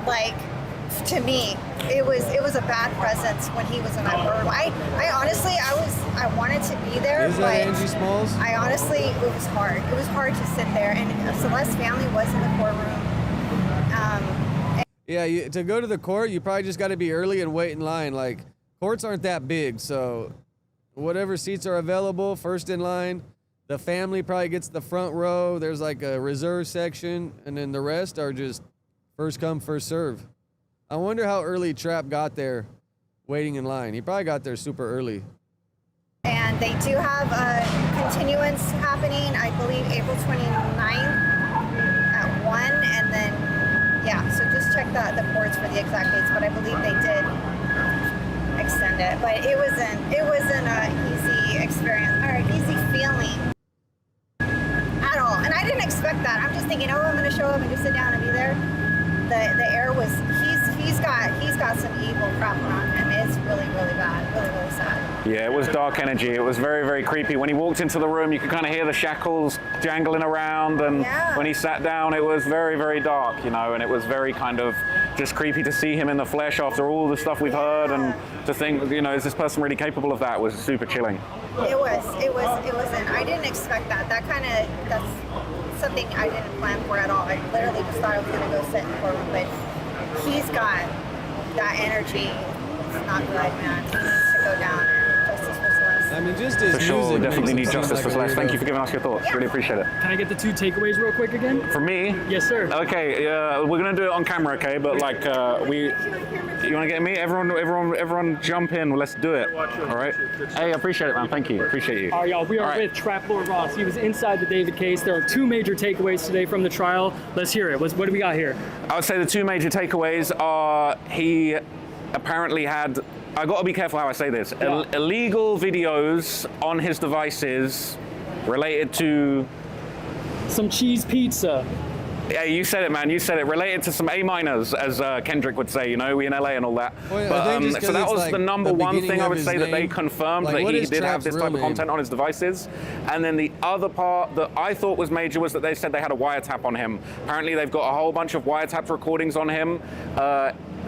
like, to me, it was a bad presence when he was in that courtroom. I honestly, I wanted to be there, Is but that Angie Smalls? I honestly, it was hard. It was hard to sit there, and Celeste's family was in the courtroom. Yeah, to go to the court, you probably just got to be early and wait in line. Like, courts aren't that big, so whatever seats are available, first in line. The family probably gets the front row. There's like a reserve section, and then the rest are just first come, first serve. I wonder how early Trap got there waiting in line. He probably got there super early. And they do have a continuance happening, I believe, April 29th at 1, and then, yeah, so just check the courts for the exact dates, but I believe they did extend it. But it wasn't an easy experience, or an easy feeling at all. And I didn't expect that. I'm just thinking, oh, I'm gonna show up and just sit down and be there. The air was, he's got some evil crap on him. It's really, really bad, really, really sad. Yeah, it was dark energy. It was very, very creepy. When he walked into the room, you could kind of hear the shackles jangling around, and when he sat down, it was very, very dark, you know, and it was very kind of just creepy to see him in the flesh after all the stuff we've heard, and to think, you know, is this person really capable of that? Was super chilling. It wasn't. I didn't expect that. That's something I didn't plan for at all. I literally just thought I was gonna go sit in the courtroom, but he's got that energy. It's not good, man. He needs to go down and justice for Celeste. I mean, just his For sure, music we definitely need makes him justice seem for like a Celeste. Thank weirdo. you for giving us your thoughts. Really appreciate it. Can I get the 2 takeaways real quick again? For me? Yes, sir. Okay, we're gonna do it on camera, okay? But like, you wanna get me? Everyone, jump in. Let's do it. All right. Hey, I appreciate it, man. Thank you. Appreciate you. All right, y'all. We are with Trap Lord Ross. He was inside the David case. There are 2 major takeaways today from the trial. Let's hear it. What do we got here? I would say the 2 major takeaways are he apparently had. I got to be careful how I say this. Illegal videos on his devices related to some cheese pizza. Yeah, you said it, man. You said it. Related to some A minors, as Kendrick would say. You know, we in LA and all that. Well, but, so that was like the number the one beginning thing I of would his say that they name. confirmed Like, that what he is did have Trap's this real type of name? content on his devices. And then the other part that I thought was major was that they said they had a wiretap on him. Apparently, they've got a whole bunch of wiretap recordings on him.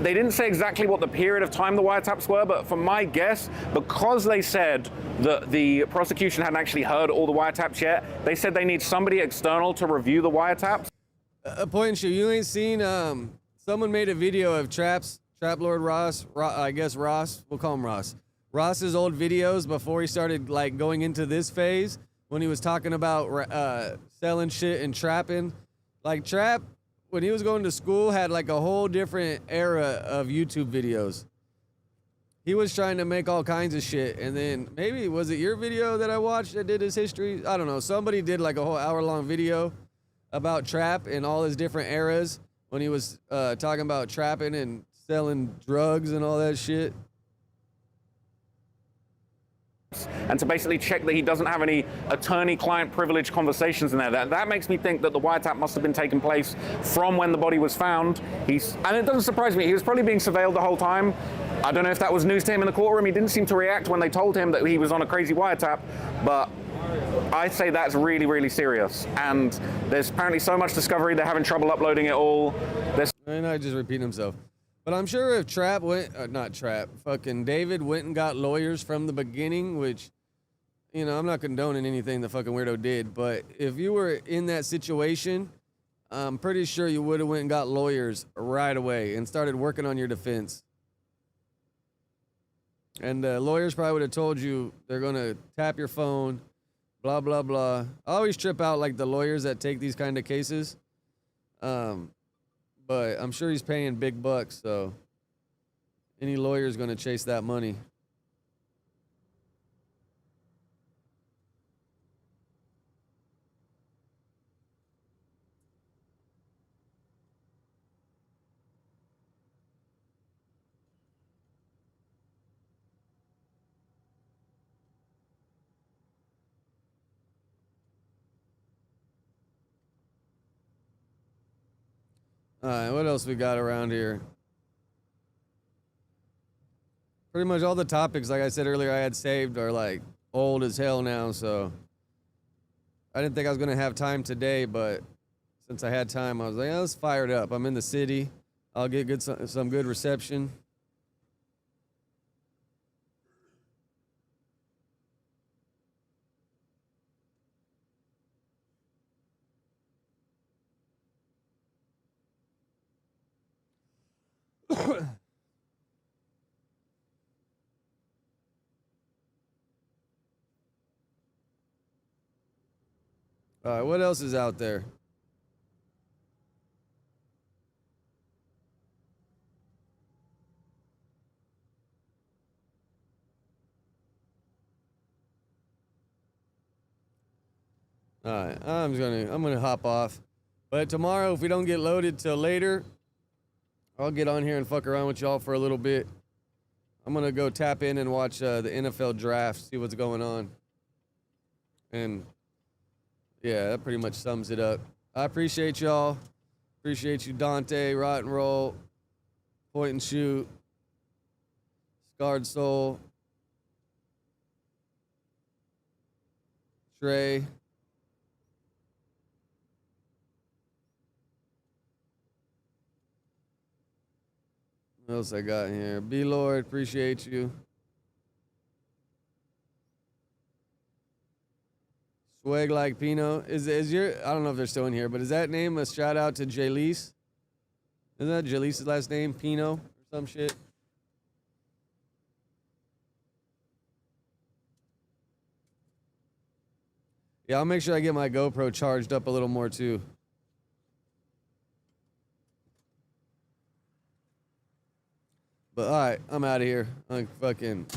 They didn't say exactly what the period of time the wiretaps were, but from my guess, because they said that the prosecution hadn't actually heard all the wiretaps yet, they said they need somebody external to review the wiretaps. Point and shoot, you ain't seen, someone made a video of Trap Lord Ross, I guess Ross, we'll call him Ross. Ross's old videos before he started like going into this phase, when he was talking about selling shit and trapping. Like Trap, when he was going to school, had like a whole different era of YouTube videos. He was trying to make all kinds of shit, and then maybe, was it your video that I watched that did his history? I don't know, somebody did like a whole hour-long video about Trap and all his different eras when he was talking about trapping and selling drugs and all that shit. And to basically check that he doesn't have any attorney-client privilege conversations in there. That makes me think that the wiretap must have been taking place from when the body was found. And it doesn't surprise me, he was probably being surveilled the whole time. I don't know if that was news to him in the courtroom. He didn't seem to react when they told him that he was on a crazy wiretap, but I'd say that's really, really serious. And there's apparently so much discovery, they're having trouble uploading it all. And I just repeat himself. But I'm sure if Trap went, not Trap, fucking David went and got lawyers from the beginning, which, you know, I'm not condoning anything the fucking weirdo did, but if you were in that situation, I'm pretty sure you would have went and got lawyers right away and started working on your defense. And lawyers probably would have told you they're going to tap your phone, blah, blah, blah. I always trip out like the lawyers that take these kind of cases. But I'm sure he's paying big bucks, so any lawyer's going to chase that money. All right, what else we got around here? pretty much all the topics, like I said earlier, I had saved are like old as hell now. So I didn't think I was gonna have time today, but since I had time, I was like, I was fired up. I'm in the city. I'll get some good reception. All right, what else is out there? All right, I'm gonna hop off. But tomorrow, if we don't get loaded till later, I'll get on here and fuck around with y'all for a little bit. I'm gonna go tap in and watch the NFL draft, see what's going on. And yeah, that pretty much sums it up. I appreciate y'all. Appreciate you, Dante, Rotten Roll, Point and Shoot, Scarred Soul, Trey. What else I got here? B-Lord, appreciate you. Swag like Pino. Is your, I don't know if they're still in here, but is that name a shout out to Jalise? Isn't that Jalise's last name? Pino or some shit? Yeah, I'll make sure I get my GoPro charged up a little more too. But all right, I'm out of here. I'm fucking